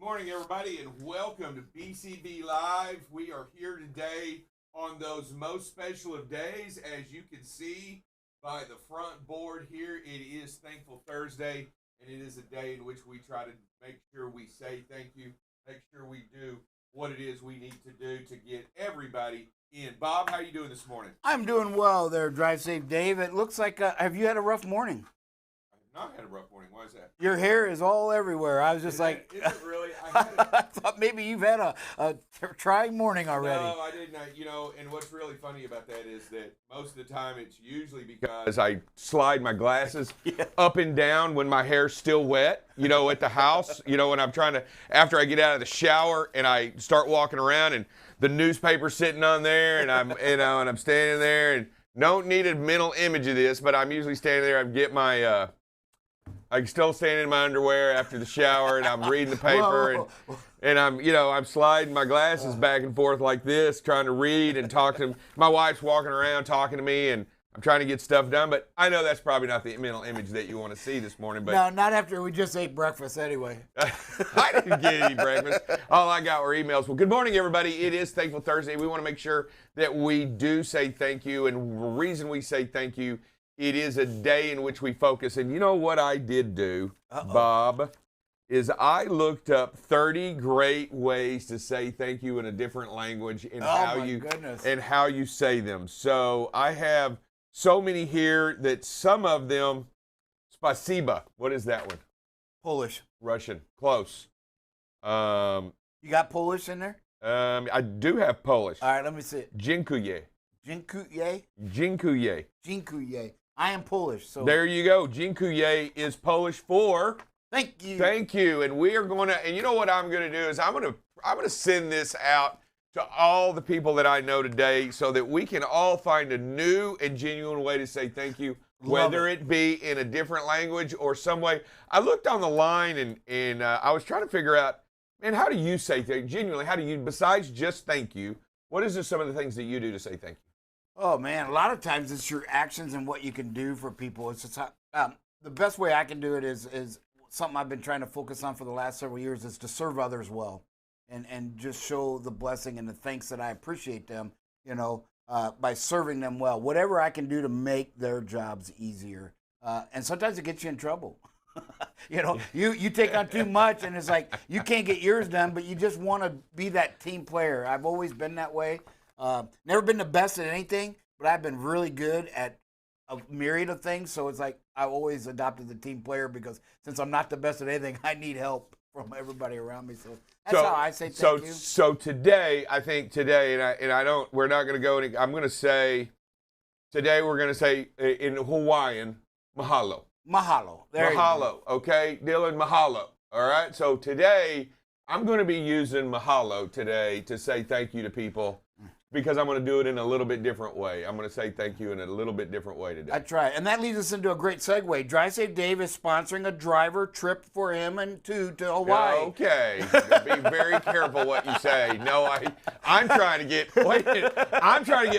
morning, everybody, and welcome to BCB Live. We are here today on those most special of days. As you can see by the front board here, it is Thankful Thursday, and it is a day in which we try to make sure we say thank you, make sure we do what it is we need to do to get everybody in. Bob, how you doing this morning? I'm doing well there, Drive Safe Dave. It looks like, have you had a rough morning? I have not had a rough morning. Why is that? Your hair is all everywhere. I was just Is like, it really? I thought maybe you've had a trying morning already. No, I didn't. And what's really funny about that is that most of the time it's usually because I slide my glasses up and down when my hair's still wet, at the house, when I'm trying to, after I get out of the shower and I start walking around and the newspaper's sitting on there and and I'm standing there and don't need a mental image of this, but I'm usually standing there. I get my, I'm still standing in my underwear after the shower, and I'm reading the paper, and I'm sliding my glasses back and forth like this, trying to read and talk to them. My wife's walking around talking to me, and I'm trying to get stuff done, but I know that's probably not the mental image that you want to see this morning. But no, not after we just ate breakfast anyway. I didn't get any breakfast. All I got were emails. Well, good morning, everybody. It is Thankful Thursday. We want to make sure that we do say thank you, and the reason we say thank you, it is a day in which we focus. And you know what I did do, Bob, is I looked up 30 great ways to say thank you in a different language and how you say them. So I have so many here that some of them, spasiba. What is that one? Polish. Russian. Close. You got Polish in there? I do have Polish. All right, let me see it. Dziękuję. Dziękuję? Dziękuję. Dziękuję. I am Polish, so. There you go. Dziękuję is Polish for thank you. Thank you. And we are going to, and you know what I'm going to do is I'm going to send this out to all the people that I know today so that we can all find a new and genuine way to say thank you, whether it be in a different language or some way. I looked on the line and I was trying to figure out, man, how do you say thank you? Genuinely, how do you, besides just thank you, what is some of the things that you do to say thank you? Oh, man, a lot of times it's your actions and what you can do for people. It's just the best way I can do it is something I've been trying to focus on for the last several years is to serve others well and just show the blessing and the thanks that I appreciate them, by serving them well. Whatever I can do to make their jobs easier. And sometimes it gets you in trouble. You take on too much and it's like you can't get yours done, but you just want to be that team player. I've always been that way. Never been the best at anything, but I've been really good at a myriad of things. So it's like I always adopted the team player because since I'm not the best at anything, I need help from everybody around me. So that's how I say thank you. So today, I think today, we're not going to go any, I'm going to say, today we're going to say in Hawaiian, mahalo. Mahalo. There mahalo. You go. Okay, Dylan, mahalo. All right. So today, I'm going to be using mahalo today to say thank you to people. Because I'm going to do it in a little bit different way. I'm going to say thank you in a little bit different way today. That's right. And that leads us into a great segue. Drive Safe Dave is sponsoring a driver trip for him and to Hawaii. Okay. Be very careful what you say. No, I'm trying to get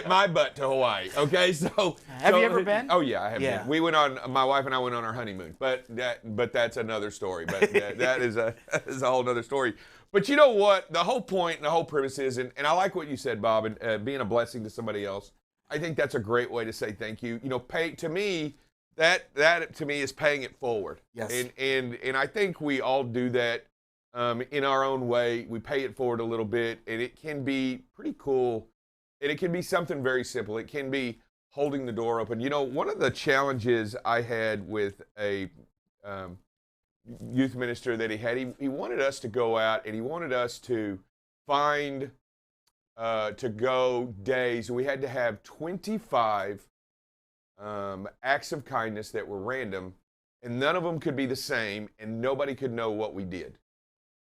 my butt to Hawaii. Okay, so have you ever been? Oh yeah, I have been. We went on, my wife and I went on our honeymoon. But that's another story. But that is a whole other story. But you know what? The whole point and the whole premise is, and I like what you said, Bob, and being a blessing to somebody else. I think that's a great way to say thank you. Pay to me. That to me is paying it forward. Yes. And I think we all do that in our own way. We pay it forward a little bit, and it can be pretty cool. And it can be something very simple. It can be holding the door open. One of the challenges I had with a youth minister that he wanted us to go out and he wanted us to find to go days. We had to have 25 acts of kindness that were random, and none of them could be the same, and nobody could know what we did.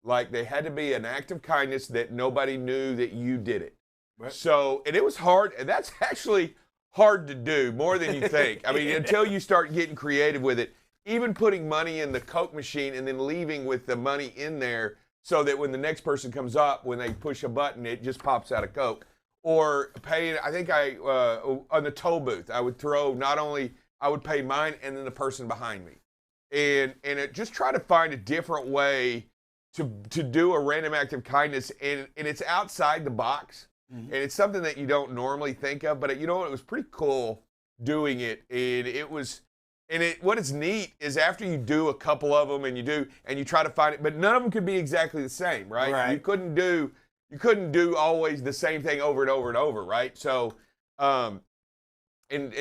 Like, they had to be an act of kindness that nobody knew that you did it. Right. So, and it was hard, and that's actually hard to do, more than you think. I mean, until you start getting creative with it. Even putting money in the Coke machine and then leaving with the money in there so that when the next person comes up, when they push a button, it just pops out of Coke. Or paying, I think on the toll booth, I would I would pay mine and then the person behind me. And just try to find a different way to do a random act of kindness, and it's outside the box, and it's something that you don't normally think of. But it was pretty cool doing it, and it was. What is neat is after you do a couple of them and you try to find it, but none of them could be exactly the same, right? Right. You couldn't do always the same thing over and over and over, right? So, and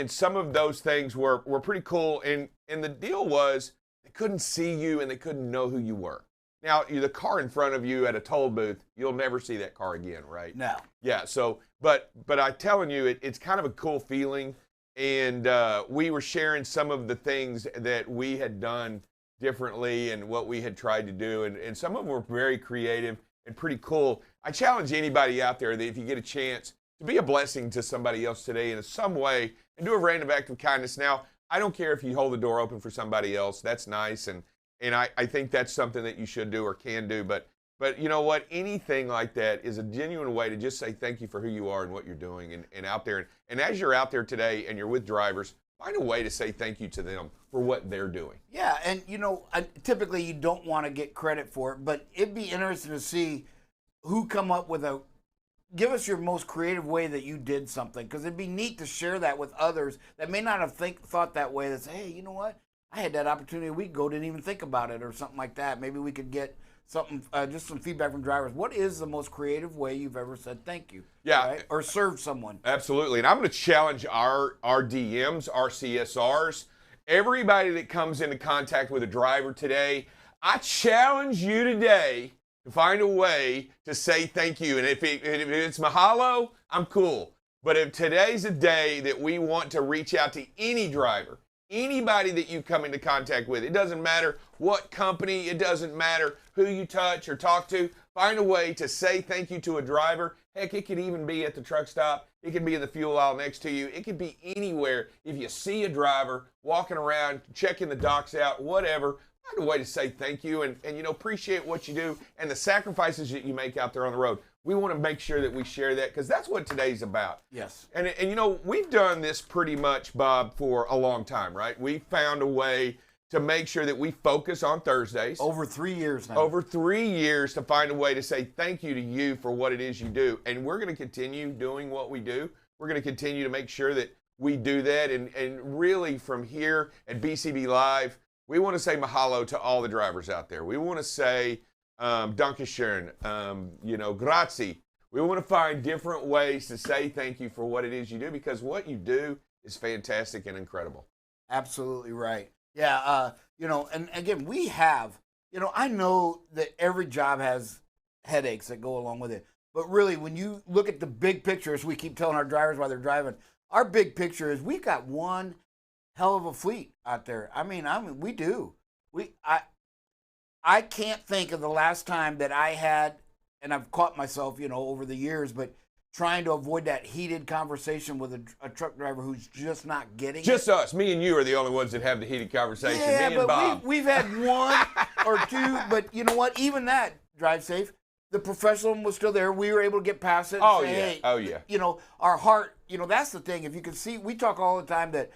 some of those things were pretty cool. And the deal was they couldn't see you and they couldn't know who you were. Now, the car in front of you at a toll booth, you'll never see that car again, right? No. Yeah. So, but I'm telling you, it's kind of a cool feeling. And we were sharing some of the things that we had done differently and what we had tried to do. And some of them were very creative and pretty cool. I challenge anybody out there that if you get a chance to be a blessing to somebody else today in some way and do a random act of kindness. Now, I don't care if you hold the door open for somebody else. That's nice. And I think that's something that you should do or can do. But you know what? Anything like that is a genuine way to just say thank you for who you are and what you're doing and out there. And as you're out there today and you're with drivers, find a way to say thank you to them for what they're doing. Yeah, and typically you don't want to get credit for it, but it'd be interesting to see who come up with give us your most creative way that you did something, because it'd be neat to share that with others that may not have thought that way, that say, hey, you know what? I had that opportunity a week ago, didn't even think about it, or something like that. Maybe we could get something, just some feedback from drivers. What is the most creative way you've ever said thank you? Yeah. Right? Or served someone? Absolutely. And I'm going to challenge our DMs, our CSRs, everybody that comes into contact with a driver today. I challenge you today to find a way to say thank you. And if it's mahalo, I'm cool. But if today's a day that we want to reach out to any driver, anybody that you come into contact with, it doesn't matter what company, it doesn't matter who you touch or talk to, find a way to say thank you to a driver. Heck, it could even be at the truck stop. It could be in the fuel aisle next to you. It could be anywhere. If you see a driver walking around, checking the docks out, whatever, find a way to say thank you and appreciate what you do and the sacrifices that you make out there on the road. We want to make sure that we share that because that's what today's about. Yes. And we've done this pretty much, Bob, for a long time, right? We found a way to make sure that we focus on Thursdays. Over 3 years now. Over 3 years to find a way to say thank you to you for what it is you do. And we're going to continue doing what we do. We're going to continue to make sure that we do that. And really from here at BCB Live, we want to say mahalo to all the drivers out there. We want to say Dankeschön, grazie. We want to find different ways to say thank you for what it is you do because what you do is fantastic and incredible. Absolutely right. Yeah, and again, we have, I know that every job has headaches that go along with it. But really, when you look at the big picture, as we keep telling our drivers while they're driving, our big picture is we've got one hell of a fleet out there. I mean, we do. I can't think of the last time that I had, and I've caught myself, over the years, but trying to avoid that heated conversation with a truck driver who's just not getting just it. Us. Me and you are the only ones that have the heated conversation. Yeah, me and Bob. We've had one or two, but you know what? Even that, drive safe, the professional was still there. We were able to get past it and say, hey, our heart, that's the thing. If you can see, we talk all the time that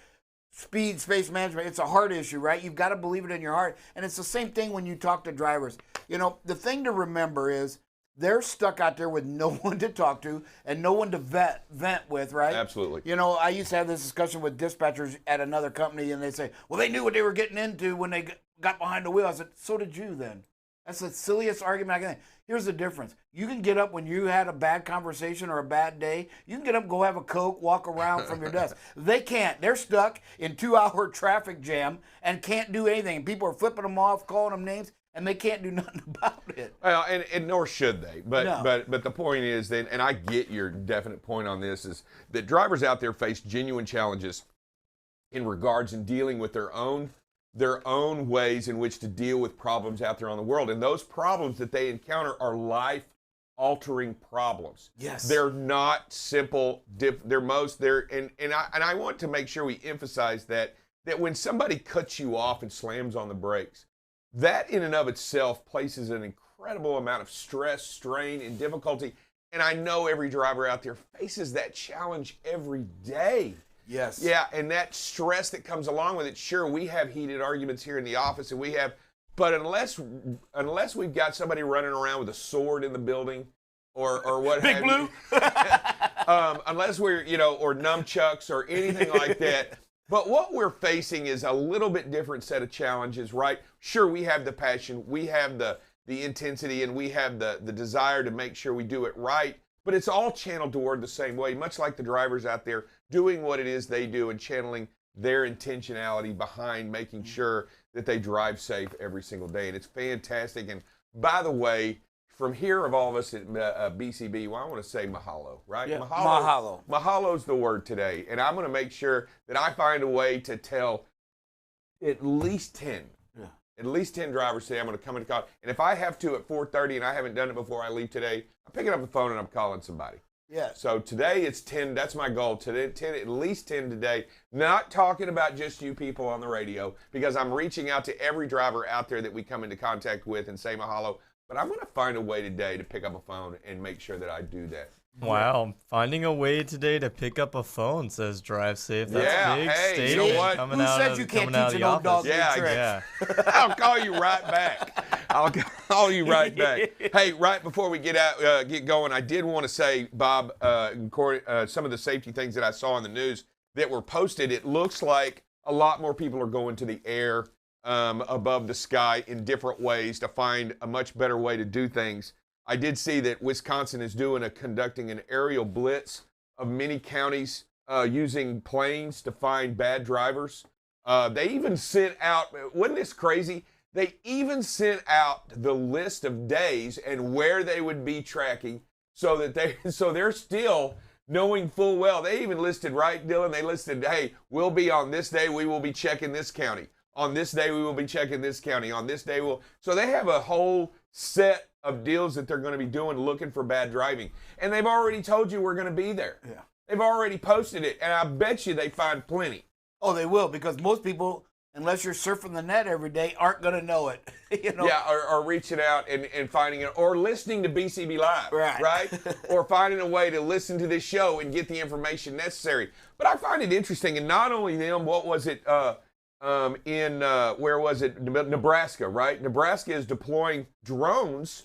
speed, space management, it's a heart issue, right? You've got to believe it in your heart. And it's the same thing when you talk to drivers. The thing to remember is they're stuck out there with no one to talk to and no one to vent with, right? Absolutely. I used to have this discussion with dispatchers at another company, and they say, well, they knew what they were getting into when they got behind the wheel. I said, so did you then. That's the silliest argument I can think. Here's the difference. You can get up when you had a bad conversation or a bad day. You can get up, go have a Coke, walk around from your desk. They can't. They're stuck in 2-hour traffic jam and can't do anything. People are flipping them off, calling them names, and they can't do nothing about it. Well, and nor should they. But no. but the point is that, and I get your definite point on this, is that drivers out there face genuine challenges in regards in dealing with their own ways in which to deal with problems out there on the world. And those problems that they encounter are life-altering problems. Yes. They're not simple. And I want to make sure we emphasize that when somebody cuts you off and slams on the brakes, that in and of itself places an incredible amount of stress, strain, and difficulty. And I know every driver out there faces that challenge every day. Yes. Yeah, and that stress that comes along with it. Sure, we have heated arguments here in the office, and we have But unless we've got somebody running around with a sword in the building, or what Big have Blue. you, unless we're or nunchucks or anything like that. But what we're facing is a little bit different set of challenges, right? Sure, we have the passion, we have the intensity, and we have the desire to make sure we do it right. But it's all channeled toward the same way, much like the drivers out there doing what it is they do and channeling their intentionality behind making sure that they drive safe every single day. And it's fantastic. And by the way, from here of all of us at BCB, well, I want to say mahalo, right? Yeah, mahalo. Mahalo's the word today. And I'm going to make sure that I find a way to tell at least 10. Yeah. At least 10 drivers today I'm going to come into call. And if I have to at 4:30 and I haven't done it before I leave today, I'm picking up the phone and I'm calling somebody. Yeah. So today it's 10. That's my goal. Today, 10, at least 10 today. Not talking about just you people on the radio, because I'm reaching out to every driver out there that we come into contact with and say mahalo. But I'm going to find a way today to pick up a phone and make sure that I do that. Wow, finding a way today to pick up a phone, says Drive Safe. That's big hey, statement you know what? coming Who out said of, you can't coming out teach of an the old dog office. new tricks? Yeah. I'll call you right back. I'll call you right back. Hey, right before we get going, I did want to say, Bob, some of the safety things that I saw in the news that were posted, it looks like a lot more people are going to the air above the sky in different ways to find a much better way to do things. I did see that Wisconsin is conducting an aerial blitz of many counties using planes to find bad drivers. They even sent out, wasn't this crazy? They even sent out the list of days and where they would be tracking, so they're still knowing full well. They even listed, right, Dylan? They listed, hey, we'll be on this day, we will be checking this county. On this day, we will be checking this county. On this day, so they have a whole set of deals that they're going to be doing looking for bad driving. And they've already told you we're going to be there. Yeah. They've already posted it, and I bet you they find plenty. Oh, they will, because most people, unless you're surfing the net every day, aren't going to know it. Yeah, or reaching out and finding it, or listening to BCB Live, right? Or finding a way to listen to this show and get the information necessary. But I find it interesting, and not only them, what was it, where was it? Nebraska, right? Nebraska is deploying drones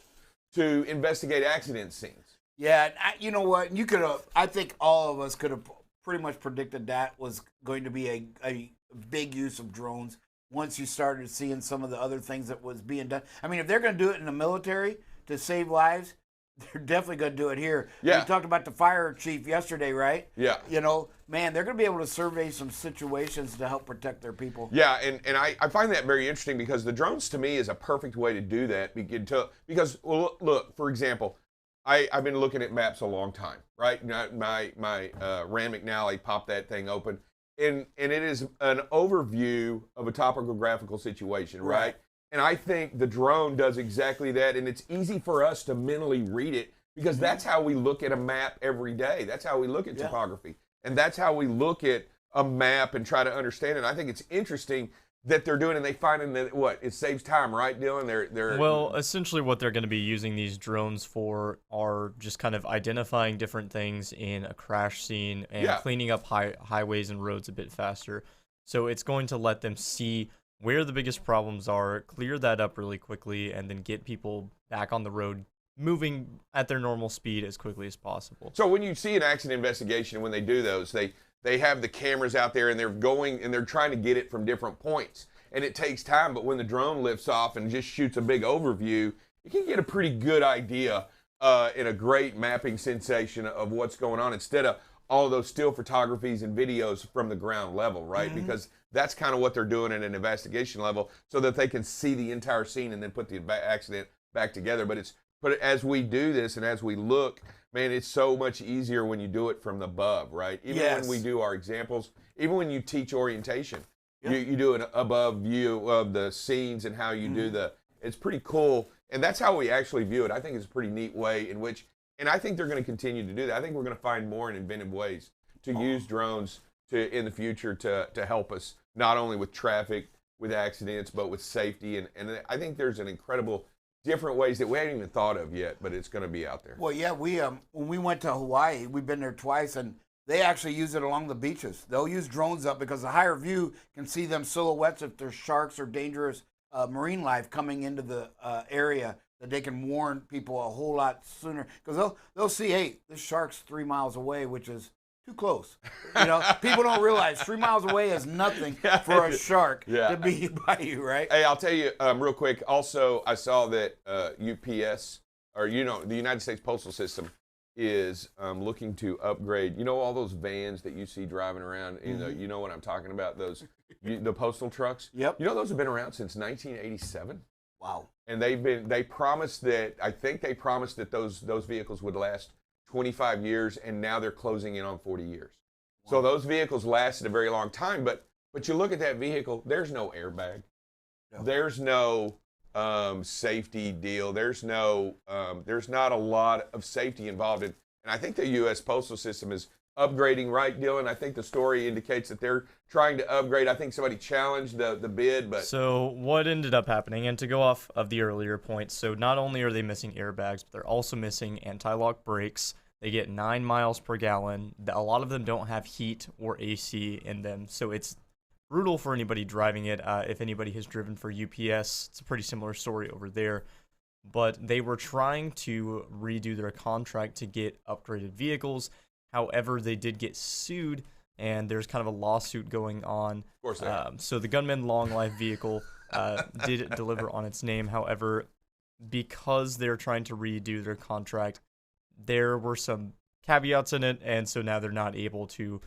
to investigate accident scenes. Yeah, you know what? You could have. I think all of us could have pretty much predicted that was going to be a big use of drones once you started seeing some of the other things that was being done. I mean, if they're going to do it in the military to save lives, they're definitely going to do it here. Yeah. We talked about the fire chief yesterday, right? Yeah. Man, they're going to be able to survey some situations to help protect their people. Yeah, and I find that very interesting, because the drones to me is a perfect way to do that. Because well, look, for example, I've been looking at maps a long time, right? My Rand McNally popped that thing open, and it is an overview of a topographical situation, right? And I think the drone does exactly that, and it's easy for us to mentally read it, because that's how we look at a map every day. That's how we look at topography, and that's how we look at a map and try to understand it. I think it's interesting that they're doing, and they find that it saves time, right, Dylan? They're Well, essentially what they're going to be using these drones for are just kind of identifying different things in a crash scene and cleaning up highways and roads a bit faster. So it's going to let them see where the biggest problems are, clear that up really quickly, and then get people back on the road moving at their normal speed as quickly as possible. So when you see an accident investigation, when they do those, they have the cameras out there, and they're going and they're trying to get it from different points, and it takes time. But when the drone lifts off and just shoots a big overview, you can get a pretty good idea and a great mapping sensation of what's going on, instead of all of those still photographies and videos from the ground level, right? Mm-hmm. Because that's kind of what they're doing at an investigation level, so that they can see the entire scene and then put the accident back together. But as we do this and as we look, man, it's so much easier when you do it from above, right? Even when we do our examples, even when you teach orientation, you do an above view of the scenes and how you do it's pretty cool. And that's how we actually view it. I think it's a pretty neat way in which, and I think they're going to continue to do that. I think we're going to find more and inventive ways to use drones in the future to help us, not only with traffic, with accidents, but with safety. And I think there's an incredible different ways that we haven't even thought of yet, but it's going to be out there. Well, yeah, we when we went to Hawaii, we've been there twice, and they actually use it along the beaches. They'll use drones up because the higher view can see them silhouettes if there's sharks or dangerous marine life coming into the area that they can warn people a whole lot sooner because they'll see, hey, this shark's 3 miles away, which is too close. People don't realize 3 miles away is nothing for a shark to be by you, right? Hey, I'll tell you real quick. Also, I saw that UPS, or the United States Postal System, is looking to upgrade. All those vans that you see driving around. You know what I'm talking about? Those the postal trucks. Yep. Those have been around since 1987. Wow. And they promised that. I think they promised that those vehicles would last 25 years, and now they're closing in on 40 years. Wow. So those vehicles lasted a very long time. But you look at that vehicle. There's no airbag. No. There's no safety deal. There's not a lot of safety involved in. And I think the U.S. Postal System is upgrading, right, Dylan? I think the story indicates that they're trying to upgrade. I think somebody challenged the bid, but so what ended up happening, and to go off of the earlier point, so not only are they missing airbags, but they're also missing anti-lock brakes. They get 9 miles per gallon. A lot of them don't have heat or AC in them, so it's brutal for anybody driving it. If anybody has driven for UPS, it's a pretty similar story over there. But they were trying to redo their contract to get upgraded vehicles. However, they did get sued, and there's kind of a lawsuit going on. Of course they are. So the Gunman Long Life vehicle did deliver on its name. However, because they're trying to redo their contract, there were some caveats in it, and so now they're not able to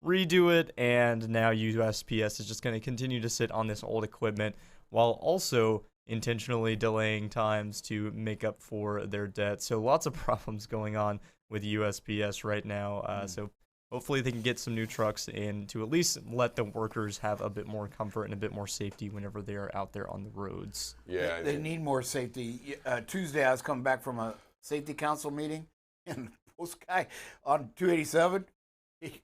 redo it, and now USPS is just going to continue to sit on this old equipment while also intentionally delaying times to make up for their debt. So lots of problems going on with USPS right now. So hopefully they can get some new trucks in to at least let the workers have a bit more comfort and a bit more safety whenever they are out there on the roads. Yeah, they need more safety. Tuesday I was coming back from a safety council meeting, and the post guy on 287, he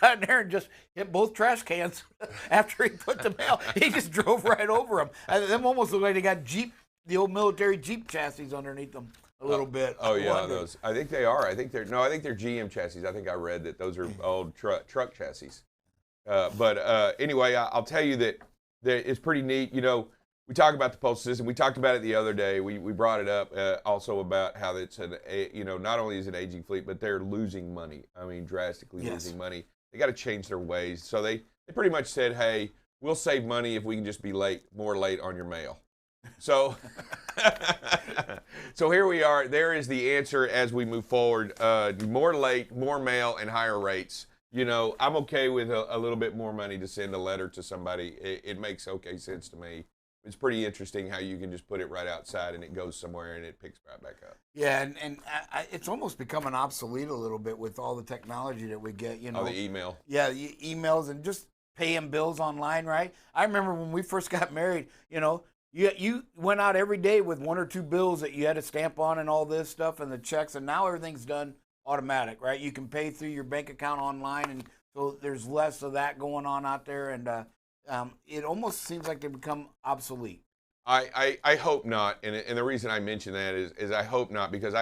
got in there and just hit both trash cans after he put the mail. He just drove right over them. Them almost look like they got the old military Jeep chassis underneath them a little bit. Oh yeah, those. I think they are. I think they're GM chassis. I think I read that those are old truck chassis. But anyway, I'll tell you that it's pretty neat. We talk about the postal system. We talked about it the other day. We brought it up also about how it's not only is it an aging fleet, but they're losing money. I mean, drastically losing money. They got to change their ways. So they pretty much said, hey, we'll save money if we can just be more late on your mail. So, so here we are. There is the answer as we move forward. More late, more mail, and higher rates. I'm okay with a little bit more money to send a letter to somebody. It makes okay sense to me. It's pretty interesting how you can just put it right outside and it goes somewhere and it picks right back up. Yeah, and it's almost becoming obsolete a little bit with all the technology that we get. Oh, the email. Yeah, the emails and just paying bills online, right? I remember when we first got married, you went out every day with 1 or 2 bills that you had to stamp on and all this stuff and the checks, and now everything's done automatic, right? You can pay through your bank account online, and so there's less of that going on out there, and it almost seems like they become obsolete. I hope not, and the reason I mention that is I hope not, because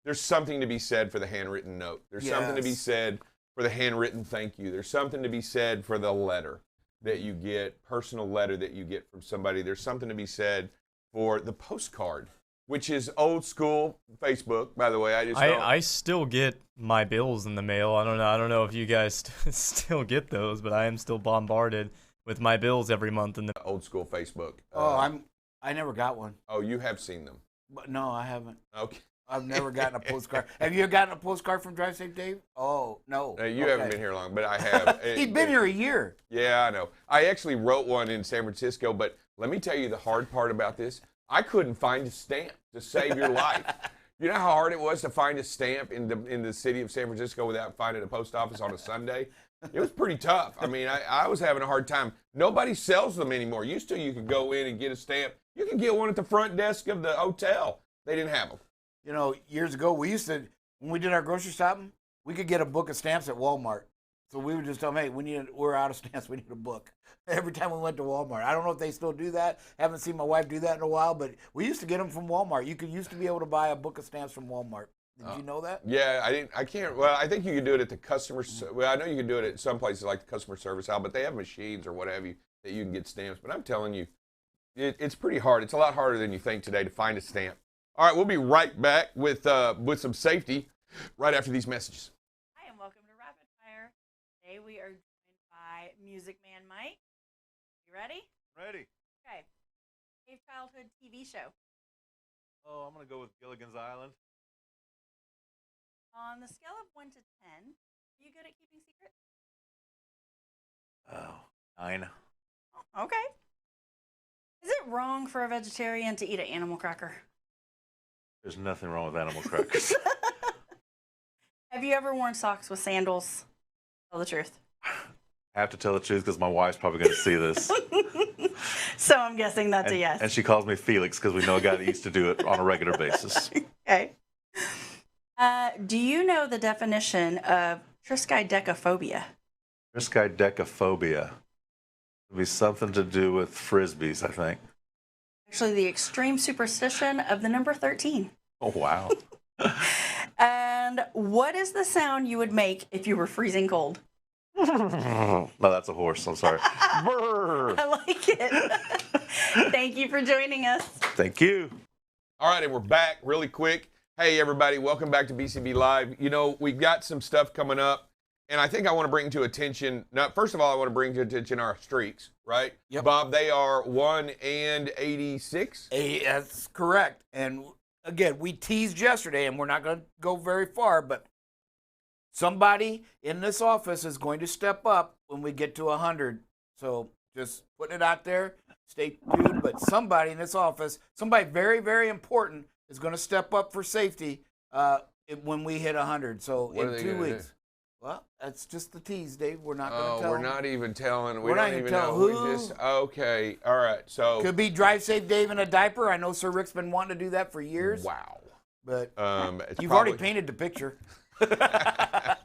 there's something to be said for the handwritten note. There's something to be said for the handwritten thank you. There's something to be said for the letter that you get, personal letter that you get from somebody. There's something to be said for the postcard, which is old school Facebook, by the way. I still get my bills in the mail. I don't know if you guys still get those, but I am still bombarded with my bills every month in the old school Facebook. I never got one. Oh, you have seen them? But no, I haven't. Okay. I've never gotten a postcard. Have you gotten a postcard from Drive Safe Dave? Oh, no. You haven't been here long, but I have. He's been here a year. Yeah, I know. I actually wrote one in San Francisco, but let me tell you the hard part about this. I couldn't find a stamp to save your life. You know how hard it was to find a stamp in the city of San Francisco without finding a post office on a Sunday? It was pretty tough. I mean, I was having a hard time. Nobody sells them anymore. Used to, you could go in and get a stamp. You could get one at the front desk of the hotel. They didn't have them. Years ago, we used to, when we did our grocery shopping, we could get a book of stamps at Walmart. So we would just tell them, hey, we're out of stamps. We need a book. Every time we went to Walmart. I don't know if they still do that. Haven't seen my wife do that in a while, but we used to get them from Walmart. You used to be able to buy a book of stamps from Walmart. Did you know that? Yeah, I can't. Well, I think you could do it at the customer. Well, I know you can do it at some places like the customer service hall, but they have machines or what have you that you can get stamps. But I'm telling you, It's pretty hard. It's a lot harder than you think today to find a stamp. All right, we'll be right back with some safety right after these messages. Hi, and welcome to Rapid Fire. Today we are joined by Music Man Mike. You ready? Ready. Okay. Favorite childhood TV show? Oh, I'm going to go with Gilligan's Island. On the scale of 1 to 10, are you good at keeping secrets? Oh, 9. Okay. Is it wrong for a vegetarian to eat an animal cracker? There's nothing wrong with animal crackers. Have you ever worn socks with sandals? Tell the truth. I have to tell the truth because my wife's probably going to see this. So I'm guessing that's a yes. And she calls me Felix because we know a guy that used to do it on a regular basis. Okay. Do you know the definition of triskaidekaphobia? Triskaidekaphobia. Would be something to do with frisbees, I think. Actually, the extreme superstition of the number 13. Oh, wow. And what is the sound you would make if you were freezing cold? No, that's a horse. I'm sorry. I like it. Thank you for joining us. Thank you. All right, and we're back really quick. Hey, everybody, welcome back to BCB Live. You know, we've got some stuff coming up, and I think I want to bring to attention, first of all, I want to bring to attention our streaks, right? Yep. Bob, they are 1-86. That's correct. And again, we teased yesterday, and we're not going to go very far, but somebody in this office is going to step up when we get to 100. So just putting it out there, stay tuned. But somebody in this office, somebody very, very important, is going to step up for safety when we hit 100. So What are in they 2 gonna weeks. do? Well, that's just the tease, Dave. We're not going to Oh, tell. we're not even telling. We We're not don't even even know. telling We who. just, okay. All right. So, Could be Drive Safe Dave in a diaper. I know Sir Rick's been wanting to do that for years. wow. But It's you've probably- already painted the picture. I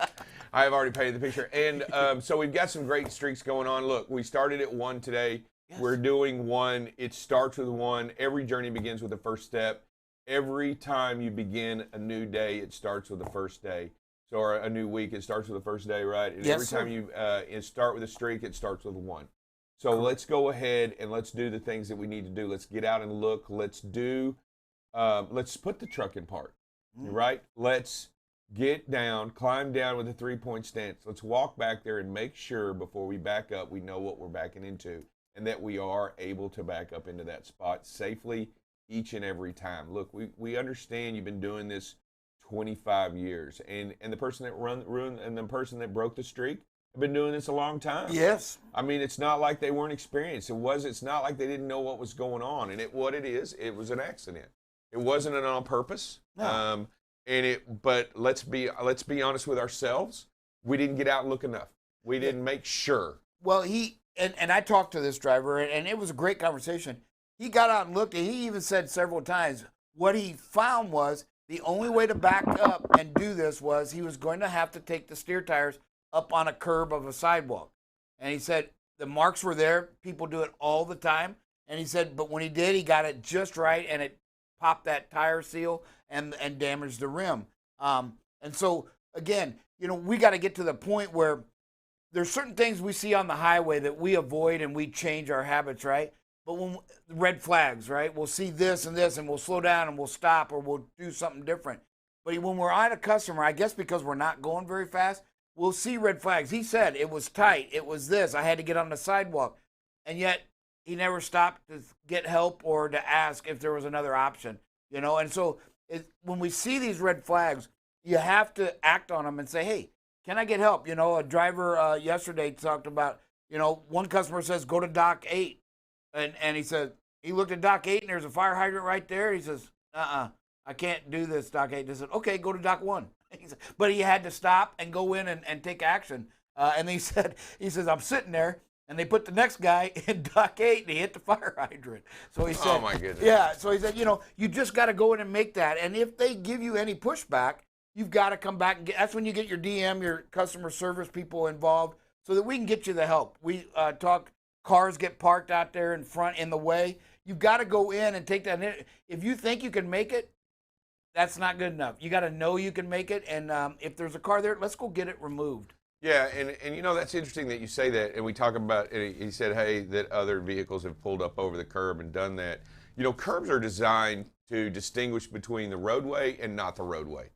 have already painted the picture. And so we've got some great streaks going on. Look, we started at 1 today. Yes. We're doing 1. It starts with 1. Every journey begins with the first step. Every time you begin a new day, it starts with the first day. So, or a new week, it starts with the first day, right? And Yes, every sir. time you start with a streak, it starts with a 1. So let's go ahead and let's do the things that we need to do. Let's get out and look. Let's put the truck in park, right? Let's get down, climb down with a 3-point stance. Let's walk back there and make sure before we back up, we know what we're backing into and that we are able to back up into that spot safely each and every time. Look, we understand you've been doing this 25 years, and the person that ruined and the person that broke the streak have been doing this a long time. Yes. I mean, it's not like they weren't experienced. It's not like they didn't know what was going on. And it was an accident. It wasn't an on purpose. No. But let's be honest with ourselves. We didn't get out and look enough. We didn't make sure. Well, and I talked to this driver, and it was a great conversation. He got out and looked, and he even said several times what he found was the only way to back up and do this was he was going to have to take the steer tires up on a curb of a sidewalk. And he said the marks were there. People do it all the time. And he said, but when he did, he got it just right, and it popped that tire seal and damaged the rim. And so, again, we got to get to the point where there's certain things we see on the highway that we avoid and we change our habits, right? But when red flags, right? We'll see this and this, and we'll slow down and we'll stop or we'll do something different. But when we're at a customer, I guess because we're not going very fast, we'll see red flags. He said it was tight. It was this. I had to get on the sidewalk. And yet he never stopped to get help or to ask if there was another option, And so when we see these red flags, you have to act on them and say, hey, can I get help? A driver yesterday talked about, one customer says, go to dock 8. And he said, he looked at dock 8 and there's a fire hydrant right there. He says, I can't do this, dock 8. He said, okay, go to dock 1. But he had to stop and go in and take action. And he says, I'm sitting there, and they put the next guy in dock 8 and he hit the fire hydrant. So he said, Oh, my goodness. Yeah, so he said, you just got to go in and make that. And if they give you any pushback, you've got to come back and that's when you get your DM, your customer service people involved so that we can get you the help. We talk. Cars get parked out there in front in the way. You've got to go in and take that. If you think you can make it, that's not good enough. You got to know you can make it. And if there's a car there, let's go get it removed. Yeah, and that's interesting that you say that, and we talk about. And he said, "Hey, that other vehicles have pulled up over the curb and done that." Curbs are designed to distinguish between the roadway and not the roadway.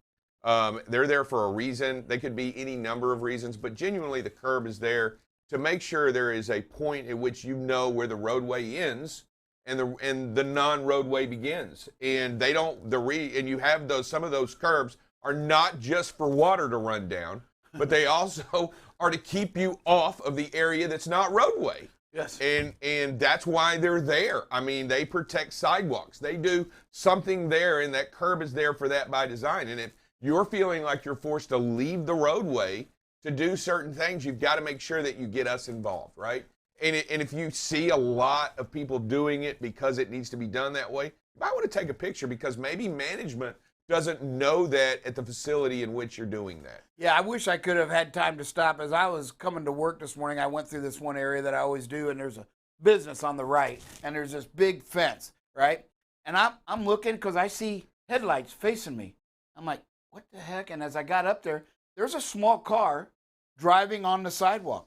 They're there for a reason. They could be any number of reasons, but genuinely, the curb is there to make sure there is a point at which you know where the roadway ends and the non-roadway begins. And they don't and you have those. Some of those curbs are not just for water to run down, but they also are to keep you off of the area that's not roadway. Yes. And that's why they're there. I mean, they protect sidewalks. They do something there, and that curb is there for that by design. And if you're feeling like you're forced to leave the roadway to do certain things, you've got to make sure that you get us involved, right? And if you see a lot of people doing it because it needs to be done that way, you might want to take a picture, because maybe management doesn't know that at the facility in which you're doing that. Yeah, I wish I could have had time to stop. As I was coming to work this morning, I went through this one area that I always do, and there's a business on the right, and there's this big fence, right? And I'm looking because I see headlights facing me. I'm like, what the heck? And as I got up there, there's a small car driving on the sidewalk.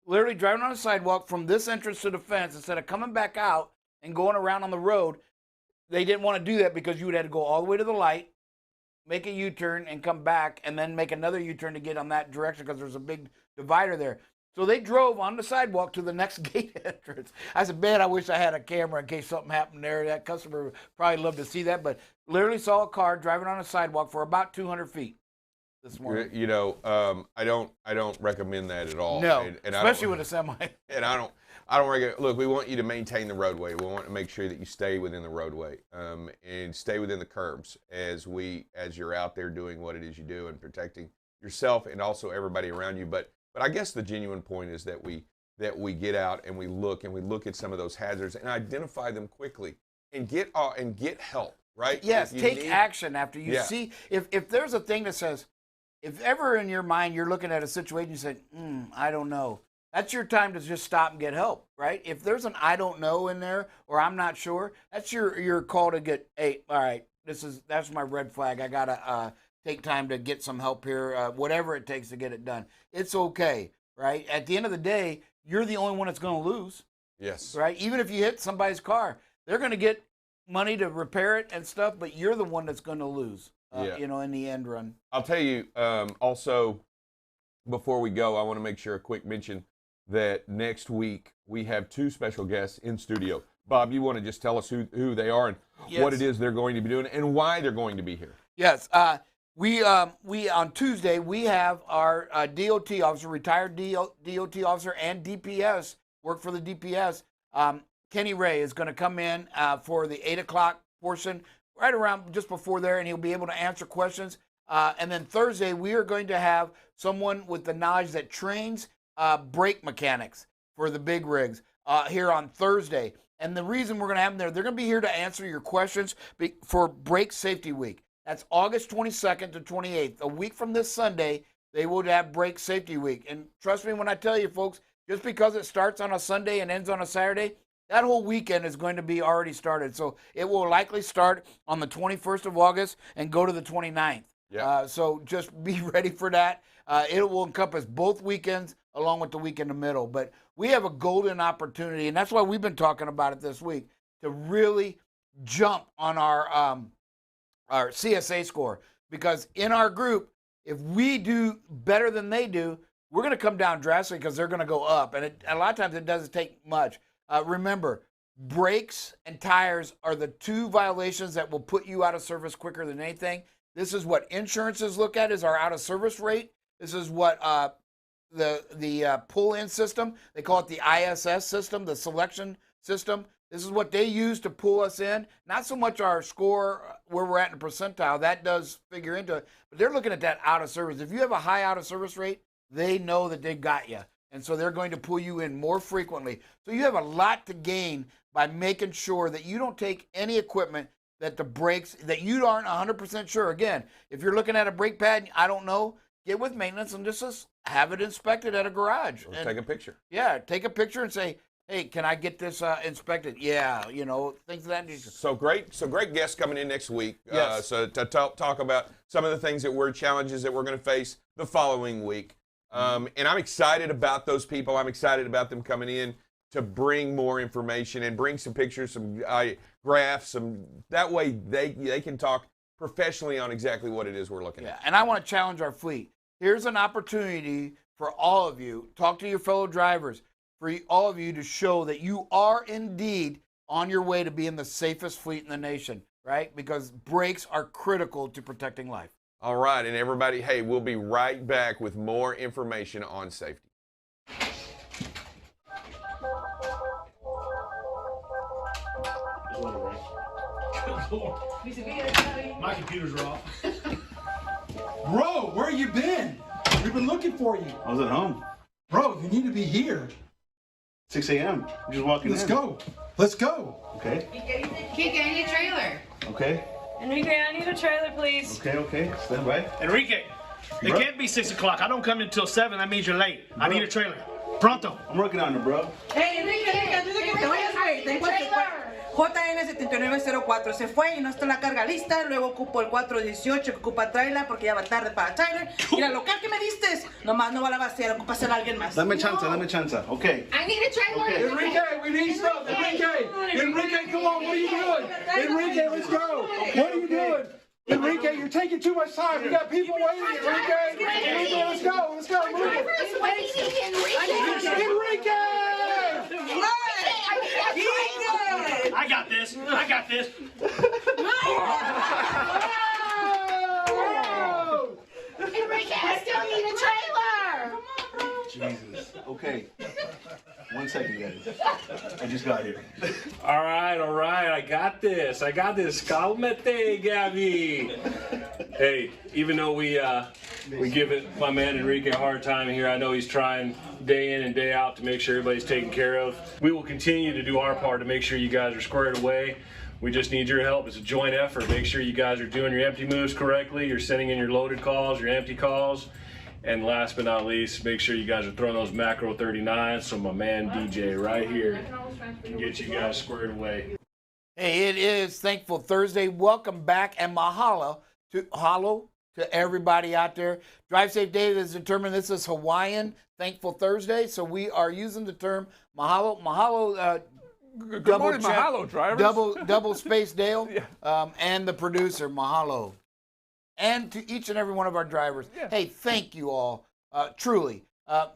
Literally driving on the sidewalk from this entrance to the fence. Instead of coming back out and going around on the road, they didn't want to do that because you would have to go all the way to the light, make a U-turn and come back, and then make another U-turn to get on that direction because there's a big divider there. So they drove on the sidewalk to the next gate entrance. I said, man, I wish I had a camera in case something happened there. That customer would probably love to see that, but literally saw a car driving on a sidewalk for about 200 feet this morning. I don't recommend that at all. No, and especially with a semi. And I don't recommend. Look, we want you to maintain the roadway. We want to make sure that you stay within the roadway, and stay within the curbs as you're out there doing what it is you do and protecting yourself and also everybody around you. But I guess the genuine point is that we get out and we look at some of those hazards and identify them quickly and get help. Right? Yes, take action after you see. If there's a thing that says, if ever in your mind you're looking at a situation, you say, I don't know. That's your time to just stop and get help, right? If there's an I don't know in there or I'm not sure, that's your call to get, hey, all right, that's my red flag. I gotta take time to get some help here, whatever it takes to get it done. It's okay, right? At the end of the day, you're the only one that's going to lose. Yes. Right? Even if you hit somebody's car, they're going to get money to repair it and stuff, but you're the one that's going to lose, in the end run. I'll tell you, also, before we go, I want to make sure a quick mention that next week we have two special guests in studio. Bob, you want to just tell us who they are and what it is they're going to be doing and why they're going to be here? Yes. We on Tuesday, we have our DOT officer, retired DOT officer and DPS, work for the DPS. Kenny Ray is going to come in for the 8 o'clock portion, right around just before there, and he'll be able to answer questions. And then Thursday, we are going to have someone with the knowledge that trains brake mechanics for the big rigs here on Thursday. And the reason we're going to have them there, they're going to be here to answer your questions for Brake Safety Week. That's August 22nd to 28th. A week from this Sunday, they will have Brake Safety Week. And trust me when I tell you, folks, just because it starts on a Sunday and ends on a Saturday, that whole weekend is going to be already started. So it will likely start on the 21st of August and go to the 29th. Yeah. So just be ready for that. It will encompass both weekends along with the week in the middle. But we have a golden opportunity, and that's why we've been talking about it this week, to really jump on our CSA score. Because in our group, if we do better than they do, we're going to come down drastically because they're going to go up. And a lot of times it doesn't take much. Remember, brakes and tires are the two violations that will put you out of service quicker than anything. This is what insurances look at, is our out of service rate. This is what the pull-in system, they call it the ISS system, the selection system. This is what they use to pull us in. Not so much our score, where we're at in percentile, that does figure into it, but they're looking at that out of service. If you have a high out of service rate, they know that they've got you. And so they're going to pull you in more frequently. So you have a lot to gain by making sure that you don't take any equipment that the brakes, that you aren't 100% sure. Again, if you're looking at a brake pad, and I don't know, get with maintenance and just have it inspected at a garage. Or take a picture. Yeah, take a picture and say, hey, can I get this inspected? Yeah, things of that nature. So great guests coming in next week. Yes. So to talk about some of the things challenges that we're going to face the following week. And I'm excited about those people. I'm excited about them coming in to bring more information and bring some pictures, some graphs, that way they can talk professionally on exactly what it is we're looking at. And I want to challenge our fleet. Here's an opportunity for all of you. Talk to your fellow drivers, for all of you to show that you are indeed on your way to being the safest fleet in the nation, right? Because brakes are critical to protecting life. All right, and everybody, hey, we'll be right back with more information on safety. My computers are off. Bro, where you been? We've been looking for you. I was at home. Bro, you need to be here. 6 a.m. I'm just walking Let's in. go. Let's go. Okay. Kike, I need a trailer. Okay. Enrique, I need a trailer, please. Okay. Stand by. Enrique, it Bro. can't be 6 o'clock. I don't come until 7. That means you're late. I need a trailer. Pronto. I'm working on it, bro. Hey, Enrique, antes de que te vayas, güey, te JN7904 se fue y no está la carga lista. Luego ocupo el 418 que ocupa trailer porque ya va tarde para trailer. Y la local que me diste, nomás no va a la vaciar, ocupa ser alguien más. Dame chance. Okay. I need a trailer. Enrique, we need stuff. Enrique, come on. What are you doing? Enrique, let's go. What are you doing? Enrique, you're taking too much time. We got people waiting. Enrique, let's go. Let's go. Enrique. I got this. Enrique, I still need a trailer. Jesus. Okay. 1 second, guys. I just got here. All right. I got this. Calmate, Gabby. Hey, even though we give my man Enrique a hard time here, I know he's trying day in and day out to make sure everybody's taken care of. We will continue to do our part to make sure you guys are squared away. We just need your help. It's a joint effort. Make sure you guys are doing your empty moves correctly. You're sending in your loaded calls, your empty calls. And last but not least, make sure you guys are throwing those macro 39s so my man DJ right here can get you guys squared away. Hey, it is Thankful Thursday. Welcome back and mahalo to everybody out there. Drive Safe Dave is determined this is Hawaiian Thankful Thursday, so we are using the term mahalo. Mahalo. Good morning, mahalo, drivers. Double space Dale, and the producer, mahalo. And to each and every one of our drivers, hey, thank you all, truly.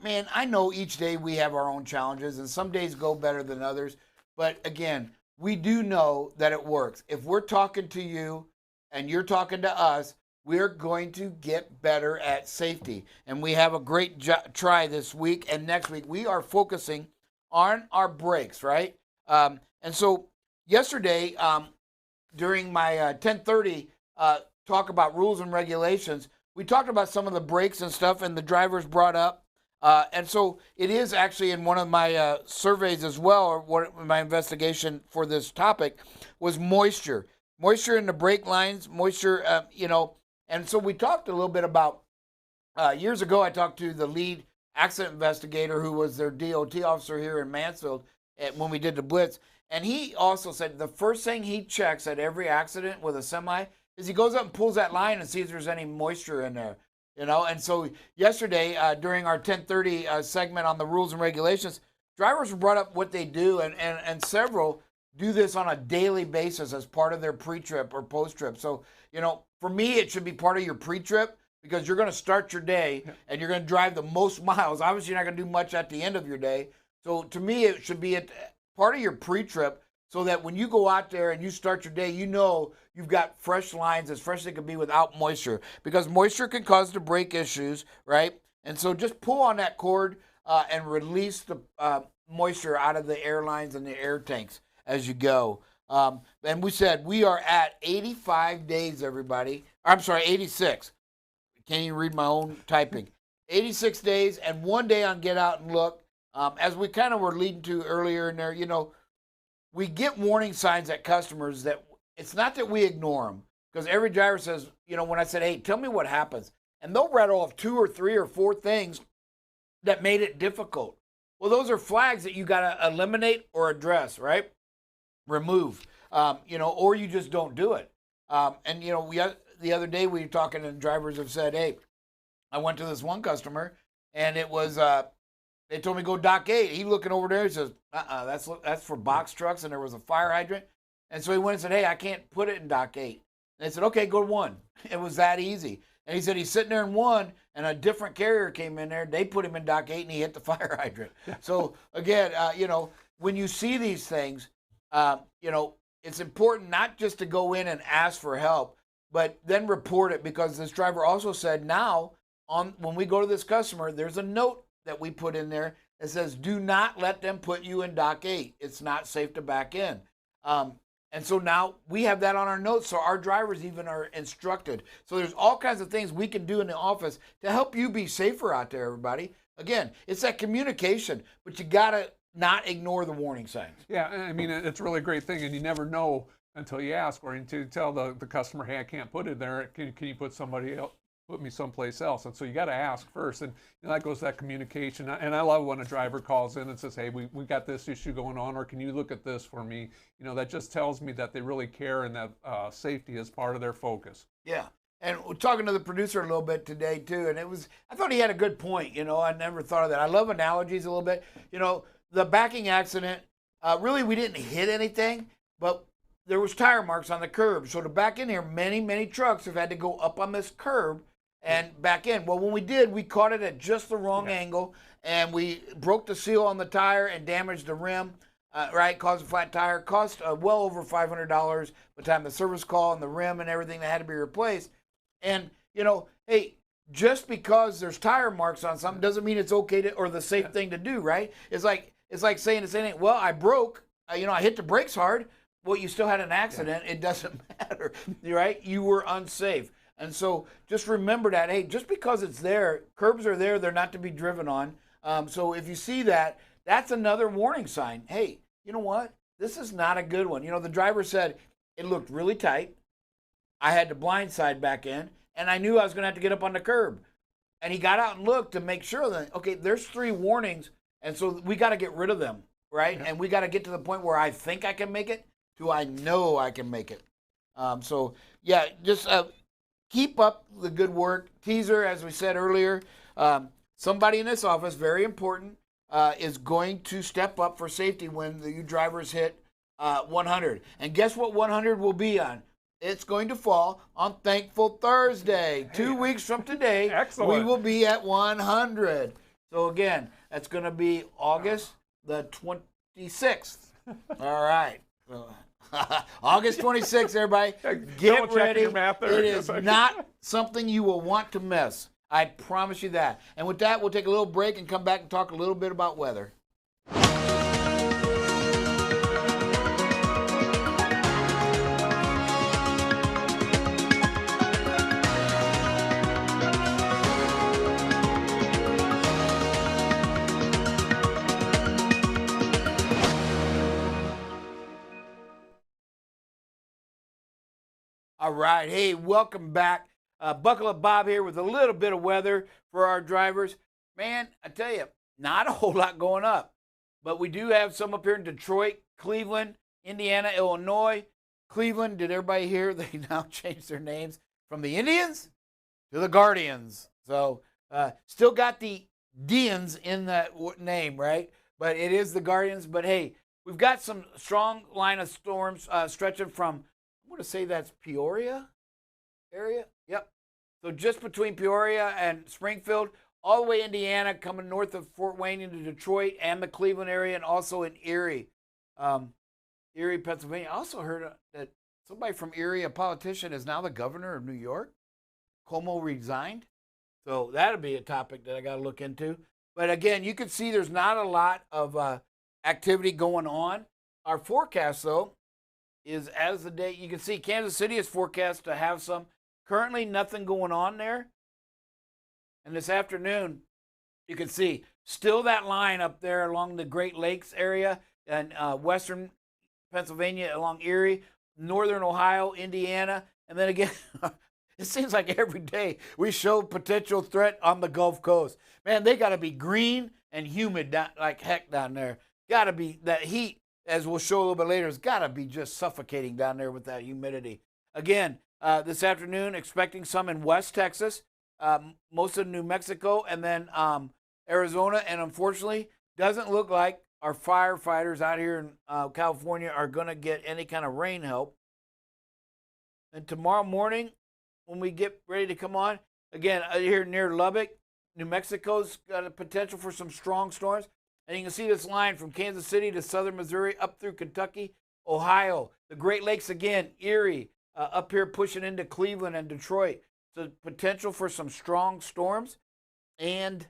Man, I know each day we have our own challenges, and some days go better than others. But again, we do know that it works. If we're talking to you and you're talking to us, we're going to get better at safety. And we have a great try this week and next week. We are focusing on our brakes, right? And so yesterday, during my 10:30 talk about rules and regulations, we talked about some of the brakes and stuff, and the drivers brought up. And so it is actually in one of my surveys as well, or what my investigation for this topic was moisture. Moisture in the brake lines, moisture, and so we talked a little bit about, years ago I talked to the lead accident investigator who was their DOT officer here in Mansfield when we did the blitz. And he also said the first thing he checks at every accident with a semi is he goes up and pulls that line and sees if there's any moisture in there. And so yesterday during our 10:30 segment on the rules and regulations, drivers brought up what they do, and several do this on a daily basis as part of their pre-trip or post-trip. So, for me, it should be part of your pre-trip because you're going to start your day and you're going to drive the most miles. Obviously, you're not going to do much at the end of your day. So to me, it should be part of your pre-trip so that when you go out there and you start your day, you've got fresh lines, as fresh as they can be without moisture, because moisture can cause the brake issues, right? And so just pull on that cord and release the moisture out of the air lines and the air tanks as you go. And we said we are at 85 days, everybody. I'm sorry, 86. Can't even read my own typing. 86 days and 1 day on Get Out and Look. As we kind of were leading to earlier in there, we get warning signs at customers that it's not that we ignore them, because every driver says, when I said, hey, tell me what happens, and they'll rattle off 2 or 3 or 4 things that made it difficult. Well, those are flags that you got to eliminate or address, right? Remove, or you just don't do it. The other day we were talking and drivers have said, hey, I went to this one customer and it was they told me go dock 8. He looking over there, he says, that's for box trucks, and there was a fire hydrant. And so he went and said, hey, I can't put it in dock 8. And they said, okay, go to 1. It was that easy. And he said he's sitting there in 1, and a different carrier came in there. They put him in dock 8, and he hit the fire hydrant. So again, when you see these things, it's important not just to go in and ask for help, but then report it, because this driver also said now when we go to this customer, there's a note that we put in there that says, do not let them put you in dock 8. It's not safe to back in. And so now we have that on our notes, so our drivers even are instructed. So there's all kinds of things we can do in the office to help you be safer out there, everybody. Again, it's that communication, but you got to not ignore the warning signs. Yeah, I mean, it's a really great thing, and you never know until you ask, or until you tell the customer, hey, I can't put it there. Can you put somebody else? Put me someplace else. And so you got to ask first, and that goes to that communication. And I love when a driver calls in and says, hey, we got this issue going on, or can you look at this for me? That just tells me that they really care, and that safety is part of their focus. Yeah. And we're talking to the producer a little bit today too, and I thought he had a good point. I never thought of that. I love analogies a little bit. The backing accident, really we didn't hit anything, but there was tire marks on the curb. So to back in here, many, many trucks have had to go up on this curb and back in. Well, when we did, we caught it at just the wrong angle, and we broke the seal on the tire and damaged the rim, caused a flat tire, cost well over $500 by the time the service call and the rim and everything that had to be replaced. And, hey, just because there's tire marks on something doesn't mean it's okay or the safe thing to do, right? It's like saying the same thing. Well, I broke, I hit the brakes hard. Well, you still had an accident. Yeah. It doesn't matter, right? You were unsafe. And so just remember that, hey, just because it's there, curbs are there, they're not to be driven on. So if you see that, that's another warning sign. Hey, you know what? This is not a good one. The driver said it looked really tight. I had the blind side back in, and I knew I was going to have to get up on the curb. And he got out and looked to make sure that, okay, there's 3 warnings, and so we got to get rid of them, right? Yeah. And we got to get to the point where I think I can make it to I know I can make it. Just keep up the good work. Teaser, as we said earlier, somebody in this office, very important, is going to step up for safety when you drivers hit 100. And guess what 100 will be on? It's going to fall on Thankful Thursday. 2 weeks from today, Excellent. We will be at 100. So again, that's going to be August the 26th. All right. August 26th, everybody. Get ready. It is not something you will want to miss. I promise you that. And with that, we'll take a little break and come back and talk a little bit about weather. All right. Hey, welcome back. Buckle Up Bob here with a little bit of weather for our drivers. Man, I tell you, not a whole lot going up. But we do have some up here in Detroit, Cleveland, Indiana, Illinois. Cleveland, did everybody hear they now changed their names from the Indians to the Guardians? So still got the Dians in that name, right? But it is the Guardians. But hey, we've got some strong line of storms stretching from, I'm going to say that's Peoria area. Yep. So just between Peoria and Springfield, all the way Indiana, coming north of Fort Wayne into Detroit and the Cleveland area, and also in Erie, Pennsylvania. I also heard that somebody from Erie, a politician, is now the governor of New York. Cuomo resigned. So that'll be a topic that I got to look into. But again, you can see there's not a lot of activity going on. Our forecast, though, is as the day, you can see Kansas City is forecast to have some. Currently, nothing going on there. And this afternoon, you can see still that line up there along the Great Lakes area and western Pennsylvania along Erie, northern Ohio, Indiana. And then again, it seems like every day we show potential threat on the Gulf Coast. Man, they got to be green and humid like heck down there. Got to be that heat, as we'll show a little bit later, has got to be just suffocating down there with that humidity. Again, this afternoon, expecting some in West Texas, most of New Mexico, and then Arizona, and unfortunately, doesn't look like our firefighters out here in California are going to get any kind of rain help. And tomorrow morning, when we get ready to come on, again, here near Lubbock, New Mexico's got a potential for some strong storms. And you can see this line from Kansas City to southern Missouri, up through Kentucky, Ohio, the Great Lakes again, Erie, up here pushing into Cleveland and Detroit. So potential for some strong storms. And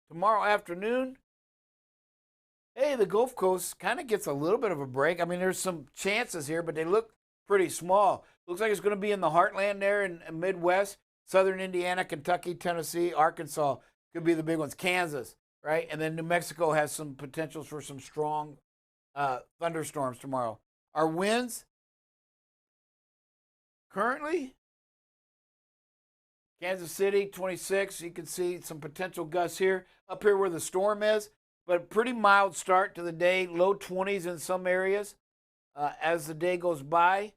tomorrow afternoon, hey, the Gulf Coast kind of gets a little bit of a break. I mean, there's some chances here, but they look pretty small. Looks like it's going to be in the heartland there in Midwest, southern Indiana, Kentucky, Tennessee, Arkansas could be the big ones. Kansas, right? And then New Mexico has some potentials for some strong thunderstorms tomorrow. Our winds currently, Kansas City, 26. You can see some potential gusts here. Up here where the storm is, but pretty mild start to the day. Low 20s in some areas as the day goes by.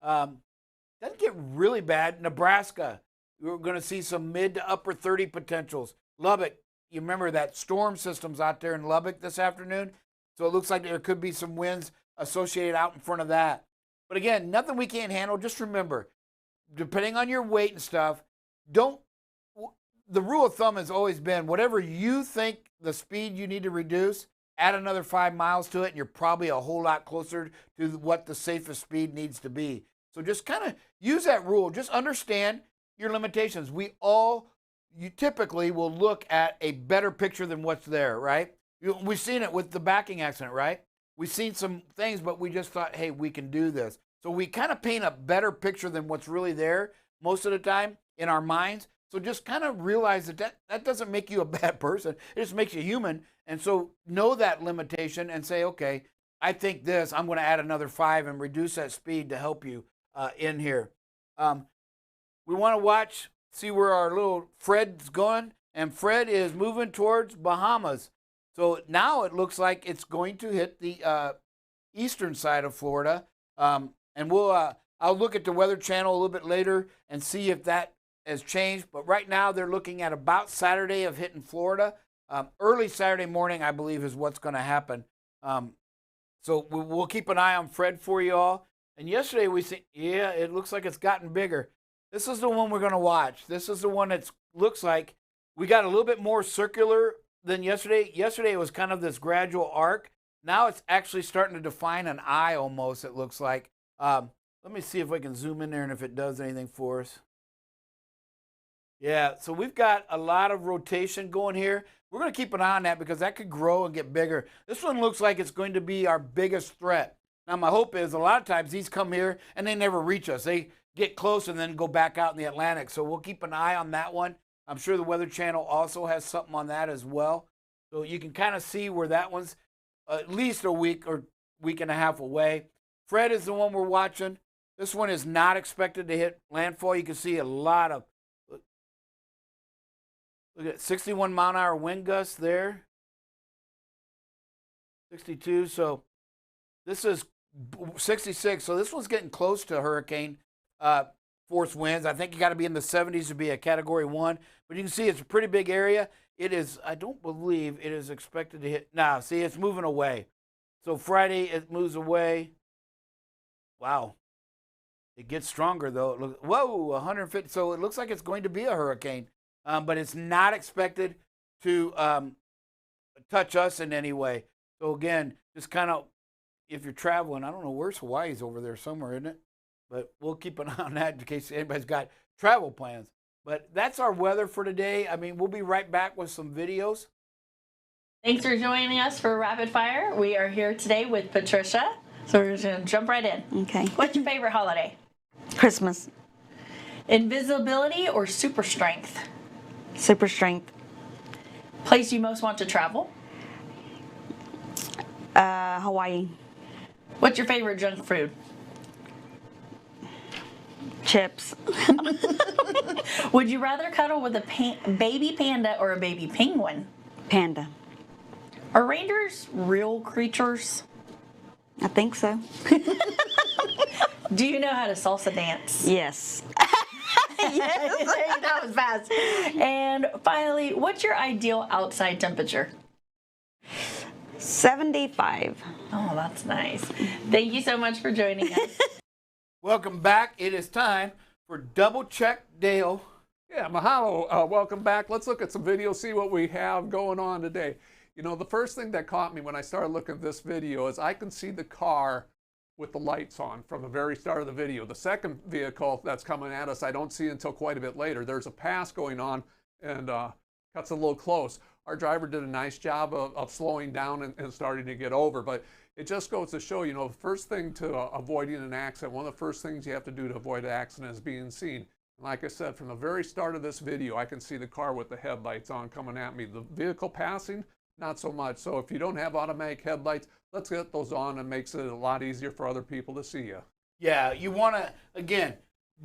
Doesn't get really bad. Nebraska, we're going to see some mid to upper 30 potentials. Lubbock, you remember that storm system's out there in Lubbock this afternoon. So it looks like there could be some winds associated out in front of that. But again, nothing we can't handle. Just remember, depending on your weight and stuff, the rule of thumb has always been whatever you think the speed you need to reduce, add another 5 miles to it, and you're probably a whole lot closer to what the safest speed needs to be. So just kind of use that rule. Just understand your limitations. You typically will look at a better picture than what's there, right? We've seen it with the backing accident, right? We've seen some things, but we just thought, hey, we can do this. So we kind of paint a better picture than what's really there most of the time in our minds. So just kind of realize that doesn't make you a bad person. It just makes you human. And so know that limitation and say, okay, I think this, I'm going to add another 5 and reduce that speed to help you in here. We want to see where our little Fred's going. And Fred is moving towards Bahamas. So now it looks like it's going to hit the eastern side of Florida. And I'll look at the Weather Channel a little bit later and see if that has changed. But right now they're looking at about Saturday of hitting Florida. Early Saturday morning, I believe, is what's going to happen. So we'll keep an eye on Fred for you all. And yesterday we see, yeah, it looks like it's gotten bigger. This is the one we're going to watch. This is the one that looks like we got a little bit more circular than yesterday. Yesterday it was kind of this gradual arc. Now it's actually starting to define an eye almost, it looks like. Let me see if I can zoom in there and if it does anything for us. Yeah, so we've got a lot of rotation going here. We're going to keep an eye on that because that could grow and get bigger. This one looks like it's going to be our biggest threat. Now, my hope is a lot of times these come here and they never reach us. They get close and then go back out in the Atlantic. So we'll keep an eye on that one. I'm sure the Weather Channel also has something on that as well. So you can kind of see where that one's at least a week or week and a half away. Fred is the one we're watching. This one is not expected to hit landfall. You can see a lot of, look at 61 mile an hour wind gusts there. 62, so this is 66. So this one's getting close to hurricane force winds. I think you got to be in the 70s to be a Category 1. But you can see it's a pretty big area. It is, I don't believe it is expected to hit. Now, see, it's moving away. So Friday, it moves away. Wow. It gets stronger, though. Whoa, 150. So it looks like it's going to be a hurricane. But it's not expected to touch us in any way. So, again, just kind of, if you're traveling, I don't know, where's Hawaii's over there somewhere, isn't it? But we'll keep an eye on that in case anybody's got travel plans. But that's our weather for today. I mean, we'll be right back with some videos. Thanks for joining us for Rapid Fire. We are here today with Patricia. So we're just going to jump right in. Okay. What's your favorite holiday? Christmas. Invisibility or super strength? Super strength. Place you most want to travel? Hawaii. What's your favorite junk food? Chips. Would you rather cuddle with a baby panda or a baby penguin? Panda. Are reindeers real creatures? I think so. Do you know how to salsa dance? Yes. Yes. That was fast. And finally, what's your ideal outside temperature? 75. Oh, that's nice. Thank you so much for joining us. Welcome back. It is time for Double Check Dale. Yeah, mahalo. Welcome back. Let's look at some video, see what we have going on today. You know, the first thing that caught me when I started looking at this video is I can see the car with the lights on from the very start of the video. The second vehicle that's coming at us, I don't see until quite a bit later. There's a pass going on and cuts a little close. Our driver did a nice job of slowing down and starting to get over, but it just goes to show, you know, the first thing to avoiding an accident, one of the first things you have to do to avoid an accident is being seen. And like I said, from the very start of this video, I can see the car with the headlights on coming at me. The vehicle passing, not so much. So if you don't have automatic headlights, let's get those on. It makes it a lot easier for other people to see you. Yeah, you want to, again,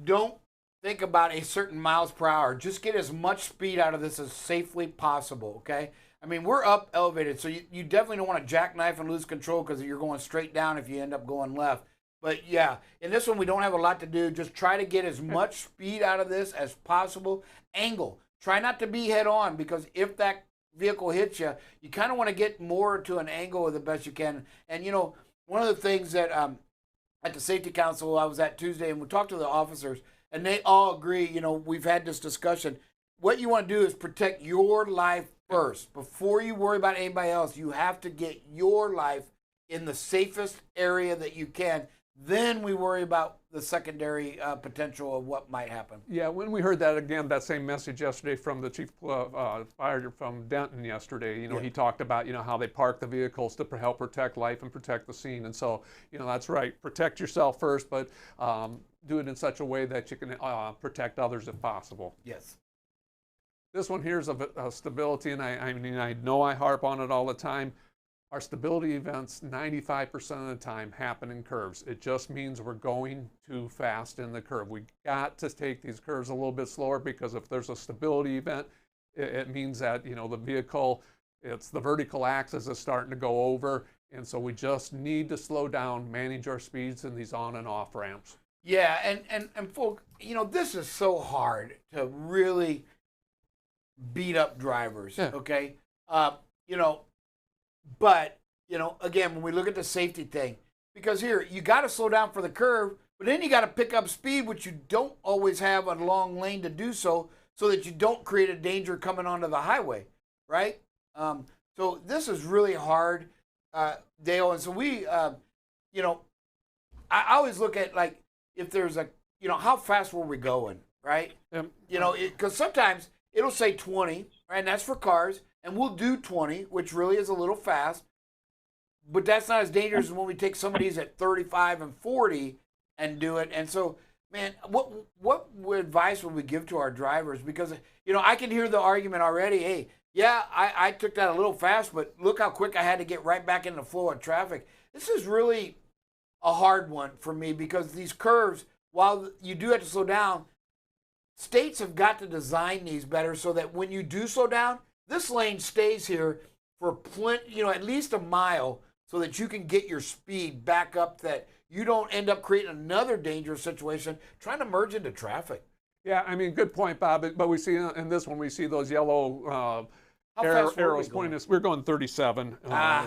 don't think about a certain miles per hour. Just get as much speed out of this as safely possible, okay? I mean, we're up elevated, so you definitely don't want to jackknife and lose control because you're going straight down if you end up going left. But yeah, in this one, we don't have a lot to do. Just try to get as much speed out of this as possible. Angle. Try not to be head on, because if that vehicle hits you, you kind of want to get more to an angle the best you can. And you know, one of the things that at the safety council I was at Tuesday, and we talked to the officers, and they all agree, you know, we've had this discussion. What you want to do is protect your life first. Before you worry about anybody else, you have to get your life in the safest area that you can. Then we worry about the secondary potential of what might happen. Yeah, when we heard that again, that same message yesterday from the chief fire from Denton yesterday, you know, he talked about, you know, how they park the vehicles to help protect life and protect the scene. And so, you know, that's right. Protect yourself first, but do it in such a way that you can protect others if possible. Yes. This one here is a stability, and I mean, I know I harp on it all the time. Our stability events, 95% of the time, happen in curves. It just means we're going too fast in the curve. We got to take these curves a little bit slower, because if there's a stability event, it means that, you know, the vehicle, it's the vertical axis is starting to go over, and so we just need to slow down, manage our speeds in these on and off ramps. Yeah, and folks, you know, this is so hard to really beat up drivers, okay? You know, but, you know, again, when we look at the safety thing, because here, you got to slow down for the curve, but then you got to pick up speed, which you don't always have a long lane to do so that you don't create a danger coming onto the highway, right? So this is really hard, Dale. And so we, you know, I always look at, like, if there's a, you know, how fast were we going, right? You know, because sometimes it'll say 20, right? And that's for cars. And we'll do 20, which really is a little fast. But that's not as dangerous as when we take some of these at 35 and 40 and do it. And so, man, what advice would we give to our drivers? Because, you know, I can hear the argument already. Hey, yeah, I took that a little fast, but look how quick I had to get right back in the flow of traffic. This is really a hard one for me, because these curves, while you do have to slow down, states have got to design these better so that when you do slow down, this lane stays here for you know, at least a mile, so that you can get your speed back up, that you don't end up creating another dangerous situation trying to merge into traffic. Yeah, I mean, good point, Bob. But we see in this one, we see those yellow arrows pointing us. We're going 37.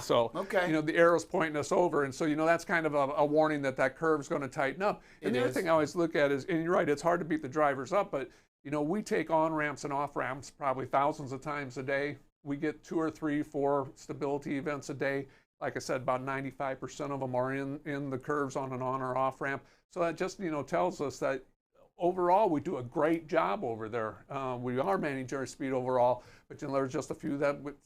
So, okay. You know, the arrows pointing us over. And so, you know, that's kind of a warning that that curve's going to tighten up. And the other thing I always look at is, and you're right, it's hard to beat the drivers up, but you know, we take on ramps and off ramps probably thousands of times a day. We get 2 or 3, 4 stability events a day. Like I said, about 95% of them are in the curves on an on or off ramp. So that just, you know, tells us that overall we do a great job over there. We are managing our speed overall, but you know, there's just a few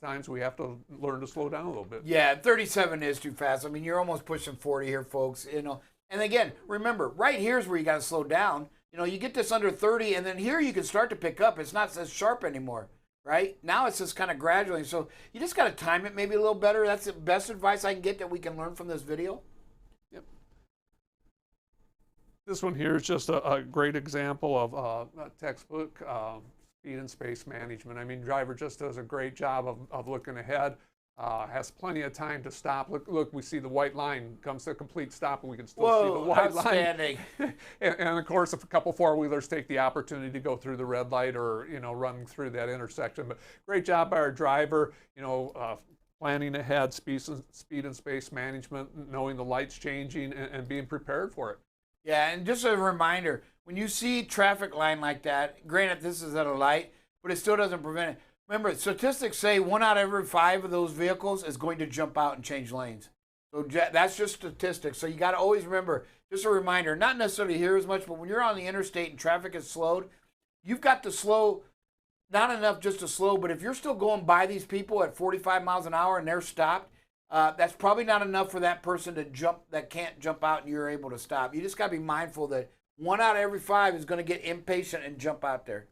times we have to learn to slow down a little bit. Yeah, 37 is too fast. I mean, you're almost pushing 40 here, folks. You know, and again, remember, right here's where you got to slow down. You know, you get this under 30, and then here you can start to pick up. It's not as sharp anymore, right? Now it's just kind of gradually. So you just got to time it maybe a little better. That's the best advice I can get that we can learn from this video. Yep. This one here is just a great example of a textbook speed and space management. I mean, driver just does a great job of looking ahead. has plenty of time to stop. Look, we see the white line comes to a complete stop, and we can still see the white line. And of course, if a couple four-wheelers take the opportunity to go through the red light or run through that intersection. But great job by our driver. Planning ahead, speed and space management, knowing the lights changing, and being prepared for it. Yeah, and just a reminder, when you see traffic line like that, granted this is at a light, but it still doesn't prevent it. Remember, statistics say 1 out of every 5 of those vehicles is going to jump out and change lanes. So that's just statistics. So you got to always remember, just a reminder, not necessarily here as much, but when you're on the interstate and traffic is slowed, you've got to slow. Not enough just to slow, but if you're still going by these people at 45 miles an hour and they're stopped, that's probably not enough for that person to jump, that can't jump out and you're able to stop. You just got to be mindful that 1 out of every 5 is going to get impatient and jump out there.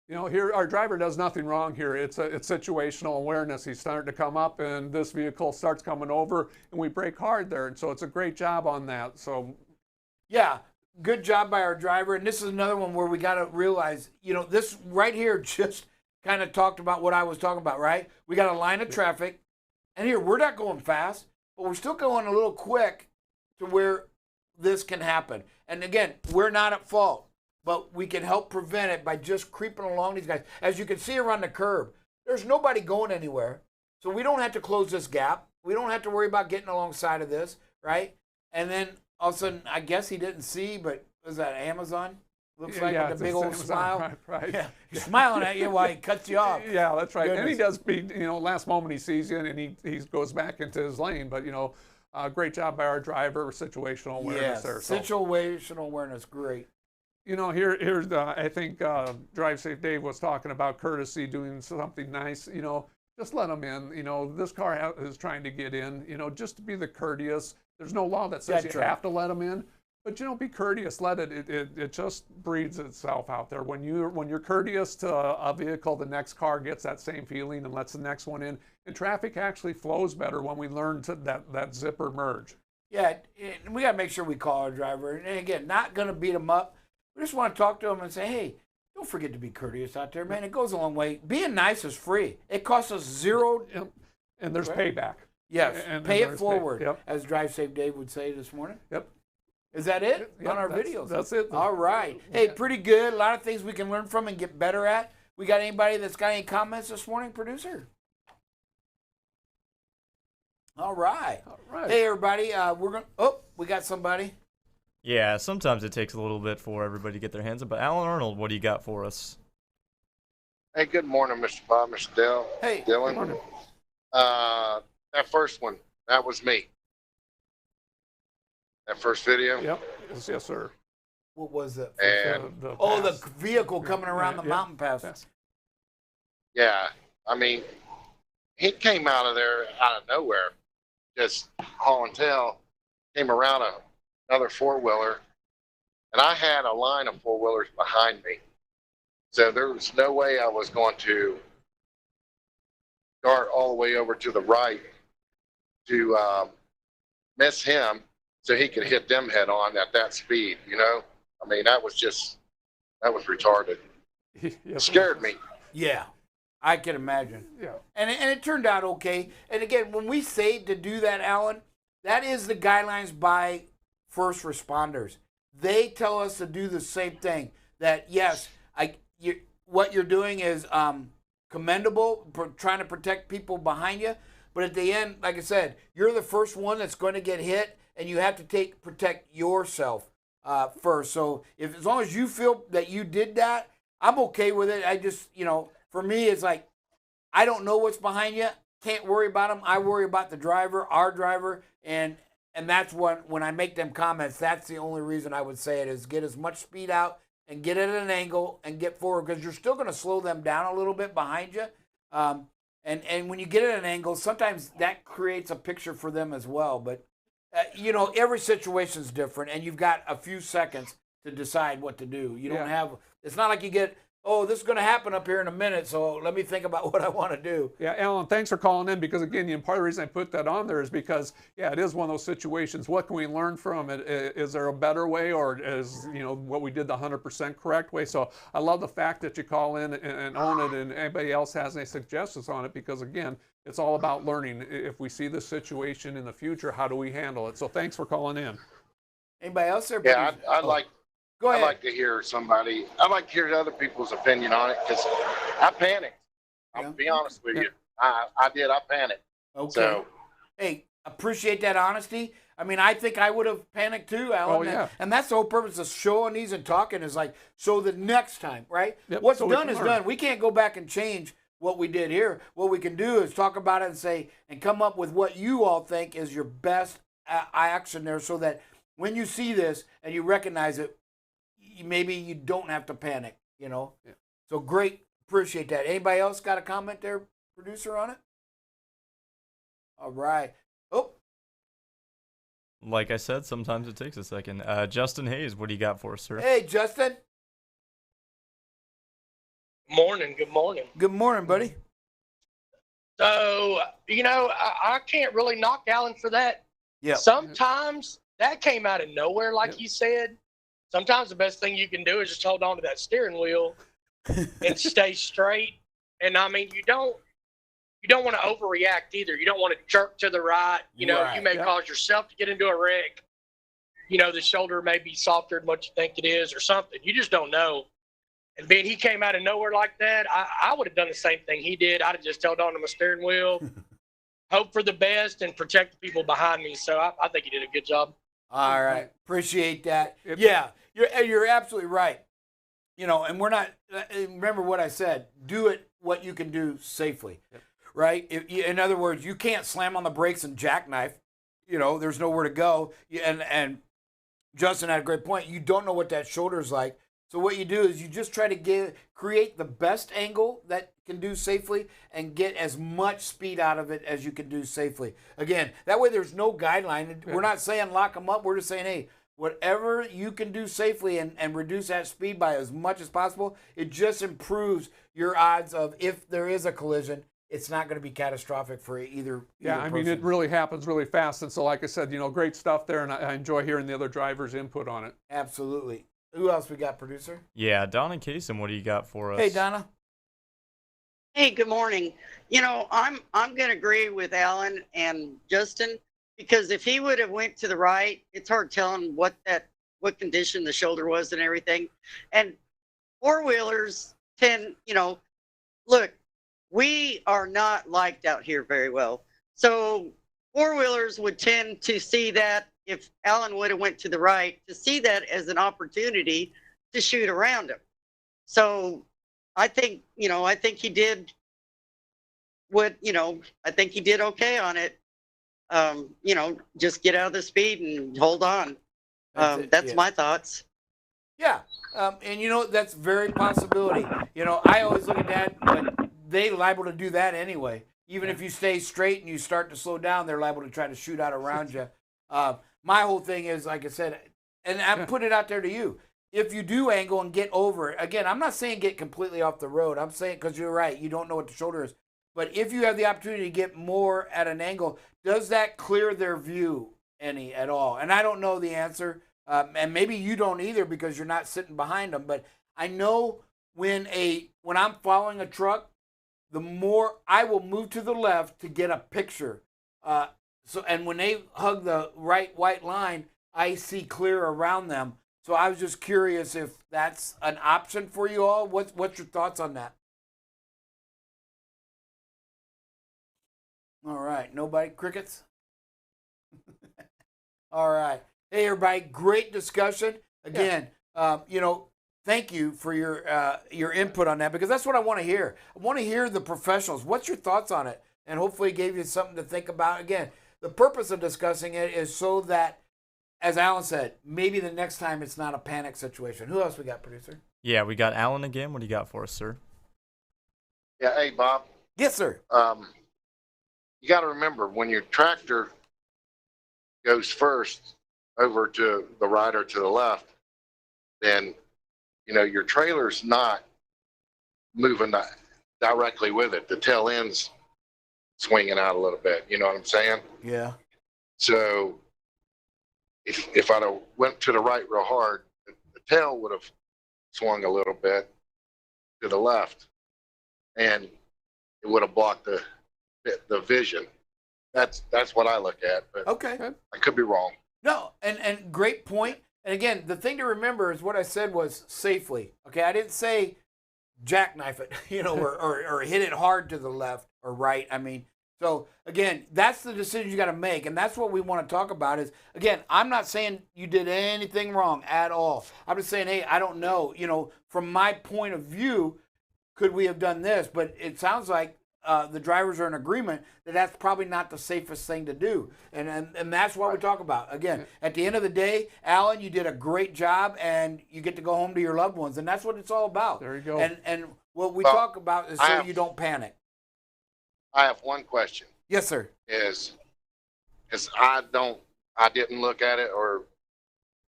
Here our driver does nothing wrong here. It's situational awareness. He's starting to come up, and this vehicle starts coming over, and we brake hard there. And so it's a great job on that. So, yeah. Good job by our driver. And this is another one where we got to realize, this right here just kind of talked about what I was talking about, right? We got a line of traffic, and here we're not going fast, but we're still going a little quick to where this can happen. And again, we're not at fault, but we can help prevent it by just creeping along these guys. As you can see around the curb, there's nobody going anywhere. So we don't have to close this gap. We don't have to worry about getting alongside of this, right? And then all of a sudden, I guess he didn't see, but was that Amazon? Looks like with the big old Amazon, smile. Right. Yeah, he's smiling at you while he cuts you off. Yeah, that's right. Goodness. And he does beat, last moment he sees you and he goes back into his lane. But, great job by our driver, situational awareness there. Situational awareness, great. Here's I think Drive Safe Dave was talking about courtesy, doing something nice. Just let them in. This car is trying to get in. Just to be the courteous. There's no law that says you have to let them in, but be courteous. Let it. It just breeds itself out there. When you're courteous to a vehicle, the next car gets that same feeling and lets the next one in. And traffic actually flows better when we learn that zipper merge. Yeah, and we got to make sure we call our driver. And again, not going to beat them up. We just want to talk to them and say, hey, don't forget to be courteous out there, man. It goes a long way. Being nice is free. It costs us zero. And there's payback. Yes, pay it forward, Yep. as Drive Safe Dave would say this morning. Yep. Is that it on our that's, videos? That's it. All right. Hey, pretty good. A lot of things we can learn from and get better at. We got anybody that's got any comments this morning, producer? All right. Hey, everybody. We got somebody. Yeah, sometimes it takes a little bit for everybody to get their hands up. But Alan Arnold, what do you got for us? Hey, good morning, Mr. Bob, Mr. Dell. Hey, Dylan. Good morning. That first one, that was me. That first video. Yep. Yes, sir. What was it? And the vehicle coming around the mountain pass. Yeah, I mean, he came out of there out of nowhere, just hauling tail, came around another four-wheeler, and I had a line of four-wheelers behind me. So there was no way I was going to dart all the way over to the right to miss him so he could hit them head on at that speed, I mean, that was retarded. It scared me. Yeah, I can imagine. Yeah. And it turned out okay. And again, when we say to do that, Alan, that is the guidelines by first responders. They tell us to do the same thing. That, yes, what you're doing is commendable, trying to protect people behind you. But at the end, like I said, you're the first one that's going to get hit, and you have to protect yourself first. So as long as you feel that you did that, I'm okay with it. I just, for me, it's like, I don't know what's behind you. Can't worry about them. I worry about the driver, our driver, and that's when I make them comments, that's the only reason I would say it is get as much speed out and get at an angle and get forward, because you're still going to slow them down a little bit behind you. And when you get at an angle, sometimes that creates a picture for them as well. But, every situation is different, and you've got a few seconds to decide what to do. You don't have, it's not like you get, oh, this is going to happen up here in a minute, so let me think about what I want to do. Yeah, Alan, thanks for calling in because, again, part of the reason I put that on there is because, yeah, it is one of those situations. What can we learn from it? Is there a better way, or is, what we did the 100% correct way? So I love the fact that you call in and own it, and anybody else has any suggestions on it because, again, it's all about learning. If we see this situation in the future, how do we handle it? So thanks for calling in. Anybody else there? Yeah, I'd like. Go ahead. I'd like to hear I'd like to hear other people's opinion on it because I panicked. I'll be honest with you. I panicked. Okay. So, hey, appreciate that honesty. I mean, I think I would have panicked too, Alan. Oh, yeah. And that's the whole purpose of showing these and talking is like, so the next time, right? Yep, What's so done is done. We can't go back and change what we did here. What we can do is talk about it and say, and come up with what you all think is your best action there so that when you see this and you recognize it, maybe you don't have to panic, Yeah. So great. Appreciate that. Anybody else got a comment there, producer, on it? All right. Oh. Like I said, sometimes it takes a second. Justin Hayes, what do you got for us, sir? Hey, Justin. Morning. Good morning. Good morning, buddy. So, I can't really knock Alan for that. Yeah. Sometimes that came out of nowhere, like you said. Sometimes the best thing you can do is just hold on to that steering wheel and stay straight. And I mean, you don't want to overreact either. You don't want to jerk to the right. You may cause yourself to get into a wreck. The shoulder may be softer than what you think it is or something. You just don't know. And being he came out of nowhere like that, I would have done the same thing he did. I'd have just held on to my steering wheel, hope for the best, and protect the people behind me. So I think he did a good job. All right. Appreciate that. Yeah, you're absolutely right. And we're not, remember what I said, do it what you can do safely, right? In other words, you can't slam on the brakes and jackknife. There's nowhere to go. And Justin had a great point. You don't know what that shoulder's like. So what you do is you just try to create the best angle that can do safely and get as much speed out of it as you can do safely. Again, that way there's no guideline. We're not saying lock them up. We're just saying, hey, whatever you can do safely and reduce that speed by as much as possible, it just improves your odds of if there is a collision, it's not going to be catastrophic for either Yeah, I mean, person. it really happens really fast. And so, like I said, great stuff there, and I enjoy hearing the other drivers' input on it. Absolutely. Who else we got, producer? Yeah, Donna Kasem, what do you got for us? Hey, Donna. Hey, good morning. I'm going to agree with Alan and Justin because if he would have went to the right, it's hard telling what condition the shoulder was and everything. And four-wheelers tend, look, we are not liked out here very well. So four-wheelers would tend to see that if Alan would have went to the right, to see that as an opportunity to shoot around him. So I think he did I think he did okay on it. Just get out of the speed and hold on. That's my thoughts. Yeah. And that's very possibility. I always look at that, but they liable to do that anyway. Even if you stay straight and you start to slow down, they're liable to try to shoot out around you. My whole thing is, like I said, and I put it out there to you. If you do angle and get over it, again, I'm not saying get completely off the road. I'm saying, because you're right, you don't know what the shoulder is. But if you have the opportunity to get more at an angle, does that clear their view any at all? And I don't know the answer. And maybe you don't either because you're not sitting behind them. But I know when I'm following a truck, the more I will move to the left to get a picture. And when they hug the right white line, I see clear around them. So I was just curious if that's an option for you all. What's your thoughts on that? All right. Nobody? Crickets? All right. Hey, everybody. Great discussion. Again, thank you for your input on that because that's what I want to hear. I want to hear the professionals. What's your thoughts on it? And hopefully it gave you something to think about. Again, the purpose of discussing it is so that, as Alan said, maybe the next time it's not a panic situation. Who else we got, producer? Yeah, we got Alan again. What do you got for us, sir? Yeah, hey, Bob. Yes, sir. You got to remember, when your tractor goes first over to the right or to the left, then, your trailer's not moving directly with it. The tail end's swinging out a little bit. You know what I'm saying? Yeah. So if I'd have went to the right real hard, the tail would have swung a little bit to the left, and it would have blocked the vision. That's what I look at. But okay, I could be wrong. No, and great point. And again, the thing to remember is what I said was safely. Okay, I didn't say jackknife it, or hit it hard to the left or right. I mean, so again, that's the decision you got to make, and that's what we want to talk about. Is again, I'm not saying you did anything wrong at all. I'm just saying, hey, I don't know. From my point of view, could we have done this? But it sounds like the drivers are in agreement that that's probably not the safest thing to do, and that's what we talk about. Again, at the end of the day, Alan, you did a great job, and you get to go home to your loved ones, and that's what it's all about. There you go. And what we talk about is so you don't panic. I have one question. Yes, sir. Is I didn't look at it or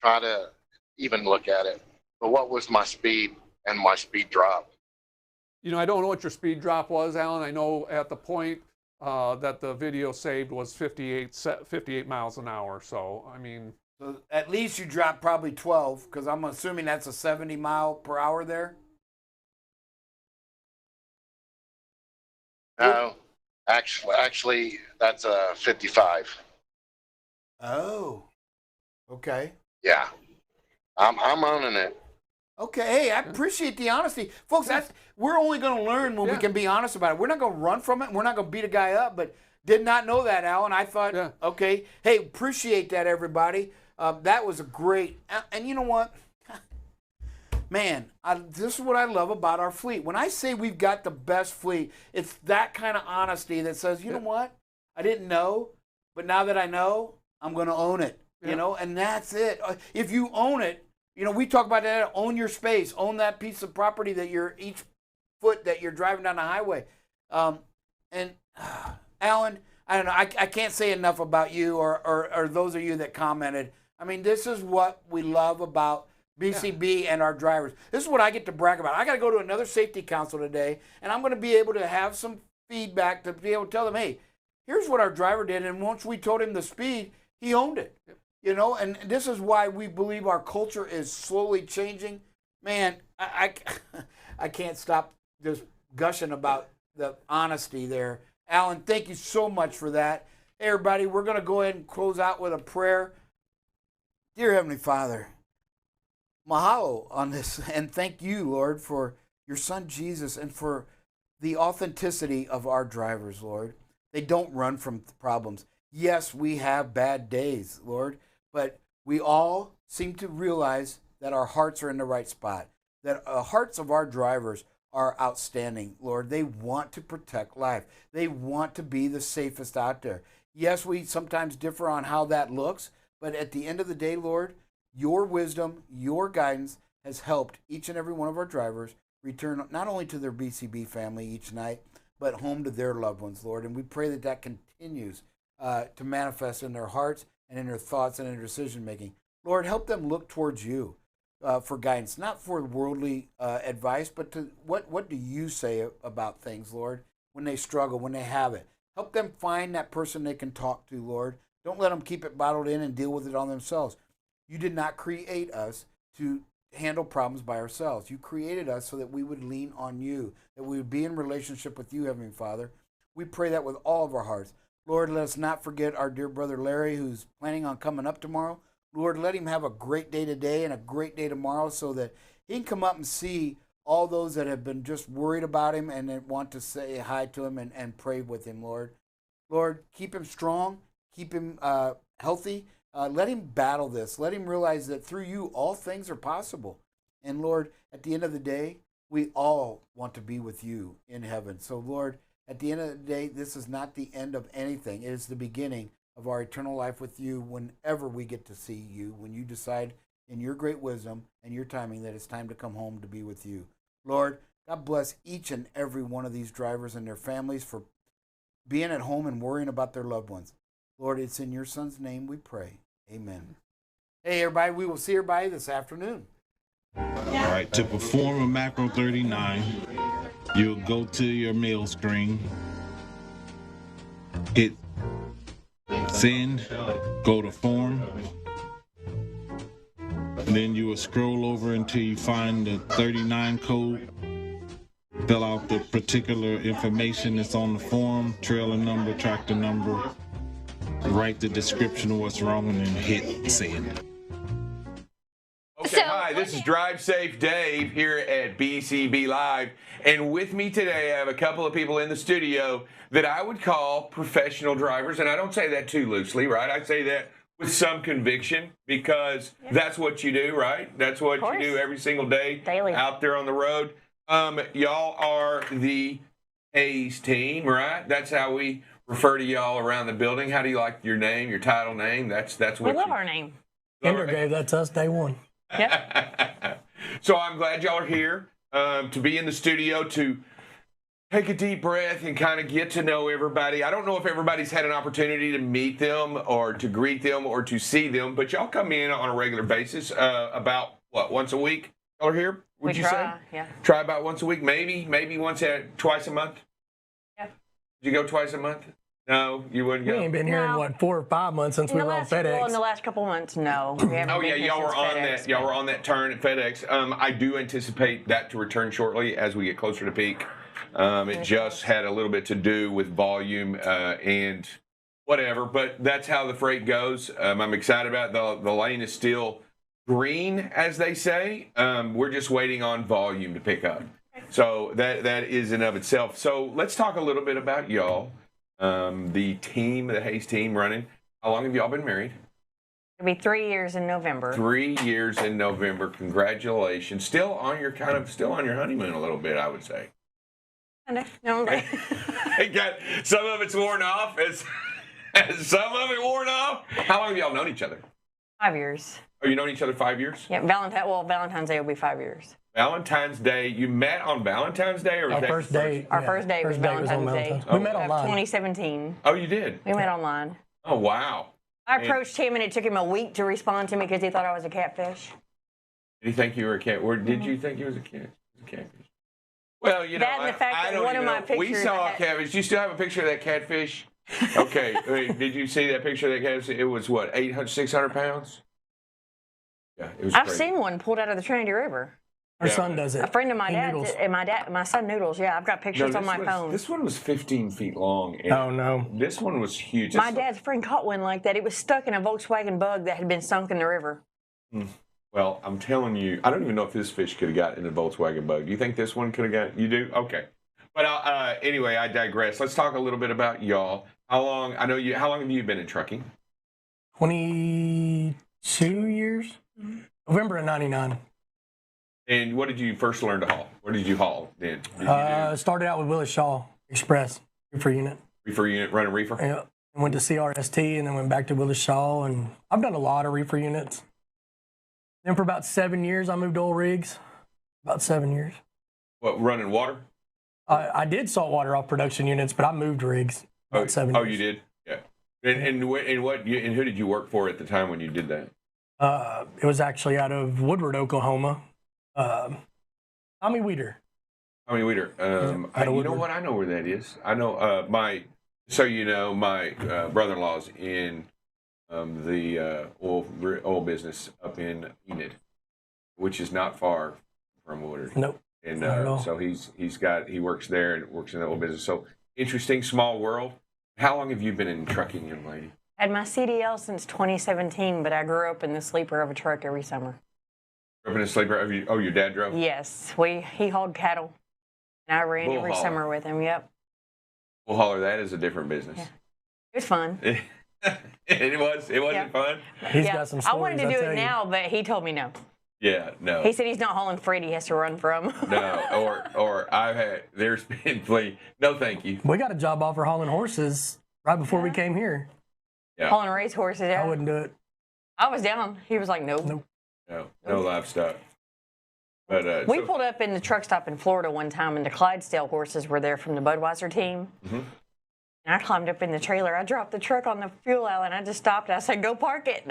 try to even look at it. But what was my speed and my speed drop? I don't know what your speed drop was, Alan. I know at the point that the video saved was 58 miles an hour. So, I mean. So at least you dropped probably 12, because I'm assuming that's a 70 mile per hour there. No, actually, that's a 55. Oh, okay. Yeah, I'm owning it. Okay, hey, I appreciate the honesty. Folks, we're only going to learn when we can be honest about it. We're not going to run from it. We're not going to beat a guy up, but did not know that, Alan. I thought, okay, hey, appreciate that, everybody. That was a great, and you know what? Man, this is what I love about our fleet. When I say we've got the best fleet, it's that kind of honesty that says, you know what? I didn't know, but now that I know, I'm going to own it, and that's it. If you own it, we talk about that, own your space, own that piece of property that each foot that you're driving down the highway. And Alan, I don't know, I can't say enough about you or those of you that commented. I mean, this is what we love about BCB and our drivers. This is what I get to brag about. I got to go to another safety council today, and I'm going to be able to have some feedback to be able to tell them, hey, here's what our driver did. And once we told him the speed, he owned it. And this is why we believe our culture is slowly changing. Man, I can't stop just gushing about the honesty there. Alan, thank you so much for that. Hey, everybody, we're going to go ahead and close out with a prayer. Dear Heavenly Father, mahalo on this, and thank you, Lord, for your son Jesus and for the authenticity of our drivers, Lord. They don't run from problems. Yes, we have bad days, Lord, but we all seem to realize that our hearts are in the right spot, that the hearts of our drivers are outstanding, Lord. They want to protect life. They want to be the safest out there. Yes, we sometimes differ on how that looks, but at the end of the day, Lord, your wisdom, your guidance has helped each and every one of our drivers return not only to their BCB family each night, but home to their loved ones, Lord. And we pray that that continues to manifest in their hearts and in their thoughts and in their decision making. Lord, help them look towards you for guidance, not for worldly advice, but to what do you say about things, Lord, when they struggle, when they have it. Help them find that person they can talk to, Lord. Don't let them keep it bottled in and deal with it on themselves. You did not create us to handle problems by ourselves. You created us so that we would lean on you, that we would be in relationship with you, Heavenly Father. We pray that with all of our hearts. Lord, let us not forget our dear brother Larry, who's planning on coming up tomorrow. Lord, let him have a great day today and a great day tomorrow so that he can come up and see all those that have been just worried about him and that want to say hi to him and pray with him, Lord. Lord, keep him strong, keep him healthy. Let him battle this. Let him realize that through you, all things are possible. And Lord, at the end of the day, we all want to be with you in heaven. So Lord, at the end of the day, this is not the end of anything. It is the beginning of our eternal life with you whenever we get to see you, when you decide in your great wisdom and your timing that it's time to come home to be with you. Lord, God bless each and every one of these drivers and their families for being at home and worrying about their loved ones. Lord, it's in your son's name we pray. Amen. Hey, everybody, we will see everybody this afternoon. All right, to perform a macro 39, You'll go to your mail screen, hit send, go to form, and then you will scroll over until you find the 39 code, fill out the particular information that's on the form, trailer number, tractor number, write the description of what's wrong, and then hit send. Okay, hi, this is Drive Safe Dave here at BCB Live, and with me today I have a couple of people in the studio that I would call professional drivers, and I don't say that too loosely, right? I say that with some conviction because that's what you do, right? That's what you do every single day Daily. Out there on the road. Y'all are the Hayes team, right? That's how we refer to y'all around the building. How do you like your name, your title name? That's what we love our name. Kinder gave that to us day one. Yep. So I'm glad y'all are here to be in the studio to take a deep breath and kind of get to know everybody. I don't know if everybody's had an opportunity to meet them or to greet them or to see them, but y'all come in on a regular basis about, what, once a week? Y'all are here, would you say? Yeah. Try about once a week, maybe twice a month? Yeah. Did you go twice a month? No, you wouldn't go? We ain't been here in, what, 4 or 5 months since we were on FedEx. Well, in the last couple of months, no. We haven't been here y'all were since on FedEx, that. Y'all were on that turn at FedEx. I do anticipate that to return shortly as we get closer to peak. It just had a little bit to do with volume and whatever, but that's how the freight goes. I'm excited about it. The lane is still green, as they say. We're just waiting on volume to pick up. So that is in of itself. So let's talk a little bit about y'all. The team, the Hayes team running. How long have y'all been married? It'll be 3 years in November. 3 years in November. Congratulations. Still on your honeymoon a little bit, I would say. No. Some of it's worn off. Some of it worn off. How long have y'all known each other? 5 years. Oh, you known each other 5 years? Yeah, Valentine's Day will be 5 years. Valentine's Day. You met on Valentine's Day, or was Our that first date? Our first date was Valentine's Day. We met online. 2017. Oh, you did? We met online. Oh, wow. I approached him, and it took him a week to respond to me because he thought I was a catfish. Did he think you were a cat? Or did you think he was a catfish? Well, you know, that and the fact that one of my pictures. We saw a catfish. Do you still have a picture of that catfish? Okay. Did you see that picture of that catfish? It was what, 800, 600 pounds? Yeah, it was. I've crazy. seen one pulled out of the Trinity River. Our son does it. A friend of my dad's, and my son Noodles. Yeah, I've got pictures on my phone. This one was 15 feet long. Oh, no. This one was huge. My dad's friend caught one like that. It was stuck in a Volkswagen Bug that had been sunk in the river. Well, I'm telling you, I don't even know if this fish could have got in a Volkswagen Bug. Do you think this one could have got? You do? Okay. But anyway, I digress. Let's talk a little bit about y'all. How long have you been in trucking? 22 years. November of 99. And what did you first learn to haul? Where did you haul then? Started out with Willis Shaw Express, reefer unit. Reefer unit, running reefer? Yeah. Went to CRST and then went back to Willis Shaw. And I've done a lot of reefer units. Then for about 7 years, I moved to oil rigs. About 7 years. What, running water? I did saltwater off production units, but I moved rigs about 7 years. Oh, you did? Yeah. And who did you work for at the time when you did that? It was actually out of Woodward, Oklahoma. Tommy Weeder. Tommy Weeder. You know what? I know where that is. I know my brother-in-law's in the oil business up in Enid, which is not far from Woodward. Nope. And so he works there and works in the oil business. So interesting, small world. How long have you been in trucking, young lady? I had my CDL since 2017, but I grew up in the sleeper of a truck every summer. Grew up in a sleeper? Your dad drove? Yes, he hauled cattle, and I ran every summer with him. Yep. Bull hauler, that is a different business. Yeah. It was fun. It wasn't fun. He's got some stories. I wanted to do it now, but he told me no. Yeah, no. He said he's not hauling freight. He has to run from. No, or there's been no, thank you. We got a job offer hauling horses right before we came here. Yeah. Hauling race horses. Yeah. I wouldn't do it. I was down. He was like, nope. No livestock. But we pulled up in the truck stop in Florida one time, and the Clydesdale horses were there from the Budweiser team. Mm-hmm. And I climbed up in the trailer. I dropped the truck on the fuel island. I just stopped. I said, go park it.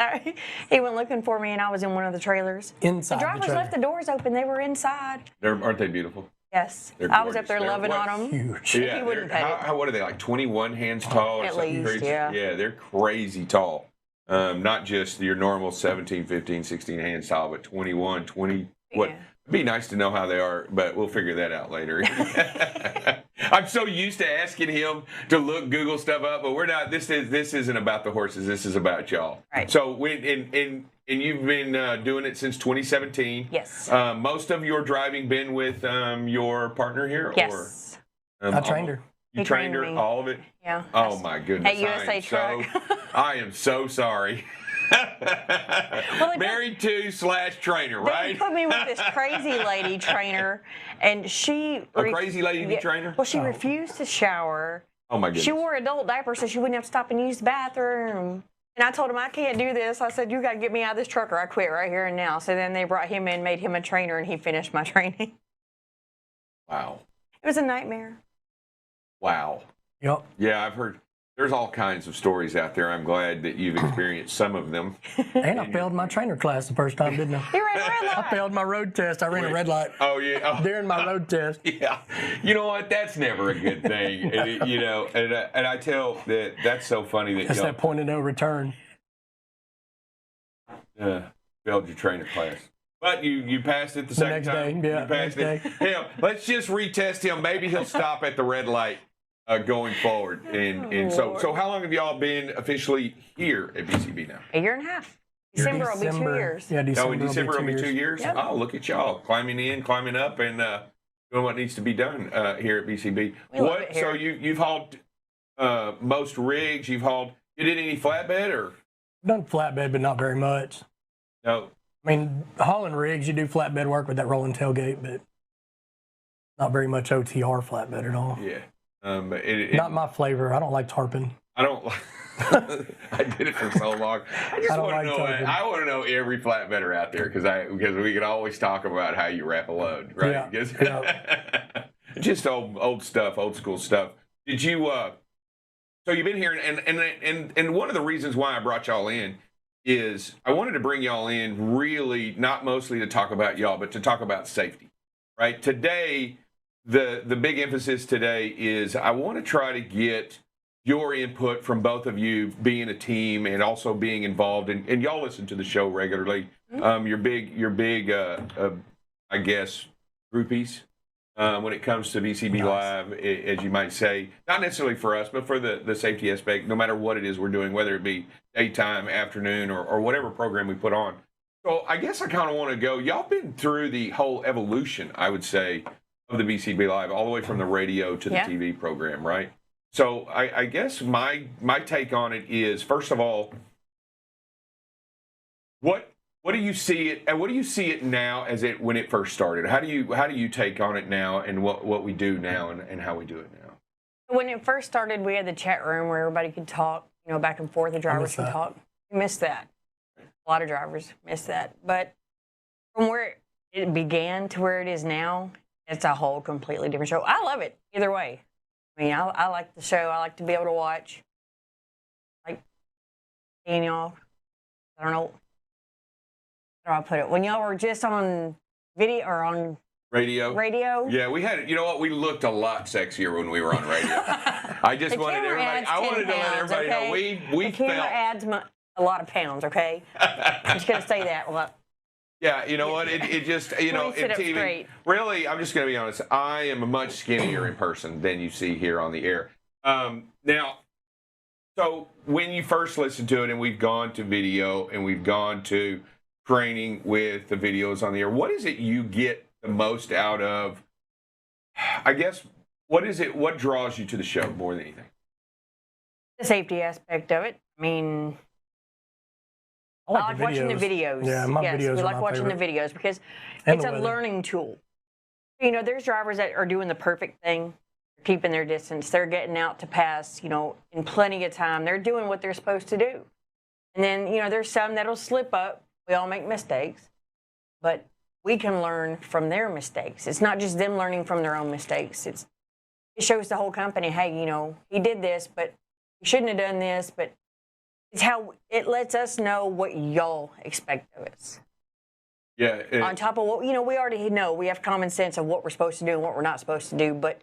He went looking for me, and I was in one of the trailers. Inside the drivers left the doors open. They were inside. Aren't they beautiful? Yes. They're I was up gorgeous. there They're loving what- on them. Huge. Yeah, He wouldn't they're- pay it. what are they, like 21 hands tall or At something least, crazy? yeah. Yeah, they're crazy tall. Not just your normal 17, 15, 16 hands tall, but 21, 20. What? Yeah. It'd be nice to know how they are, but we'll figure that out later. I'm so used to asking him to Google stuff up, but we're not. This isn't about the horses. This is about y'all. Right. So and you've been doing it since 2017. Yes. Most of your driving been with your partner here, Yes. or I trained her. You He trained her, trained me. all of it. Yeah. Oh my goodness! At USA Truck. I am so sorry. Well, Married to / trainer, They right? put me with this crazy lady trainer, and she A crazy lady trainer? Well, she refused to shower. Oh my goodness. She wore adult diapers so she wouldn't have to stop and use the bathroom. And I told him I can't do this. I said, you got to get me out of this truck or I quit right here and now. So then they brought him in, made him a trainer, and he finished my training. Wow. It was a nightmare. Wow. Yep. Yeah, I've heard. There's all kinds of stories out there. I'm glad that you've experienced some of them. And I failed my trainer class the first time, didn't I? You ran a red light. I failed my road test. I ran a red light. Oh yeah. Oh. During my road test. Yeah. You know what? That's never a good thing. And and I tell that's so funny that That's y'all that point of no return. failed your trainer class. But you passed it the second next time. day, yeah, You passed next it. Hell, let's just retest him. Maybe he'll stop at the red light going forward. And so how long have y'all been officially here at BCB now? A year and a half. December will be 2 years. Yeah, December. Oh, in December will be 2 years? Yep. Oh, look at y'all climbing in, climbing up, and doing what needs to be done here at BCB. We love it here. So you've hauled most rigs. You did any flatbed or? I've done flatbed, but not very much. No. I mean, hauling rigs, you do flatbed work with that rolling tailgate, but not very much OTR flatbed at all. Yeah. Not my flavor. I don't like tarpon. I don't. I did it for so long. I just don't want like to know. tarpon. I want to know every flatbedder out there because we can always talk about how you wrap a load, right? Yeah, Just old stuff, old school stuff. Did you? So you've been here, and one of the reasons why I brought y'all in is I wanted to bring y'all in really not mostly to talk about y'all, but to talk about safety, right? Today, the big emphasis today is I want to try to get your input from both of you being a team and also being involved and y'all listen to the show regularly. You're big I guess groupies when it comes to BCB Live, as you might say, not necessarily for us, but for the safety aspect, no matter what it is we're doing, whether it be daytime, afternoon, or whatever program we put on. So I guess I kind of want to go, y'all been through the whole evolution, I would say, of the BCB Live, all the way from the radio to the TV program, right? So I guess my take on it is, first of all, what do you see it, and what do you see it now as when it first started? How do you take on it now, and what we do now, and how we do it now? When it first started, we had the chat room where everybody could talk, back and forth. The drivers could talk. We missed that. A lot of drivers missed that. But from where it began to where it is now, it's a whole completely different show. I love it either way. I mean, I like the show. I like to be able to watch. Like seeing y'all. I don't know. How do I put it? When y'all were just on video or on radio. Yeah, we had. You know what? We looked a lot sexier when we were on radio. I just wanted everybody. I wanted to let everybody know we the camera adds a lot of pounds. Okay, I'm just gonna say that. Well, yeah, you know what? It just in TV. Straight. Really, I'm just gonna be honest. I am a much skinnier in person than you see here on the air. Now, so when you first listen to it, and we've gone to video, and we've gone to training with the videos on the air, what is it you get the most out of? I guess what is it? What draws you to the show more than anything? The safety aspect of it. I mean, I like watching the videos. Yeah, my videos we are like my watching favorite. the videos because And it's the a weather. learning tool. There's drivers that are doing the perfect thing, keeping their distance. They're getting out to pass, in plenty of time. They're doing what they're supposed to do. And then, there's some that'll slip up. We all make mistakes, but we can learn from their mistakes. It's not just them learning from their own mistakes. It shows the whole company, hey, he did this, but he shouldn't have done this, but it's how it lets us know what y'all expect of us. Yeah. On top of what, you know, we already know, we have common sense of what we're supposed to do and what we're not supposed to do, but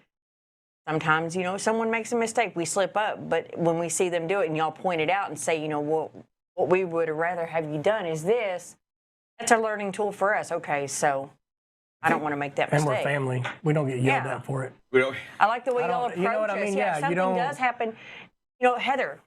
sometimes, you know, someone makes a mistake, we slip up, but when we see them do it and y'all point it out and say, you know, what we would rather have you done is this, that's a learning tool for us. Okay, so I don't want to make that mistake. And we're family. We don't get yelled at for it. We don't. I like the way y'all approach you know what I mean? us. Yeah, if something you don't. does happen, you know, Heather,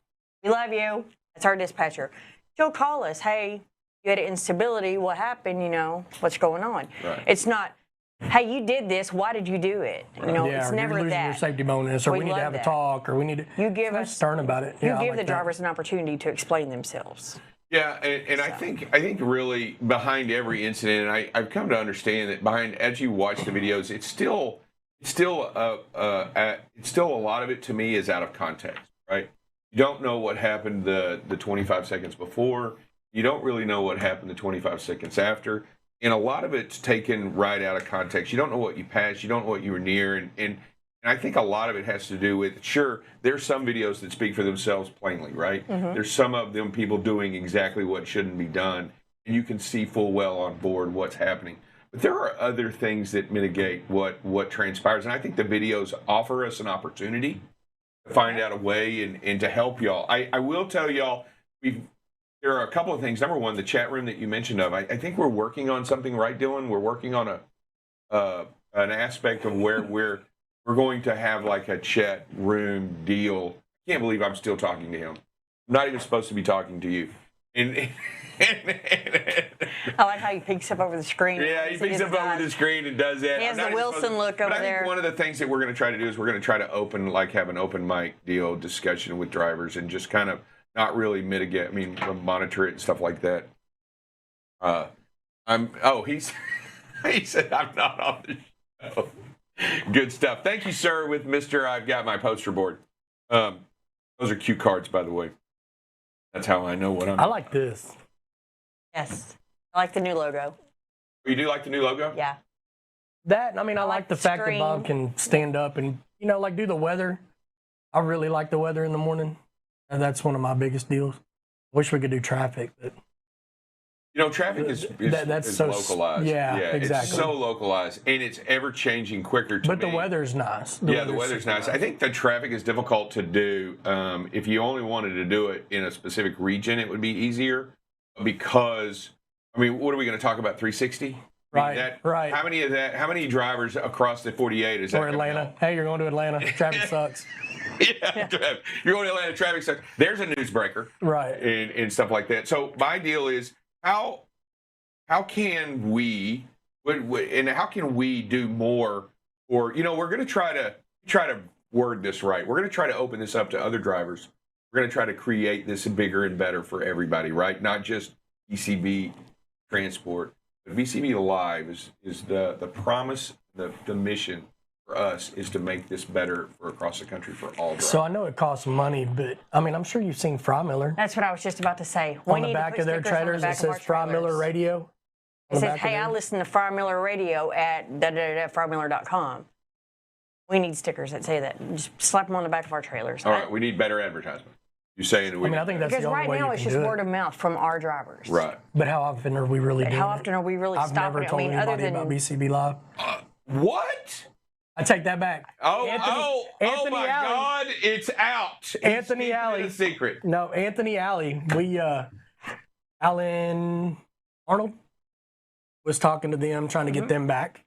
we love you. That's our dispatcher. She'll call us. Hey, you had an instability. What happened? You know, what's going on? Right. It's not, hey, you did this. Why did you do it? Right. You know, Yeah, it's or never you're losing that. your safety bonus, or we need to have a talk, or we need to. You give us stern about it. You Yeah, I give like the that. drivers an opportunity to explain themselves. Yeah, and I think really behind every incident, and I've come to understand that behind, as you watch the videos, it's still a lot of it to me is out of context, right? You don't know what happened the 25 seconds before. You don't really know what happened the 25 seconds after, and a lot of it's taken right out of context. You don't know what you passed. You don't know what you were near, and I think a lot of it has to do with, sure, there's some videos that speak for themselves plainly, right? Mm-hmm. There's some of them people doing exactly what shouldn't be done, and you can see full well on board what's happening. But there are other things that mitigate what transpires, and I think the videos offer us an opportunity to find out a way and to help y'all. I will tell y'all, there are a couple of things. Number one, the chat room that you mentioned of, I think we're working on something, right, Dylan? We're working on an aspect of where we're going to have like a chat room deal. I can't believe I'm still talking to him. I'm not even supposed to be talking to you. And I like how he peeks up over the screen. yeah, he peeks up over the screen and does that. He has the Wilson look over there. I think one of the things that we're going to try to do is we're going to try to have an open mic deal discussion with drivers and just kind of not really mitigate. I mean, monitor it and stuff like that. He said I'm not on the show. Good stuff. Thank you, sir. With Mr. I've got my poster board. Those are cute cards, by the way. That's how I know what I'm. I like this. Yes, I like the new logo. You do like the new logo? Yeah. That, I mean, I like the fact that Bob can stand up and, you know, like do the weather. I really like the weather in the morning. And that's one of my biggest deals. Wish we could do traffic, but. You know, traffic is so localized. Yeah, exactly. It's so localized, and it's ever changing quicker to me. But the weather's nice. The weather's nice. I think the traffic is difficult to do. If you only wanted to do it in a specific region, it would be easier because, I mean, what are we going to talk about? 360? Right. How many drivers across the 48 is that? Or Atlanta. Hey, you're going to Atlanta. Traffic sucks. Yeah, you're going to Atlanta. Traffic sucks. There's a newsbreaker. Right. And stuff like that. So my deal is, how can we do more? Or, you know, we're going to try to word this right. We're going to try to open this up to other drivers. We're going to try to create this bigger and better for everybody, right? Not just BCB transport, but BCB Live is the promise, the mission for us is to make this better for across the country for all drivers. So I know it costs money, but I mean, I'm sure you've seen Fry Miller. That's what I was just about to say. On the back of their trailers, it says Fry Miller Radio. It says, hey, I listen to Fry Miller Radio at frymiller.com. We need stickers that say that. Just slap them on the back of our trailers. All right, we need better advertisement. You're saying we I think that's the only way you can do it. Because right now it's just word of mouth from our drivers. Right. But how often are we really doing it? How often are we really I've stopping never it? told I mean, anybody other than about BCB Live. What? I take that back. Oh my God, it's out. Anthony Alley. The secret. No, Anthony Alley. Alan Arnold was talking to them, trying to get them back.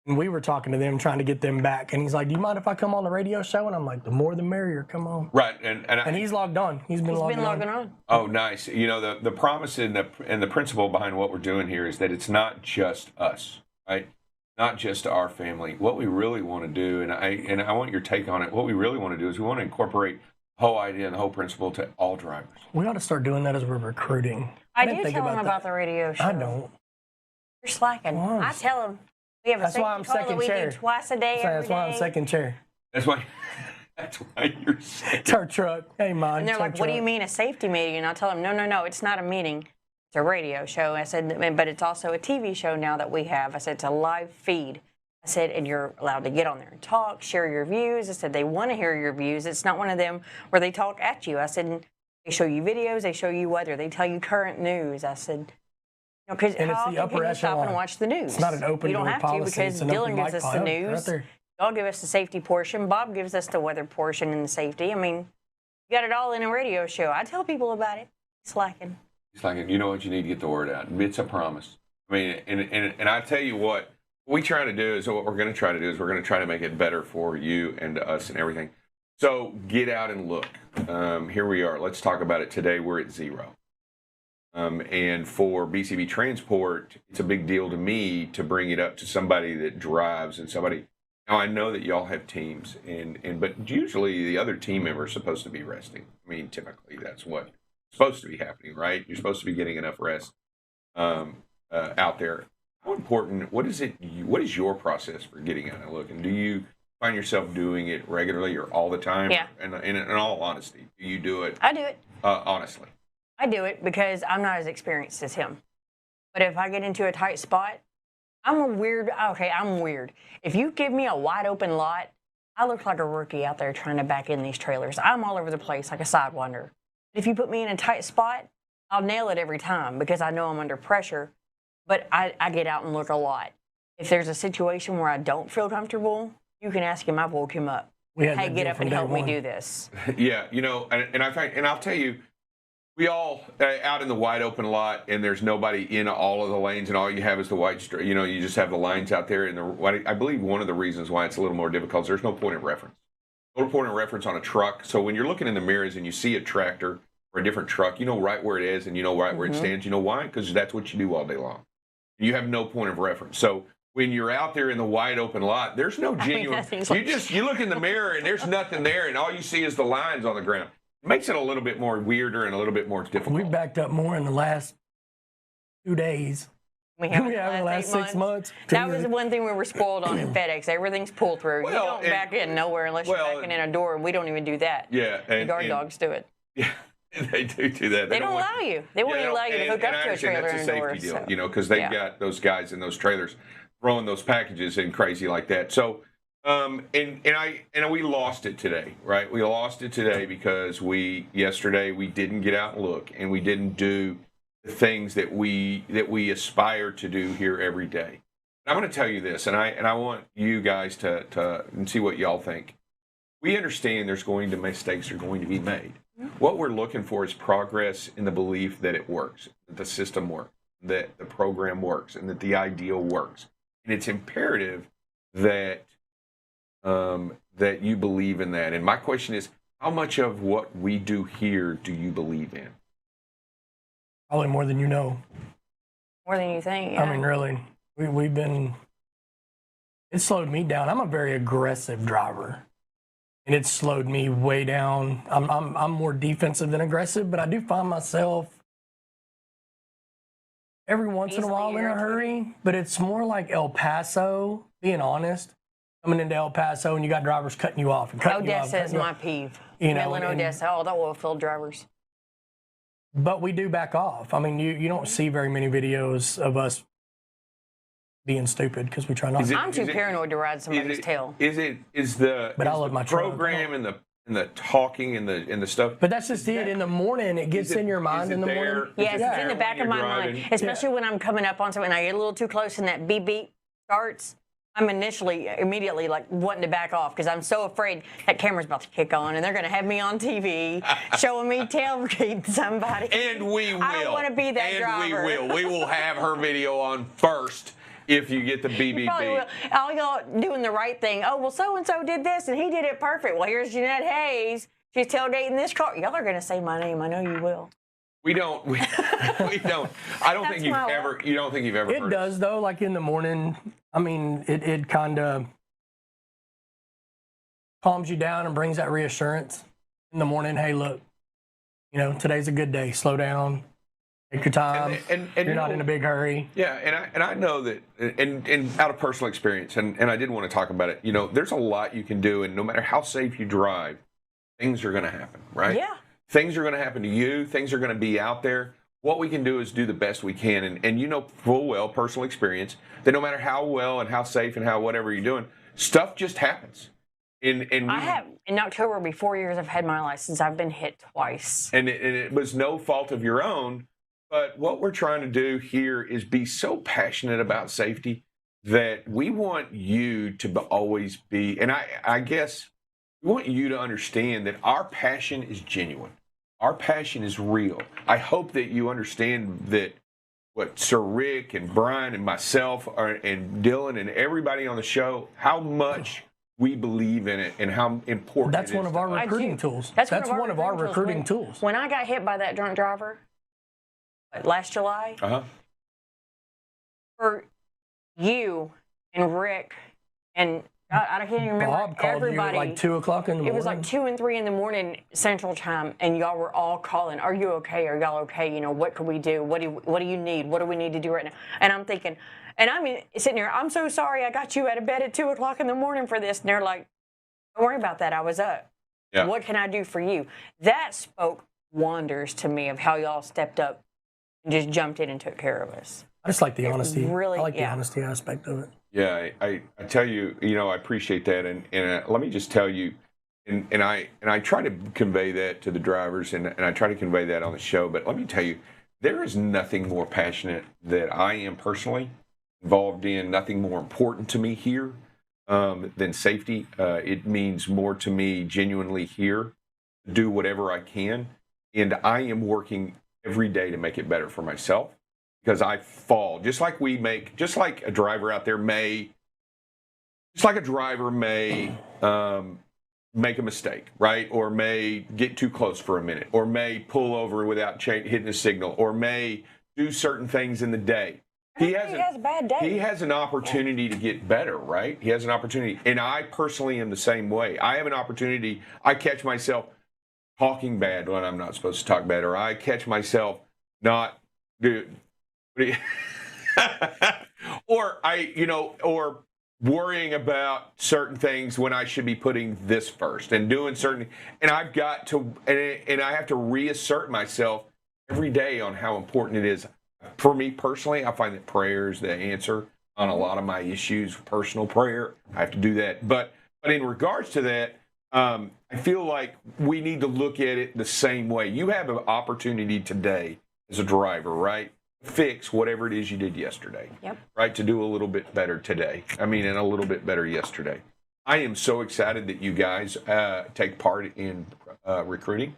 And we were talking to them, trying to get them back. And he's like, do you mind if I come on the radio show? And I'm like, the more the merrier, come on. Right. And he's logged on. He's been logging on. Oh, nice. You know, the promise and the principle behind what we're doing here is that it's not just us, right? Not just our family. What we really want to do, and I want your take on it, what we really want to do is we want to incorporate the whole idea and the whole principle to all drivers. We ought to start doing that as we're recruiting. I do tell them about the radio show. I don't. You're slacking. I tell them. We have a That's why I'm safety call that we do twice a day, every That's why I'm day. second chair. That's why you're second. It's our truck. Hey, mine. And they're like, what do you mean a safety meeting? And I tell them, no, it's not a meeting. It's a radio show. I said, but it's also a TV show now that we have. I said, it's a live feed. I said, and you're allowed to get on there and talk, share your views. I said, they want to hear your views. It's not one of them where they talk at you. I said, they show you videos, they show you weather, they tell you current news. I said, Because And it's how the often can upper you stop echelon. and watch the news? It's not an open You don't door have policy, to because it's an open Dylan gives mic us the policy. Right news. there. Y'all give us the safety portion. Bob gives us the weather portion and the safety. I mean, you got it all in a radio show. I tell people about it. Slacking. It's like, you know what, you need to get the word out. It's a promise. I mean, and I tell you what we try to do is, what we're going to try to do is we're going to try to make it better for you and us and everything. So get out and look. Here we are. Let's talk about it today. We're at 0. And for BCB Transport, it's a big deal to me to bring it up to somebody that drives and somebody. Now, I know that y'all have teams, but usually the other team member is supposed to be resting. I mean, typically that's what's supposed to be happening, right? You're supposed to be getting enough rest out there. How important, what is your process for getting out and looking? Do you find yourself doing it regularly or all the time? Yeah. And in all honesty, do you do it? I do it. Honestly. I do it because I'm not as experienced as him. But if I get into a tight spot, I'm weird. If you give me a wide open lot, I look like a rookie out there trying to back in these trailers. I'm all over the place like a sidewinder. If you put me in a tight spot, I'll nail it every time because I know I'm under pressure. But I get out and look a lot. If there's a situation where I don't feel comfortable, you can ask him. I've woke him up. Hey, get up and help me do this. Yeah, and I'll tell you, we all out in the wide open lot, and there's nobody in all of the lanes, and all you have is the white strip. You just have the lines out there. And I believe one of the reasons why it's a little more difficult is there's no point of reference. No point of reference on a truck. So when you're looking in the mirrors and you see a tractor or a different truck, you know right where it is, and you know right where it stands. You know why? Because that's what you do all day long. You have no point of reference. So when you're out there in the wide open lot, there's no genuine. You look in the mirror and there's nothing there, and all you see is the lines on the ground. It makes it a little bit more weirder and a little bit more difficult. We backed up more in the last 2 days. We have in the last 6 months. That was the one thing we were spoiled on in FedEx. Everything's pull through. You don't back in nowhere unless you're backing in a door. We don't even do that. Yeah, the guard dogs do it. Yeah, they do that. They don't allow you. They won't allow you to hook up to a trailer that's a indoors. safety deal, because they've got those guys in those trailers throwing those packages in crazy like that. So, and we lost it today, right? We lost it today because yesterday we didn't get out and look, and we didn't do the things that we aspire to do here every day. And I'm going to tell you this, and I want you guys to and see what y'all think. We understand mistakes are going to be made. What we're looking for is progress in the belief that it works, that the system works, that the program works, and that the ideal works. And it's imperative that that you believe in that. And my question is, how much of what we do here do you believe in? Probably more than you know. More than you think. Yeah. I mean, really, we've been. It slowed me down. I'm a very aggressive driver, and it slowed me way down. I'm more defensive than aggressive, but I do find myself every once in a while in a hurry. But it's more like El Paso. Being honest, coming into El Paso and you got drivers cutting you off and cutting Odessa you off. is my peeve. Middle Odessa, all the oil field drivers. But we do back off. I mean, you don't see very many videos of us being stupid because we try not to. I'm too paranoid to ride somebody's tail. But I love my program and the talking and the stuff. But that's just it. In the morning, it gets in your mind in the morning. Yes, it's in the back of my mind, especially when I'm coming up on something and I get a little too close and that beep beep starts. I'm immediately like wanting to back off because I'm so afraid that camera's about to kick on and they're going to have me on TV showing me tailgating somebody. And we will. I don't want to be that driver. And we will. We will have her video on first if you get the BBB. All y'all doing the right thing. Oh, well, so-and-so did this and he did it perfect. Well, here's Jeanette Hayes. She's tailgating this car. Y'all are going to say my name. I know you will. We don't. We don't. I don't think you've ever. You don't think you've ever. It does though. Like in the morning, I mean, it kind of calms you down and brings that reassurance in the morning. Hey, look, today's a good day. Slow down. Take your time. And you're not in a big hurry. Yeah, and I know that, and out of personal experience, and I did want to talk about it. There's a lot you can do, and no matter how safe you drive, things are going to happen, right? Yeah. Things are going to happen to you. Things are going to be out there. What we can do is do the best we can. And full well, personal experience, that no matter how well and how safe and how whatever you're doing, stuff just happens. I have, in October, will be 4 years I've had my license. I've been hit twice. And it was no fault of your own, But what we're trying to do here is be so passionate about safety that we want you to always be, and I guess we want you to understand that our passion is genuine. Our passion is real. I hope that you understand that what Sir Rick and Brian and myself and Dylan and everybody on the show, how much we believe in it and how important That's one of our recruiting tools. That's one of our recruiting tools. When I got hit by that drunk driver last July, for you and Rick and I can't even remember. Bob called everybody. You at like 2 o'clock in the morning. It was like 2 and 3 in the morning Central Time, and y'all were all calling. Are you okay? Are y'all okay? You know, what can we do? What do you need? What do we need to do right now? And I'm thinking, and I'm sitting there. I'm so sorry. I got you out of bed at 2 o'clock in the morning for this. And they're like, don't worry about that. I was up. Yeah. What can I do for you? That spoke wonders to me of how y'all stepped up and just jumped in and took care of us. I just like the honesty. Really, I like the honesty aspect of it. Yeah, I tell you, I appreciate that, and let me just tell you, and I try to convey that to the drivers, and I try to convey that on the show. But let me tell you, there is nothing more passionate that I am personally involved in, nothing more important to me here than safety. It means more to me genuinely here to do whatever I can, and I am working every day to make it better for myself. Because I fall, just like a driver out there may make a mistake, right? Or may get too close for a minute, or may pull over without hitting a signal, or may do certain things in the day. He has a bad day. He has an opportunity to get better, right? He has an opportunity. And I personally am the same way. I have an opportunity. I catch myself talking bad when I'm not supposed to talk bad, or I catch myself not or worrying about certain things when I should be putting this first and doing certain, and I've got to, and I have to reassert myself every day on how important it is. For me personally, I find that prayer is the answer on a lot of my issues, personal prayer. I have to do that. But in regards to that, I feel like we need to look at it the same way. You have an opportunity today as a driver, right? Fix whatever it is you did yesterday, right? To do a little bit better today. And a little bit better yesterday. I am so excited that you guys take part in recruiting.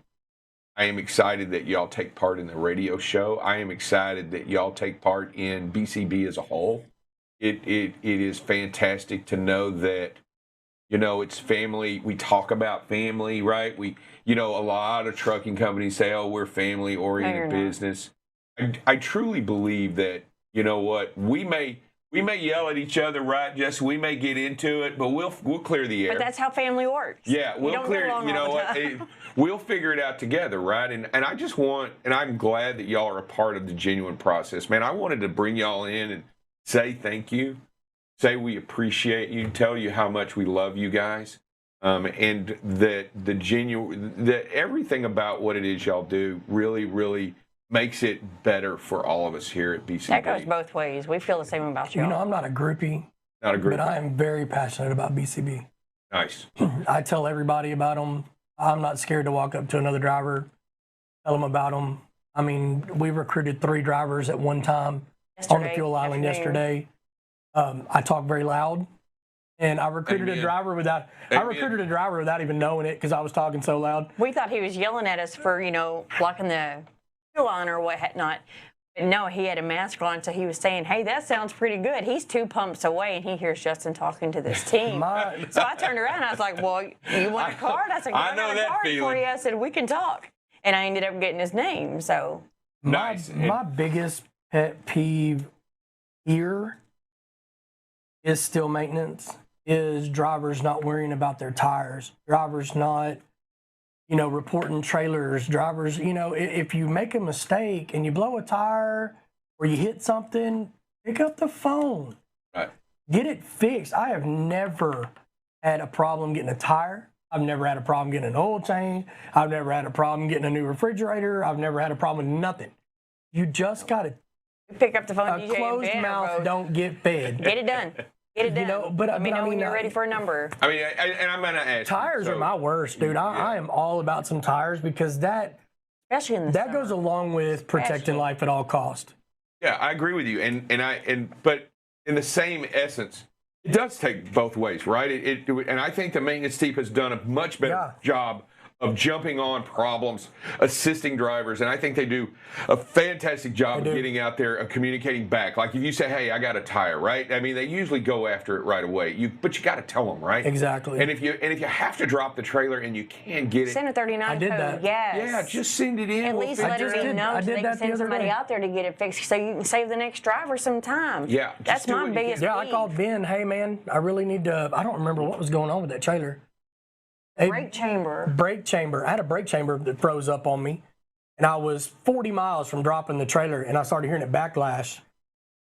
I am excited that y'all take part in the radio show. I am excited that y'all take part in BCB as a whole. It is fantastic to know that, it's family. We talk about family, right? A lot of trucking companies say, oh, we're family-oriented business. I truly believe that, we may yell at each other, right? Just we may get into it, but we'll clear the air. But that's how family works. Yeah, we'll clear. We'll figure it out together, right? And I just want, and I'm glad that y'all are a part of the genuine process, man. I wanted to bring y'all in and say thank you, say we appreciate you, tell you how much we love you guys, and that that everything about what it is y'all do really, really makes it better for all of us here at BCB. That goes both ways. We feel the same about you. I'm not a groupie. But I am very passionate about BCB. Nice. I tell everybody about them. I'm not scared to walk up to another driver, tell them about them. We recruited 3 drivers at one time on the fuel island yesterday. I talk very loud, and I recruited a driver without even knowing it because I was talking so loud. We thought he was yelling at us for blocking the on or whatnot. But no, he had a mask on, so he was saying, hey, that sounds pretty good. He's 2 pumps away, and he hears Justin talking to this team. So I turned around, and I was like, well, you want a card? I said, I got a card for you. I said, we can talk. And I ended up getting his name, so. Nice. My biggest pet peeve here is still maintenance, is drivers not worrying about their tires, drivers not reporting trailers, drivers, if you make a mistake and you blow a tire or you hit something, pick up the phone. Right. Get it fixed. I have never had a problem getting a tire. I've never had a problem getting an oil change. I've never had a problem getting a new refrigerator. I've never had a problem with nothing. You just got to pick up the phone. A closed mouth don't get fed. Get it done. Get it done. Let me know when you're ready for a number. And I'm going to ask. Tires are my worst, dude. I am all about some tires because that Especially in the That summer. goes along with protecting life at all cost. Yeah, I agree with you. But in the same essence, it does take both ways, right? And I think the maintenance team has done a much better job of jumping on problems, assisting drivers, and I think they do a fantastic job of getting out there and communicating back. Like if you say, "Hey, I got a tire," right? I mean, they usually go after it right away. But you got to tell them, right? Exactly. And if you have to drop the trailer and you can't get it, send a 39 I did code. that. Yes. Yeah, just send it in. At least let it be known so they can send somebody out there to get it fixed, so you can save the next driver some time. Yeah, that's my biggest. Yeah, I called Ben. Hey man, I really need to. I don't remember what was going on with that trailer. Brake chamber. Brake chamber. I had a brake chamber that froze up on me, and I was 40 miles from dropping the trailer, and I started hearing it backlash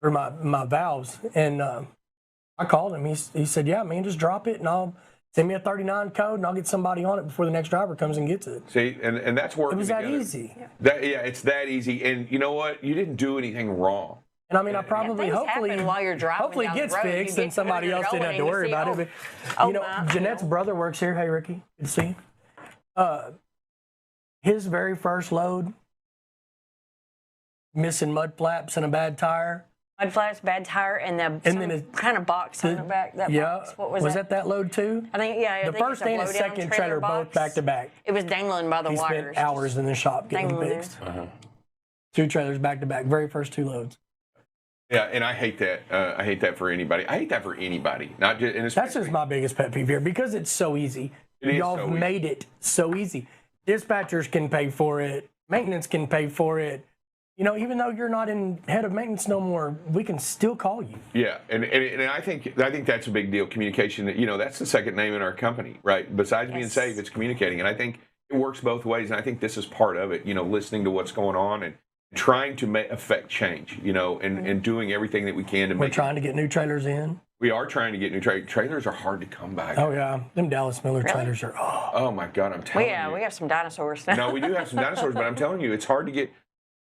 through my valves. And I called him. He said, "Yeah, man, just drop it, and I'll send me a 39 code, and I'll get somebody on it before the next driver comes and gets it." See, and that's working. It was that together. easy. It's that easy. And you know what? You didn't do anything wrong. And I mean, I probably, hopefully, while you're driving hopefully down it gets the road, fixed you and get somebody to where else you're didn't have to going worry and you about see, it. But, oh you know, my, Jeanette's brother works here. Hey, Ricky, good to see you. His very first load, missing mud flaps and a bad tire. Mud flaps, bad tire, and then it kind of box on the back. That box. What was that? That load too? I think, yeah. The first and the second trailer both back to back. It was dangling by the He wires. spent hours in the shop getting them Dangling fixed. Two trailers back to back, very first two loads. Yeah, and I hate that. I hate that for anybody. I hate that for anybody. Not just. And that's just my biggest pet peeve here because it's so easy. Y'all made it so easy. Dispatchers can pay for it. Maintenance can pay for it. You know, even though you're not in head of maintenance no more, we can still call you. Yeah, and I think that's a big deal. Communication. You know, that's the second name in our company, right? Besides being safe, it's communicating, and I think it works both ways. And I think this is part of it. You know, listening to what's going on and trying to affect change. You know, and doing everything that we can to make. We're trying to get new trailers in. We are trying to get new trailers. Trailers are hard to come by. Oh yeah, them Dallas Miller trailers are. Oh my God, I'm telling you. We have some dinosaurs now. No, we do have some dinosaurs, but I'm telling you, it's hard to get.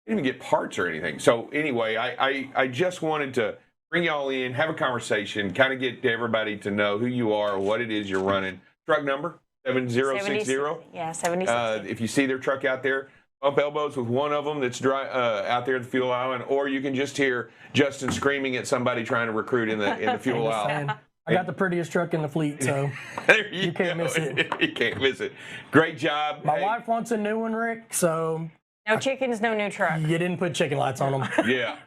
You didn't even get parts or anything. So anyway, I just wanted to bring y'all in, have a conversation, kind of get everybody to know who you are, what it is you're running. Truck number 7060. Yeah, 7060. If you see their truck out there, bump elbows with one of them that's out there at the fuel island, or you can just hear Justin screaming at somebody trying to recruit in the fuel island. I got the prettiest truck in the fleet, so you can't miss it. You can't miss it. Great job. My wife wants a new one, Rick, so... No chickens, no new truck. You didn't put chicken lights on them. Yeah.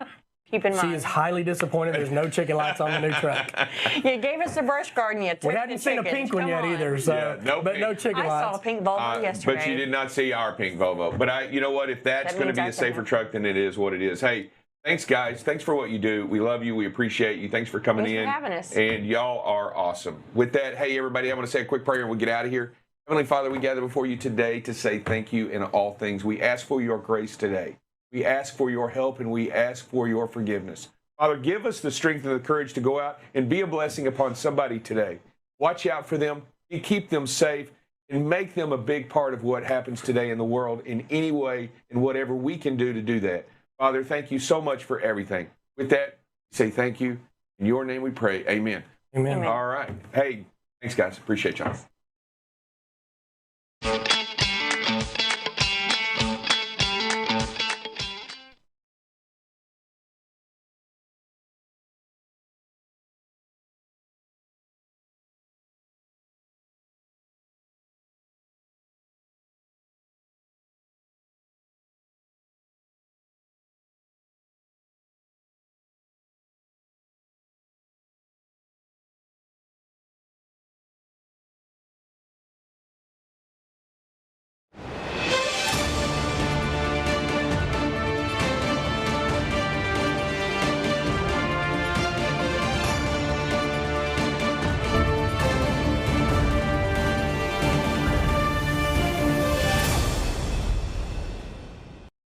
Keep in mind. She is highly disappointed there's no chicken lights on the new truck. You gave us a brush guard and you took We hadn't seen a pink one yet either, so no chicken lights. I saw a pink Volvo yesterday. But you did not see our pink Volvo. But you know what? If that's going to be a safer truck, then it is what it is. Hey, thanks, guys. Thanks for what you do. We love you. We appreciate you. Thanks for coming in. Thanks for having us. And y'all are awesome. With that, hey, everybody, I want to say a quick prayer and we'll get out of here. Heavenly Father, we gather before you today to say thank you in all things. We ask for your grace today. We ask for your help and we ask for your forgiveness. Father, give us the strength and the courage to go out and be a blessing upon somebody today. Watch out for them, keep them safe, and make them a big part of what happens today in the world in any way and whatever we can do to do that. Father, thank you so much for everything. With that, say thank you. In your name we pray. Amen. Amen. All right. Hey, thanks, guys. Appreciate y'all.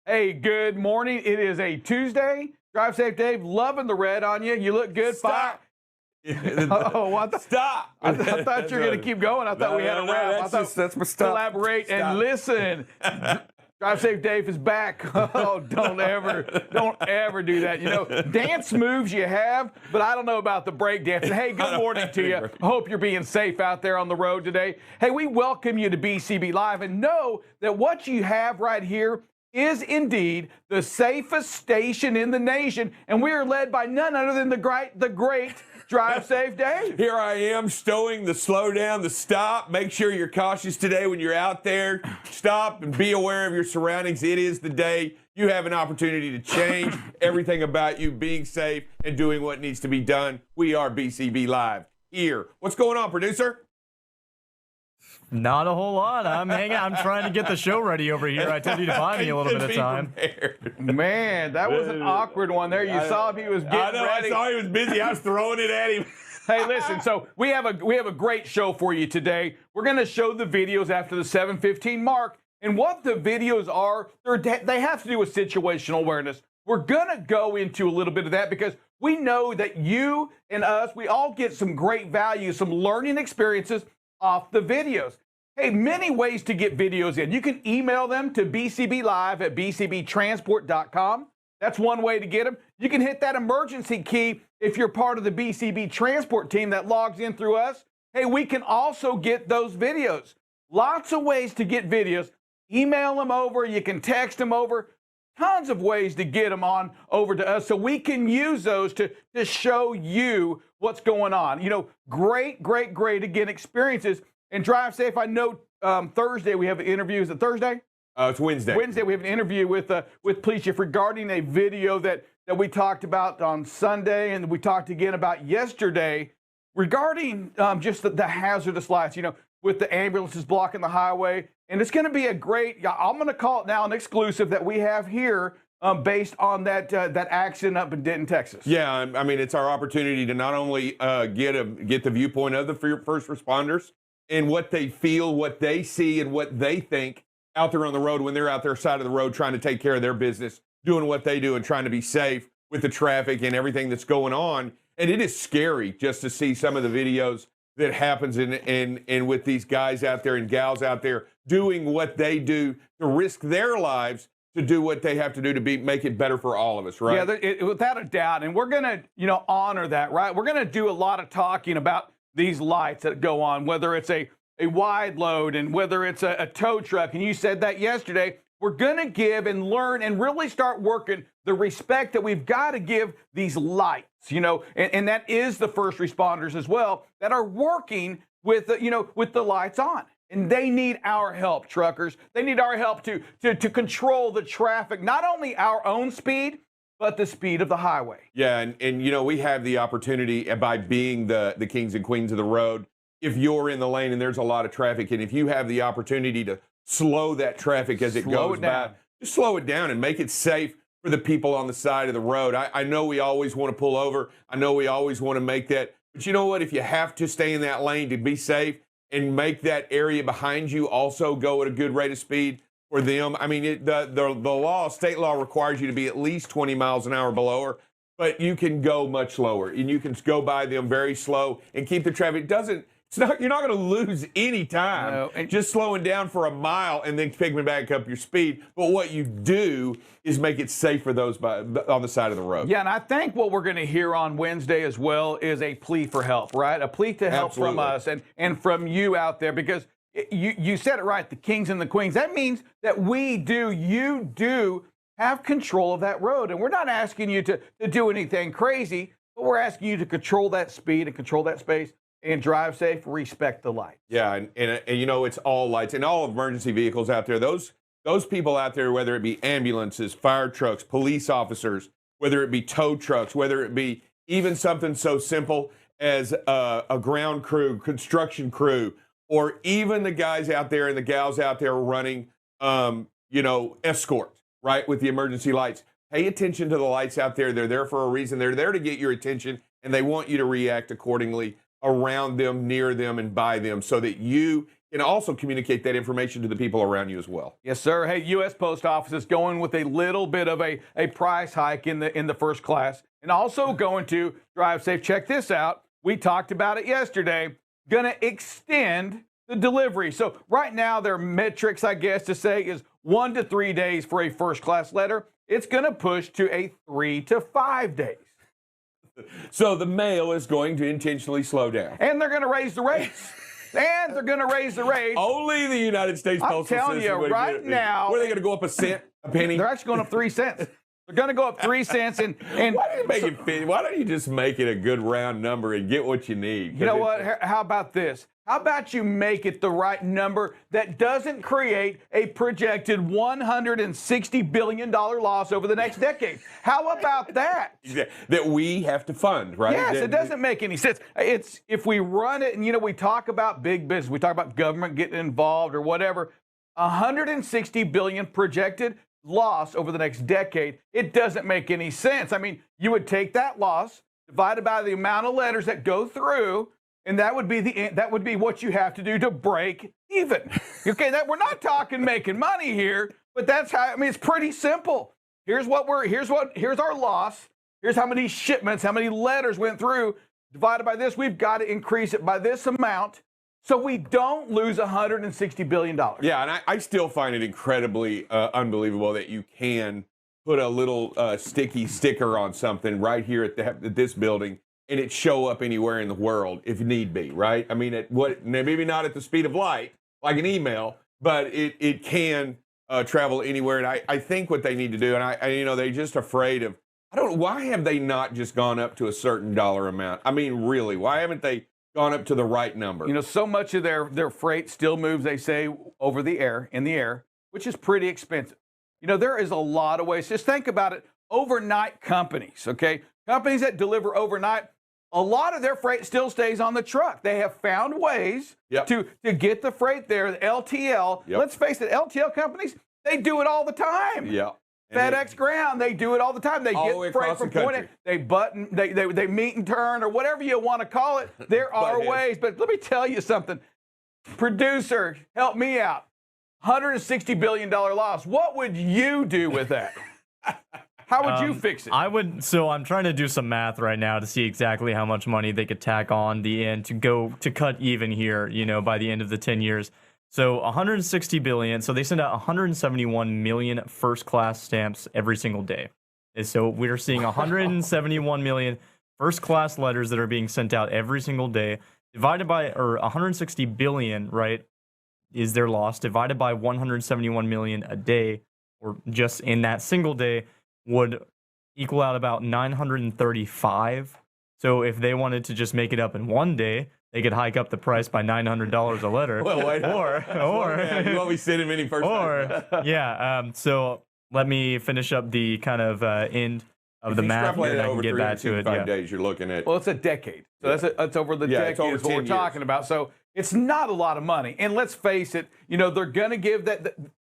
Hey, good morning. It is a Tuesday. Drive Safe Dave, loving the red on you. You look good. Stop. Stop. I thought you were going to keep going. I thought we had a wrap. That's my stuff. Collaborate and listen. Drive Safe Dave is back. Oh, don't ever do that. You know, dance moves you have, but I don't know about the break dancing. Hey, good morning to you. I hope you're being safe out there on the road today. Hey, we welcome you to BCB Live and know that what you have right here is indeed the safest station in the nation, and we are led by none other than the great Drive Safe Dave. Here I am stowing the slow down, the stop. Make sure you're cautious today when you're out there. Stop and be aware of your surroundings. It is the day you have an opportunity to change everything about you being safe and doing what needs to be done. We are BCB Live here. What's going on, producer? Not a whole lot. I'm trying to get the show ready over here. I told you to buy me a little bit of time. Man, that was an awkward one there. You saw him; he was getting ready. I saw he was busy. I was throwing it at him. Hey, listen. So we have a great show for you today. We're going to show the videos after the 7:15 mark, and what the videos are. They have to do with situational awareness. We're going to go into a little bit of that because we know that you and us, we all get some great value, some learning experiences off the videos. Hey, many ways to get videos in. You can email them to bcblive@bcbtransport.com. That's one way to get them. You can hit that emergency key if you're part of the BCB transport team that logs in through us. Hey, we can also get those videos. Lots of ways to get videos. Email them over. You can text them over. Tons of ways to get them on over to us so we can use those to show you what's going on. You know, great, again, experiences. And Drive Safe, I know Thursday we have an interview. Is it Thursday? It's Wednesday. Wednesday we have an interview with Police Chief regarding a video that we talked about on Sunday and we talked again about yesterday regarding just the hazardous lights, you know, with the ambulances blocking the highway. And it's going to be a great, I'm going to call it now an exclusive that we have here based on that accident up in Denton, Texas. Yeah, I mean, it's our opportunity to not only get the viewpoint of the first responders and what they feel, what they see, and what they think out there on the road when they're out there side of the road trying to take care of their business, doing what they do and trying to be safe with the traffic and everything that's going on. And it is scary just to see some of the videos that happens in with these guys out there and gals out there doing what they do to risk their lives to do what they have to do to make it better for all of us, right? Yeah, without a doubt. And we're going to, honor that, right? We're going to do a lot of talking about these lights that go on, whether it's a wide load and whether it's a tow truck. And you said that yesterday. We're going to give and learn and really start working the respect that we've got to give these lights, and that is the first responders as well that are working with, with the lights on. And they need our help, truckers. They need our help to control the traffic, not only our own speed, but the speed of the highway. Yeah, and we have the opportunity by being the kings and queens of the road. If you're in the lane and there's a lot of traffic, and if you have the opportunity to slow that traffic as it goes by, just slow it down and make it safe for the people on the side of the road. I know we always want to pull over. I know we always want to make that. But you know what? If you have to stay in that lane to be safe and make that area behind you also go at a good rate of speed for them. I mean, the state law requires you to be at least 20 miles an hour below her, but you can go much slower and you can go by them very slow and keep the traffic. You're not going to lose any time just slowing down for a mile and then picking back up your speed. But what you do is make it safe for those on the side of the road. Yeah, and I think what we're going to hear on Wednesday as well is a plea for help, right? A plea to help from us and from you out there, because you said it right, the kings and the queens. That means that you do have control of that road. And we're not asking you to do anything crazy, but we're asking you to control that speed and control that space. And drive safe, respect the lights. Yeah, and it's all lights and all emergency vehicles out there. Those people out there, whether it be ambulances, fire trucks, police officers, whether it be tow trucks, whether it be even something so simple as a ground crew, construction crew, or even the guys out there and the gals out there running, escort, right, with the emergency lights. Pay attention to the lights out there. They're there for a reason. They're there to get your attention, and they want you to react accordingly around them, near them, and by them, so that you can also communicate that information to the people around you as well. Yes, sir. Hey, U.S. Post Office is going with a little bit of a price hike in the first class, and also going to drive safe. Check this out. We talked about it yesterday. Going to extend the delivery. So right now, their metrics, I guess, to say is 1 to 3 days for a first class letter. It's going to push to a 3 to 5 days. So the mail is going to intentionally slow down. And they're going to raise the rates. and they're going to raise the rates. Only the United States I'm Postal telling System you would right get it. now. What are they going to go up a cent, a penny? They're actually going up 3 cents. They're going to go up 3 cents. And why do you make it fit? Why don't you just make it a good round number and get what you need? You know what? How about this? How about you make it the right number that doesn't create a projected $160 billion loss over the next decade? How about that? That we have to fund, right? Yes, it doesn't make any sense. It's if we run it, and we talk about big business, we talk about government getting involved or whatever. $160 billion projected loss over the next decade. It doesn't make any sense. I mean, you would take that loss divided by the amount of letters that go through. And that would be what you have to do to break even. Okay, we're not talking making money here, but that's how. I mean, it's pretty simple. Here's our loss. Here's how many shipments, how many letters went through. Divided by this, we've got to increase it by this amount, so we don't lose $160 billion. Yeah, and I still find it incredibly unbelievable that you can put a little sticky sticker on something right here at this building, and it show up anywhere in the world if need be, right? I mean, maybe not at the speed of light, like an email, but it can travel anywhere. And I think what they need to do, and they're just afraid of, why have they not just gone up to a certain dollar amount? I mean, really, why haven't they gone up to the right number? So much of their freight still moves, they say, over the air, in the air, which is pretty expensive. There is a lot of ways. Just think about it. Overnight companies, okay? Companies that deliver overnight, a lot of their freight still stays on the truck. They have found ways to get the freight there. The LTL, let's face it, LTL companies, they do it all the time. Yeah. FedEx Ground, they do it all the time. They get freight from point A. They meet and turn, or whatever you want to call it. There are ways, but let me tell you something. Producer, help me out. $160 billion loss. What would you do with that? How would you fix it? So I'm trying to do some math right now to see exactly how much money they could tack on the end to cut even here, by the end of the 10 years. So 160 billion. So they send out 171 million first class stamps every single day. And so we're seeing 171 million first class letters that are being sent out every single day, divided by, or 160 billion, right, is their loss, divided by 171 million a day, or just in that single day, would equal out about 935. So if they wanted to just make it up in one day, they could hike up the price by $900 a letter. Well, wait, or you won't be sending many first. So let me finish up the kind of end of the math, and I can get back to it. 5 days you're looking at. Well, it's a decade. So that's over the decade. Over is what we're talking about. So it's not a lot of money. And let's face it, they're going to give that.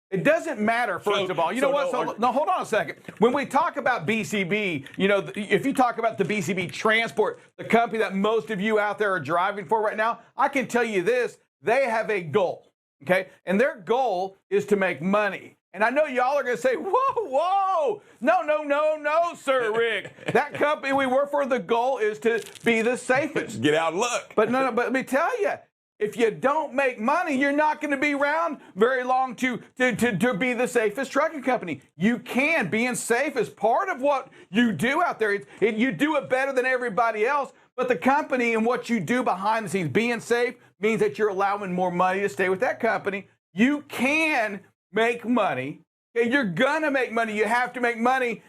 It doesn't matter, first of all. You know what? No, hold on a second. When we talk about BCB, if you talk about the BCB Transport, the company that most of you out there are driving for right now, I can tell you this, they have a goal, okay? And their goal is to make money. And I know y'all are going to say, whoa. No, Sir Rick. That company we work for, the goal is to be the safest. Get out and look. But but let me tell you, if you don't make money, you're not going to be around very long to be the safest trucking company. You can. Being safe is part of what you do out there. You do it better than everybody else, but the company and what you do behind the scenes, being safe, means that you're allowing more money to stay with that company. You can make money. Okay? You're going to make money. You have to make money,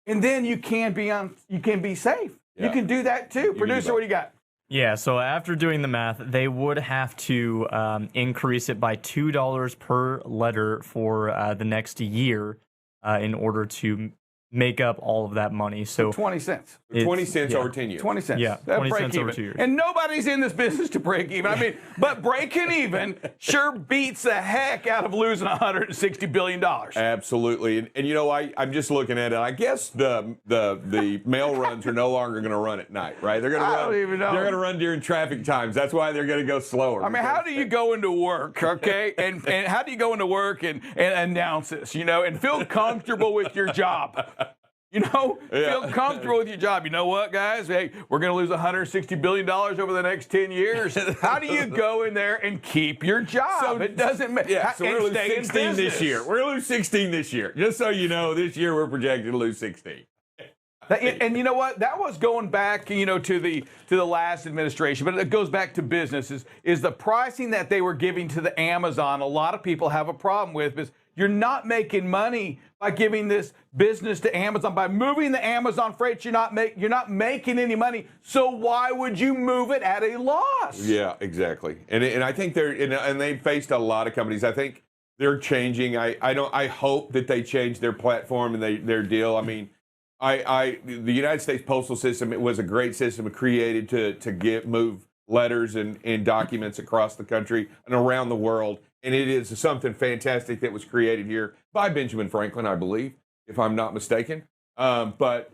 and then you can be safe. Yeah. You can do that too. Producer, what do you got? Yeah, so after doing the math, they would have to increase it by $2 per letter for the next year in order to make up all of that money. So 20 cents. 20 cents over 10 years. 20 cents. Yeah, 20 cents over 2 years. And nobody's in this business to break even. I mean, but breaking even sure beats the heck out of losing $160 billion. Absolutely. And I'm just looking at it. I guess the mail runs are no longer going to run at night, right? They're going to run. They're going to run during traffic times. That's why they're going to go slower. I mean, how do you go into work, okay? and how do you go into work and announce this, and feel comfortable with your job? Feel comfortable with your job. You know what, guys? Hey, we're going to lose $160 billion over the next 10 years. How do you go in there and keep your job? So, it doesn't matter. Yeah, so we're going to lose 16 this year. We're going to lose 16 this year. Just so you know, this year we're projected to lose 16. And you know what? That was going back, to the last administration, but it goes back to businesses. Is the pricing that they were giving to the Amazon? A lot of people have a problem with because you're not making money by giving this business to Amazon. By moving the Amazon freight, you're not making any money. So why would you move it at a loss? Yeah, exactly. And I think they faced a lot of companies. I think they're changing. I hope that they change their platform and their deal. I mean, the United States postal system, it was a great system created to move letters and documents across the country and around the world. And it is something fantastic that was created here by Benjamin Franklin, I believe, if I'm not mistaken. But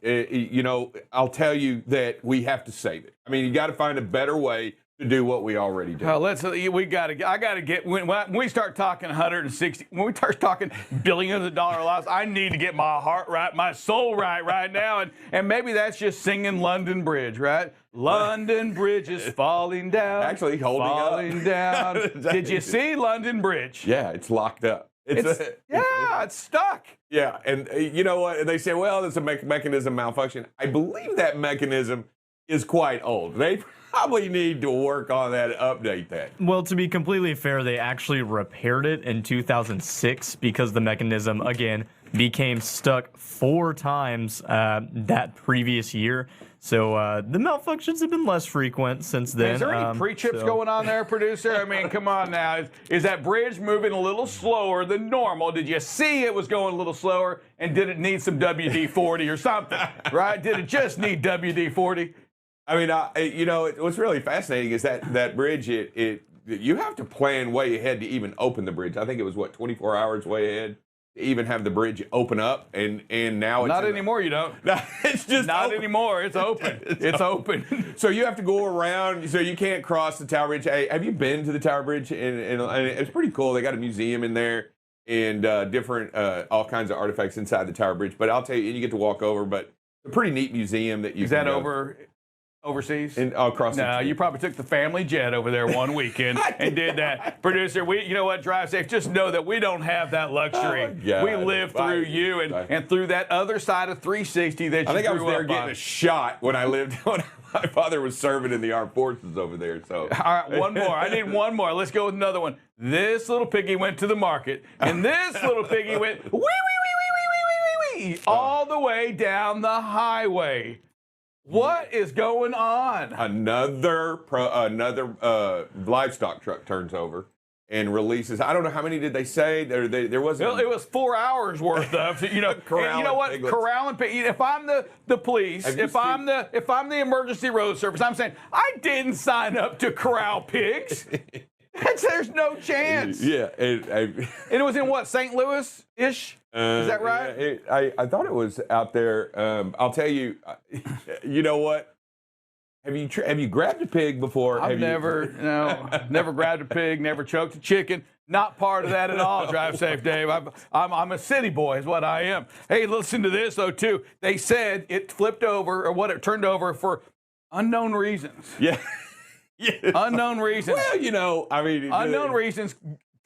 I'll tell you that we have to save it. I mean, you got to find a better way to do what we already do. I got to get, when we start talking 160, when we start talking billions of dollar loss, I need to get my heart right, my soul right now. And maybe that's just singing London Bridge, right? London Bridge is falling down. Actually, falling down. Did you see London Bridge? Yeah, it's locked up. It's stuck. Yeah, and you know what? And they say, well, there's a mechanism malfunction. I believe that mechanism is quite old. They probably need to work on that, update that. Well, to be completely fair, they actually repaired it in 2006 because the mechanism, again, became stuck 4 times that previous year. So the malfunctions have been less frequent since then. Is there any pre-chips going on there, producer? I mean, come on now. Is that bridge moving a little slower than normal? Did you see it was going a little slower? And did it need some WD-40 or something? Right? Did it just need WD-40? I mean, what's really fascinating is that bridge, you have to plan way ahead to even open the bridge. I think it was, 24 hours way ahead to even have the bridge open up, and now it's not anymore. You don't. It's just not open. Anymore. It's open. It's open. So you have to go around. So you can't cross the Tower Bridge. Hey, have you been to the Tower Bridge? And it's pretty cool. They got a museum in there and different all kinds of artifacts inside the Tower Bridge. But I'll tell you, you get to walk over. But a pretty neat museum that you. Is that over? Overseas? Across no, you probably took the family jet over there one weekend and did that. Producer, you know what, drive safe. Just know that we don't have that luxury. We live through you and through that other side of 360 that you I think I was there up getting on. a shot when my father was serving in the armed forces over there. So all right, one more. I need one more. Let's go with another one. This little piggy went to the market, and this little piggy went wee all the way down the highway. What is going on? Another livestock truck turns over and releases. I don't know how many did they say there wasn't. Well, it was 4 hours worth of corral. You know what? Piglets. Corral and pig. If I'm the police, if I'm the emergency road service, I'm saying I didn't sign up to corral pigs. There's no chance. Yeah, and it was in what, St. Louis ish? Is that right? Yeah, I thought it was out there. I'll tell you. You know what? Have you grabbed a pig before? I've never grabbed a pig, never choked a chicken. Not part of that at all. Drive safe, Dave. I'm a city boy, is what I am. Hey, listen to this though too. They said it flipped over, or it turned over for unknown reasons. Yeah. Yes. Unknown reasons. Well, unknown reasons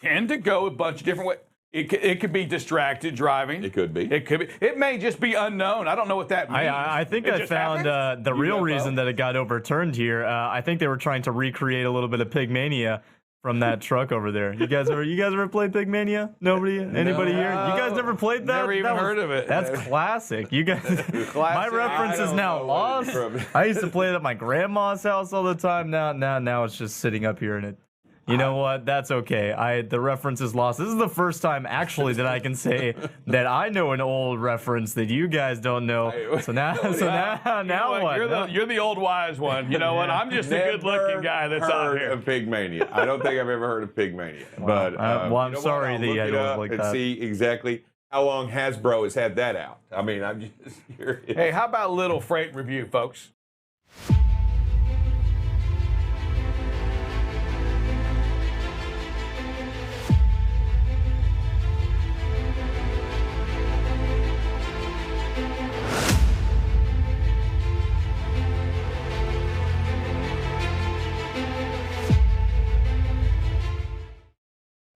tend to go a bunch of different ways. It could be distracted driving. It could be. It may just be unknown. I don't know what that means. I think I found the real reason that it got overturned here. I think they were trying to recreate a little bit of Pigmania from that truck over there. You guys ever played Pigmania? Nobody? Anybody here? You guys never played that? Never even heard of it. That's classic. You guys. My reference is now lost. I used to play it at my grandma's house all the time. Now it's just sitting up here, and it. You know what? That's okay. The reference is lost. This is the first time, actually, that I can say that I know an old reference that you guys don't know. So now what? You're the old wise one. You know what? I'm just a good-looking guy that's out here. Of Pigmania. I don't think I've ever heard of Pigmania. But I'm sorry that you had to look like that. And see exactly how long Hasbro has had that out. I mean, I'm just curious. Hey, how about a little freight review, folks?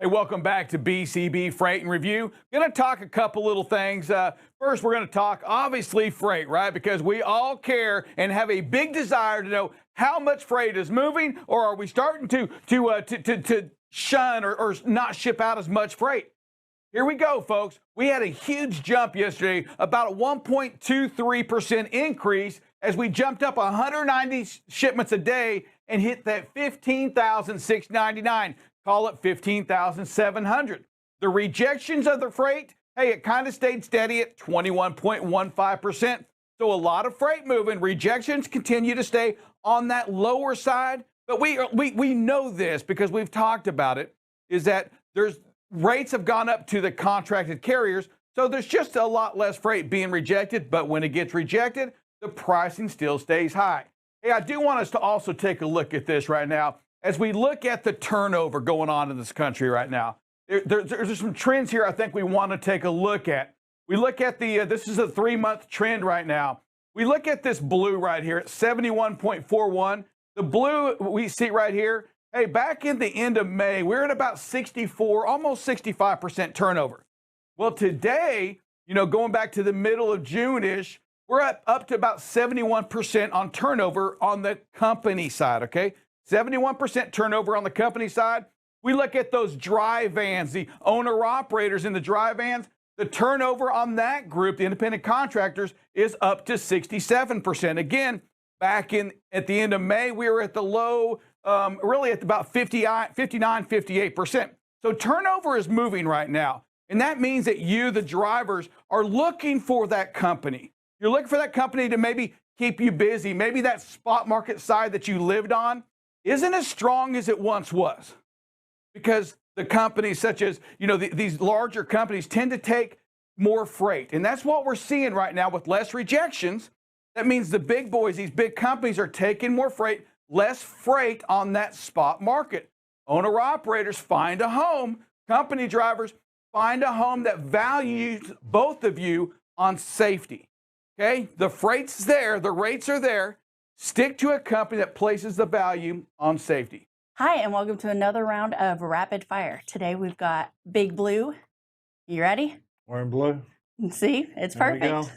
Hey, welcome back to BCB Freight and Review. Going to talk a couple little things. First, we're going to talk, obviously, freight, right? Because we all care and have a big desire to know how much freight is moving, or are we starting to shun or not ship out as much freight? Here we go, folks. We had a huge jump yesterday, about a 1.23% increase as we jumped up 190 shipments a day and hit that 15,699. Call it 15,700. The rejections of the freight, hey, it kind of stayed steady at 21.15%. So a lot of freight moving. Rejections continue to stay on that lower side. But we know this because we've talked about it, is that rates have gone up to the contracted carriers. So there's just a lot less freight being rejected. But when it gets rejected, the pricing still stays high. Hey, I do want us to also take a look at this right now. As we look at the turnover going on in this country right now, there's some trends here I think we want to take a look at. We look at this is a 3-month trend right now. We look at this blue right here at 71.41. The blue we see right here, hey, back in the end of May, we're at about 64, almost 65% turnover. Well, today, going back to the middle of June-ish, we're up to about 71% on turnover on the company side, okay? 71% turnover on the company side. We look at those dry vans, the owner-operators in the dry vans, the turnover on that group, the independent contractors, is up to 67%. Again, back at the end of May, we were at the low, really at about 59, 58%. So turnover is moving right now. And that means that you, the drivers, are looking for that company. You're looking for that company to maybe keep you busy. Maybe that spot market side that you lived on isn't as strong as it once was, because the companies such as, these larger companies tend to take more freight. And that's what we're seeing right now with less rejections. That means the big boys, these big companies, are taking more freight, less freight on that spot market. Owner operators find a home. Company drivers find a home that values both of you on safety. Okay? The freight's there, the rates are there. Stick to a company that places the value on safety. Hi, and welcome to another round of Rapid Fire. Today we've got Big Blue. You ready? Wearing blue. See, it's There we perfect.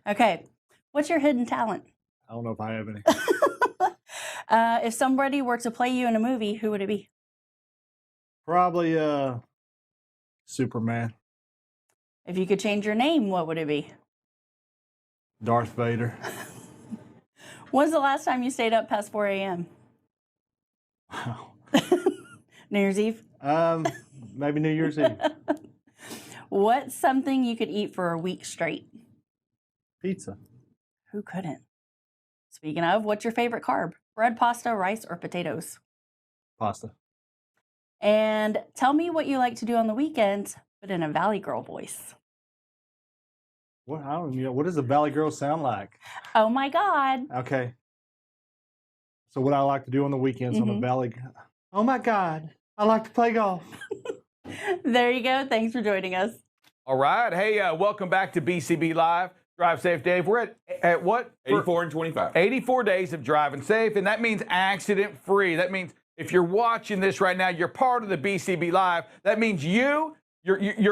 Okay, what's your hidden talent? I don't know if I have any. If somebody were to play you in a movie, who would it be? Probably Superman. If you could change your name, what would it be? Darth Vader. When's the last time you stayed up past 4 a.m.? Wow. New Year's Eve? Maybe New Year's Eve. What's something you could eat for a week straight? Pizza. Who couldn't? Speaking of, what's your favorite carb? Bread, pasta, rice, or potatoes? Pasta. And tell me what you like to do on the weekends, but in a Valley Girl voice. What? I don't even know. What does a Valley Girl sound like? Oh my God. Okay. So what I like to do on the weekends on the Valley. Oh my God. I like to play golf. There you go. Thanks for joining us. All right. Hey, welcome back to BCB Live. Drive Safe Dave. We're at what? 84 and 25. 84 days of driving safe, and that means accident free. That means if you're watching this right now, you're part of the BCB Live. That means your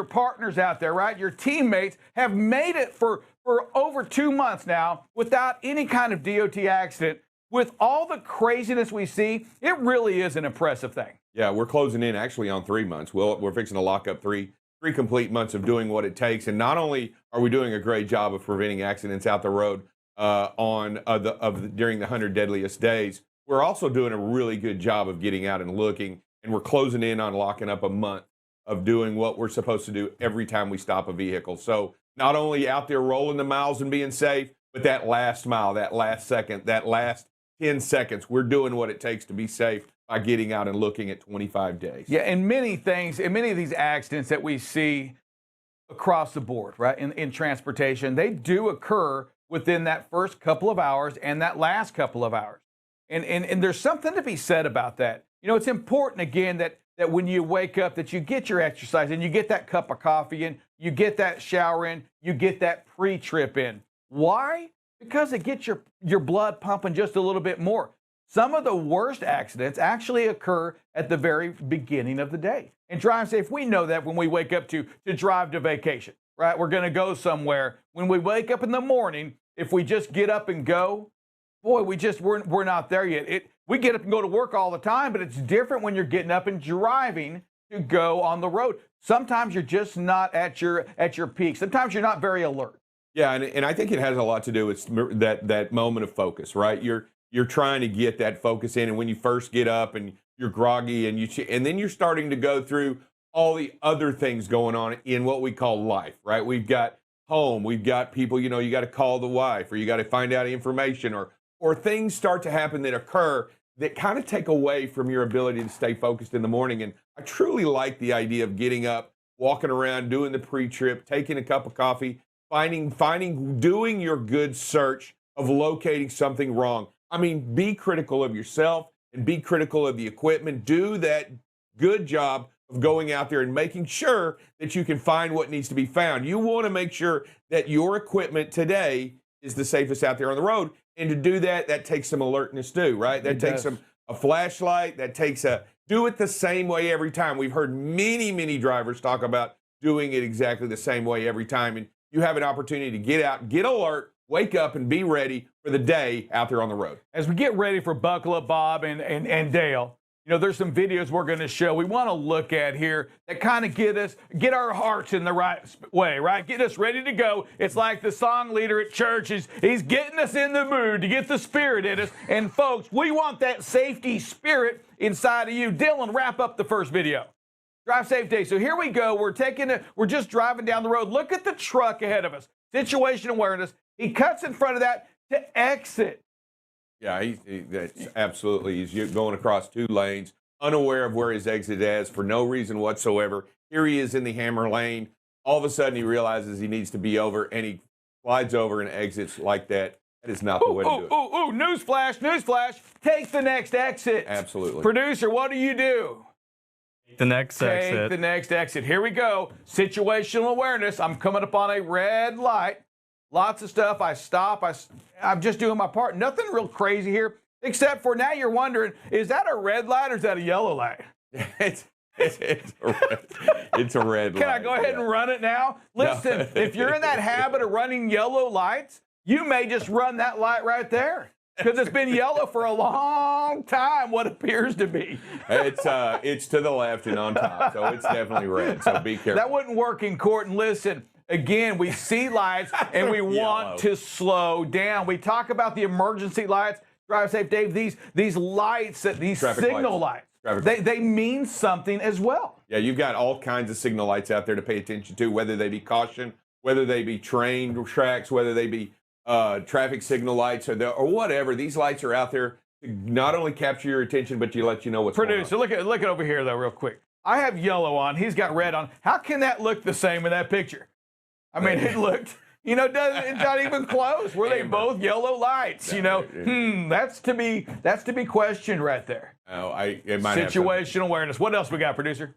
partners out there, right? Your teammates have made it for over 2 months now without any kind of DOT accident. With all the craziness we see, it really is an impressive thing. Yeah, we're closing in actually on 3 months. We're fixing to lock up three complete months of doing what it takes. And not only are we doing a great job of preventing accidents out the road during the 100 deadliest days, we're also doing a really good job of getting out and looking. And we're closing in on locking up a month of doing what we're supposed to do every time we stop a vehicle. So not only out there rolling the miles and being safe, but that last mile, that last second, that last 10 seconds, we're doing what it takes to be safe by getting out and looking at 25 days. Yeah, and many of these accidents that we see across the board, right, in transportation, they do occur within that first couple of hours and that last couple of hours. And there's something to be said about that. It's important, again, that when you wake up, that you get your exercise and you get that cup of coffee in, you get that shower in, you get that pre-trip in. Why? Because it gets your blood pumping just a little bit more. Some of the worst accidents actually occur at the very beginning of the day. And drive safe, we know that when we wake up to drive to vacation, right? We're going to go somewhere. When we wake up in the morning, if we just get up and go, boy, we're not there yet. We get up and go to work all the time, but it's different when you're getting up and driving to go on the road. Sometimes you're just not at your peak. Sometimes you're not very alert. Yeah, and I think it has a lot to do with that moment of focus, right? You're trying to get that focus in, and when you first get up and you're groggy, and then you're starting to go through all the other things going on in what we call life, right? We've got home, we've got people, you got to call the wife, or you got to find out information, or things start to happen that occur that kind of take away from your ability to stay focused in the morning. And I truly like the idea of getting up, walking around, doing the pre-trip, taking a cup of coffee, doing your good search of locating something wrong. I mean, be critical of yourself and be critical of the equipment. Do that good job of going out there and making sure that you can find what needs to be found. You want to make sure that your equipment today is the safest out there on the road. And to do that, that takes some alertness too, right? That takes a flashlight. That takes do it the same way every time. We've heard many drivers talk about doing it exactly the same way every time. And you have an opportunity to get out, get alert, wake up, and be ready for the day out there on the road. As we get ready for Buckle Up Bob and Dale, there's some videos we're going to show. We want to look at here that kind of get our hearts in the right way, right? Get us ready to go. It's like the song leader at church he's getting us in the mood to get the spirit in us. And folks, we want that safety spirit inside of you. Dylan, wrap up the first video. Drive Safe Day. So here we go. We're just driving down the road. Look at the truck ahead of us. Situation awareness. He cuts in front of that to exit. Yeah, that's absolutely. He's going across 2 lanes, unaware of where his exit is for no reason whatsoever. Here he is in the hammer lane. All of a sudden, he realizes he needs to be over, and he slides over and exits like that. That is not the way to do it. Newsflash. Take the next exit. Absolutely. Producer, what do? Take the next exit. Take the next exit. Here we go. Situational awareness. I'm coming up on a red light. Lots of stuff. I stop. I'm just doing my part. Nothing real crazy here, except for now you're wondering, is that a red light or is that a yellow light? It's a red light. Can I go ahead and run it now? Listen, if you're in that habit of running yellow lights, you may just run that light right there because it's been yellow for a long time, what appears to be. It's to the left and on top, so it's definitely red, so be careful. That wouldn't work in court. And listen, again, we see lights and we want to slow down. We talk about the emergency lights. Drive Safe Dave, these lights, these signal lights, they mean something as well. Yeah, you've got all kinds of signal lights out there to pay attention to, whether they be caution, whether they be train tracks, whether they be traffic signal lights or whatever. These lights are out there to not only capture your attention, but to let you know what's going on. Producer, look at over here, though, real quick. I have yellow on. He's got red on. How can that look the same in that picture? I mean, it looked, it's not even close. Were they both yellow lights? That's to be questioned right there. Oh, it might Situational awareness. What else we got, producer?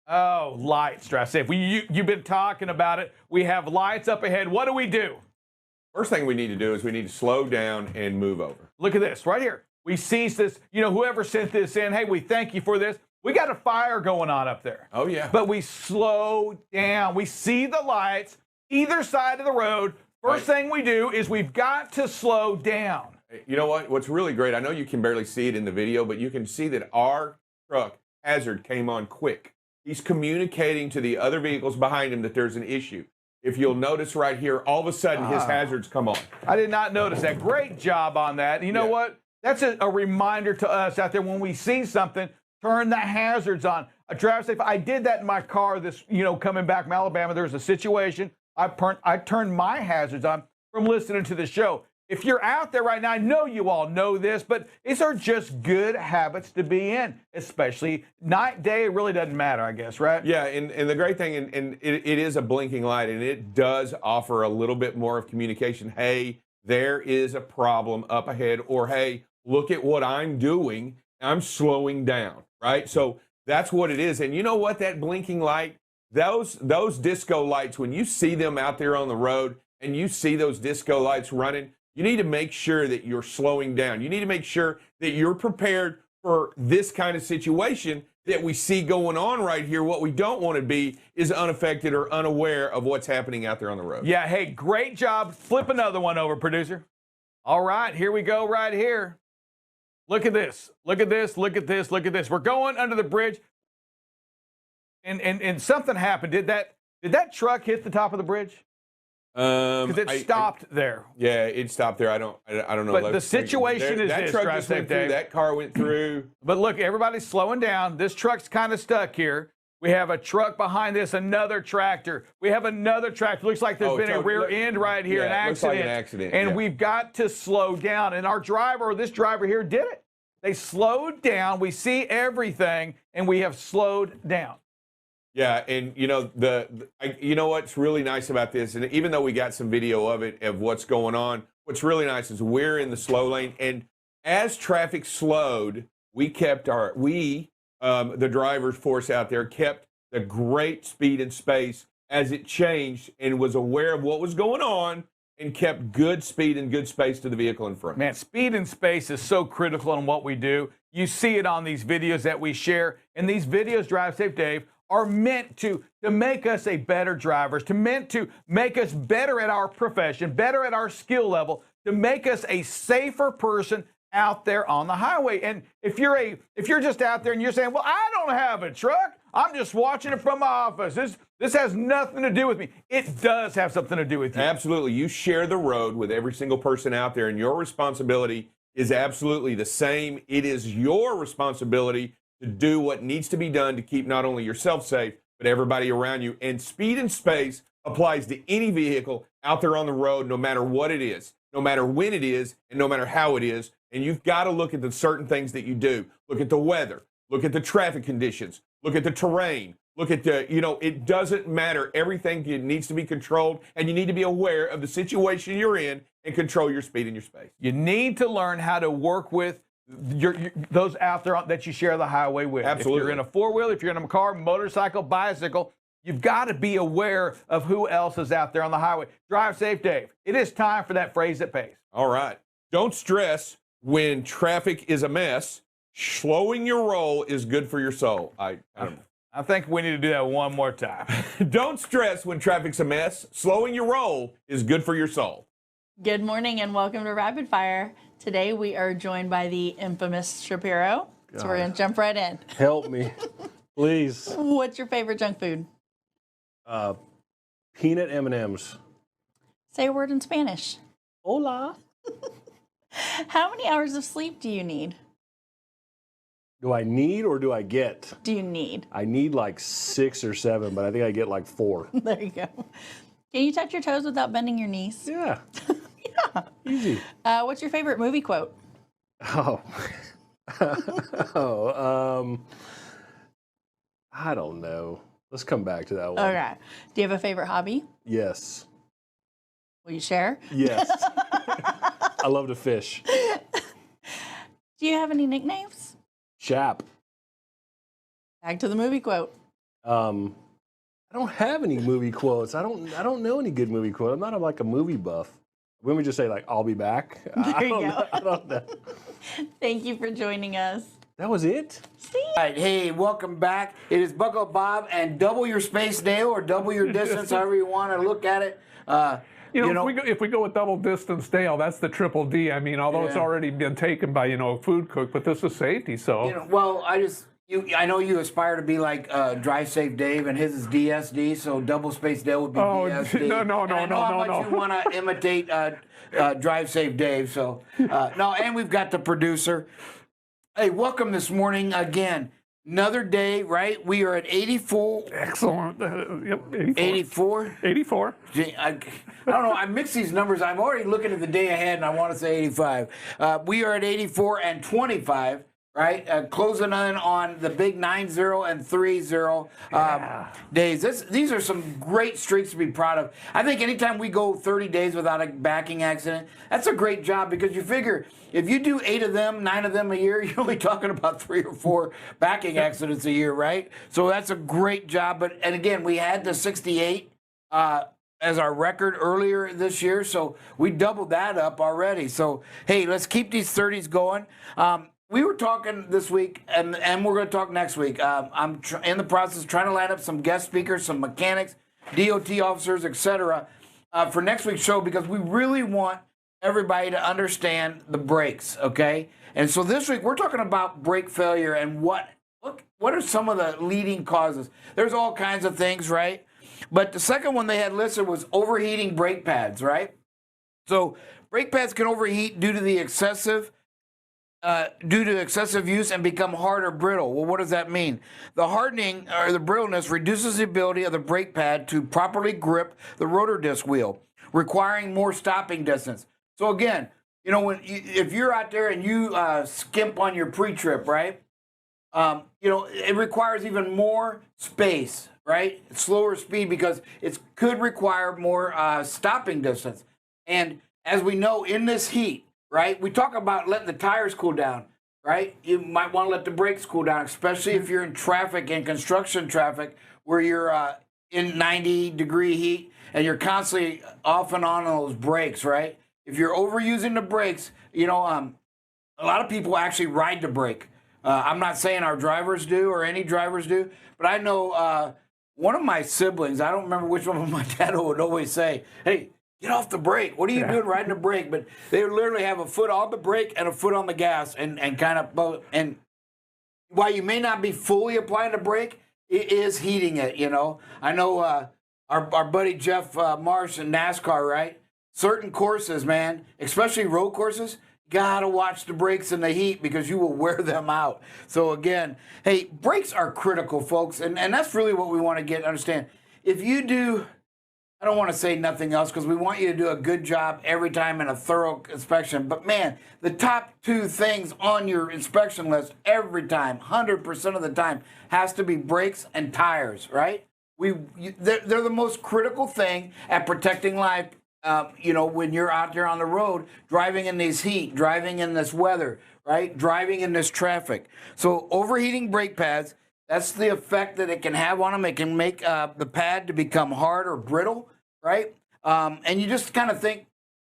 Oh, lights. Drive Safe. You've been talking about it. We have lights up ahead. What do? First thing we need to do is we need to slow down and move over. Look at this right here. We cease this. Whoever sent this in, hey, we thank you for this. We got a fire going on up there. Oh, yeah. But we slow down. We see the lights either side of the road. First thing we do is we've got to slow down. You know what? What's really great, I know you can barely see it in the video, but you can see that our truck hazard came on quick. He's communicating to the other vehicles behind him that there's an issue. If you'll notice right here, all of a sudden his hazards come on. I did not notice that. Great job on that. You know what? That's a reminder to us out there when we see something. Turn the hazards on. Drive safe. I did that in my car coming back from Alabama. There was a situation. I turned my hazards on from listening to the show. If you're out there right now, I know you all know this, but these are just good habits to be in, especially night, day. It really doesn't matter, I guess, right? Yeah, and the great thing, and it is a blinking light, and it does offer a little bit more of communication. Hey, there is a problem up ahead, or hey, look at what I'm doing. I'm slowing down, right? So that's what it is. And you know what? That blinking light, those disco lights, when you see them out there on the road and you see those disco lights running, you need to make sure that you're slowing down. You need to make sure that you're prepared for this kind of situation that we see going on right here. What we don't want to be is unaffected or unaware of what's happening out there on the road. Yeah, hey, great job. Flip another one over, producer. All right, here we go right here. Look at this. Look at this. Look at this. Look at this. We're going under the bridge. And something happened. Did that truck hit the top of the bridge? Because it stopped there. Yeah, it stopped there. I don't know. But the situation is that this, truck Drive just Safe went through. Dave. That car went through. But look, everybody's slowing down. This truck's kind of stuck here. We have a truck behind this, another tractor. We have another tractor. Looks like there's been a rear end right here, an accident. Looks like an accident. And we've got to slow down. And our driver, this driver here, did it. They slowed down. We see everything, and we have slowed down. Yeah, and you know you know what's really nice about this, and even though we got some video of it of what's going on, what's really nice is we're in the slow lane, and as traffic slowed, we kept the driver's force out there kept the great speed and space as it changed and was aware of what was going on and kept good speed and good space to the vehicle in front. Man, speed and space is so critical in what we do. You see it on these videos that we share, and these videos, Drive Safe Dave, are meant to make us a better drivers, meant to make us better at our profession, better at our skill level, to make us a safer person out there on the highway. And if you're just out there and you're saying, well, I don't have a truck, I'm just watching it from my office. This has nothing to do with me. It does have something to do with you. Absolutely. You share the road with every single person out there, and your responsibility is absolutely the same. It is your responsibility to do what needs to be done to keep not only yourself safe, but everybody around you. And speed and space applies to any vehicle out there on the road, no matter what it is, no matter when it is, and no matter how it is. And you've got to look at the certain things that you do. Look at the weather. Look at the traffic conditions. Look at the terrain. Look at it doesn't matter. Everything needs to be controlled, and you need to be aware of the situation you're in and control your speed and your space. You need to learn how to work with those out there that you share the highway with. Absolutely. If you're in a four-wheel, if you're in a car, motorcycle, bicycle, you've got to be aware of who else is out there on the highway. Drive Safe Dave. It is time for that phrase that pays. All right. Don't stress when traffic is a mess. Slowing your roll is good for your soul. I don't know. I think we need to do that one more time. Don't stress when traffic's a mess. Slowing your roll is good for your soul. Good morning and welcome to Rapid Fire. Today we are joined by the infamous Shapiro. God. So we're going to jump right in. Help me, please. What's your favorite junk food? Peanut M&Ms. Say a word in Spanish. Hola. How many hours of sleep do you need? Do I need or do I get? Do you need? I need like 6 or 7, but I think I get like 4. There you go. Can you touch your toes without bending your knees? Yeah. Yeah. Easy. What's your favorite movie quote? Oh. I don't know. Let's come back to that one. Okay. Do you have a favorite hobby? Yes. Will you share? Yes. I love to fish. Do you have any nicknames? Chap. Back to the movie quote. I don't have any movie quotes. I don't know any good movie quotes. I'm not like a movie buff. When we just say like, I'll be back. There you go. I don't know. Thank you for joining us. That was it? All right, hey, welcome back. It is Buckle Bob and double your space, Dale, or double your distance, however you want to look at it. If we go with double distance Dale, that's the triple D. I mean, although it's already been taken by, a food cook, but this is safety, so. Well, I know you aspire to be like Drive Safe Dave, and his is DSD, so double space Dale would be DSD. No. I know how much you want to imitate Drive Safe Dave, so. And we've got the producer. Hey, welcome this morning again. Another day, right? We are at 84. Excellent. Yep, 84. 84? I don't know. I mix these numbers. I'm already looking at the day ahead, and I want to say 85. We are at 84 and 25, right? Closing in on the big 9-0 and 3-0 days. These are some great streaks to be proud of. I think anytime we go 30 days without a backing accident, that's a great job, because you figure if you do 8 of them, 9 of them a year, you're only talking about 3 or 4 backing accidents a year, right? So that's a great job. And again, we had the 68 as our record earlier this year, so we doubled that up already. So, hey, let's keep these 30s going. we were talking this week, and we're going to talk next week. I'm in the process of trying to line up some guest speakers, some mechanics, DOT officers, etc., for next week's show because we really want everybody to understand the brakes, okay? And so this week we're talking about brake failure and what are some of the leading causes. There's all kinds of things, right? But the second one they had listed was overheating brake pads, right? So brake pads can overheat due to excessive use and become hard or brittle. Well, what does that mean? The hardening or the brittleness reduces the ability of the brake pad to properly grip the rotor disc wheel, requiring more stopping distance. So again, you know, if you're out there and you skimp on your pre-trip, right? You know, it requires even more space, right? Slower speed because it could require more stopping distance. And as we know, in this heat, right, we talk about letting the tires cool down, right? You might want to let the brakes cool down, especially if you're in traffic and construction traffic where you're in 90-degree heat and you're constantly off and on those brakes, right? If you're overusing the brakes, you know, a lot of people actually ride the brake. I'm not saying our drivers do or any drivers do, but I know one of my siblings, I don't remember which one, but my dad would always say, hey, get off the brake. What are you doing riding the brake? But they would literally have a foot on the brake and a foot on the gas and kind of, and while you may not be fully applying the brake, it is heating it, you know. I know our buddy Jeff Marsh in NASCAR, right? Certain courses, man, especially road courses, gotta watch the brakes in the heat because you will wear them out. So again, hey, brakes are critical, folks, and that's really what we want to understand. If you do, I don't want to say nothing else because we want you to do a good job every time in a thorough inspection. But man, the top two things on your inspection list every time, 100% of the time, has to be brakes and tires, right? They're the most critical thing at protecting life. You know, when you're out there on the road, driving in this heat, driving in this weather, right? Driving in this traffic. So overheating brake pads, that's the effect that it can have on them. It can make the pad to become hard or brittle, right? And you just kind of think,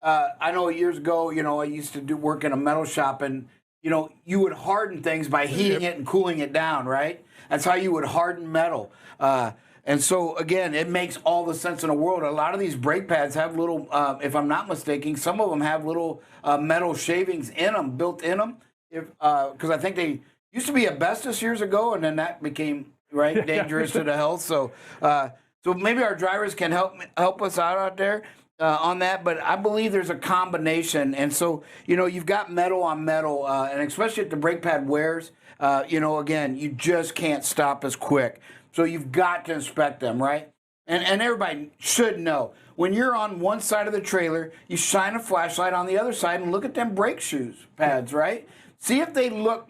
I know years ago, you know, I used to work in a metal shop and, you know, you would harden things by heating it and cooling it down, right? That's how you would harden metal. And so, again, it makes all the sense in the world. A lot of these brake pads have little, if I'm not mistaken, some of them have little metal shavings in them, built in them. Because I think they used to be asbestos years ago, and then that became, right, dangerous to the health. So so maybe our drivers can help us out there on that. But I believe there's a combination. And so, you know, you've got metal on metal, and especially if the brake pad wears, you know, again, you just can't stop as quick. So you've got to inspect them, right? And everybody should know. When you're on one side of the trailer, you shine a flashlight on the other side and look at them brake shoes pads, right? See if they look,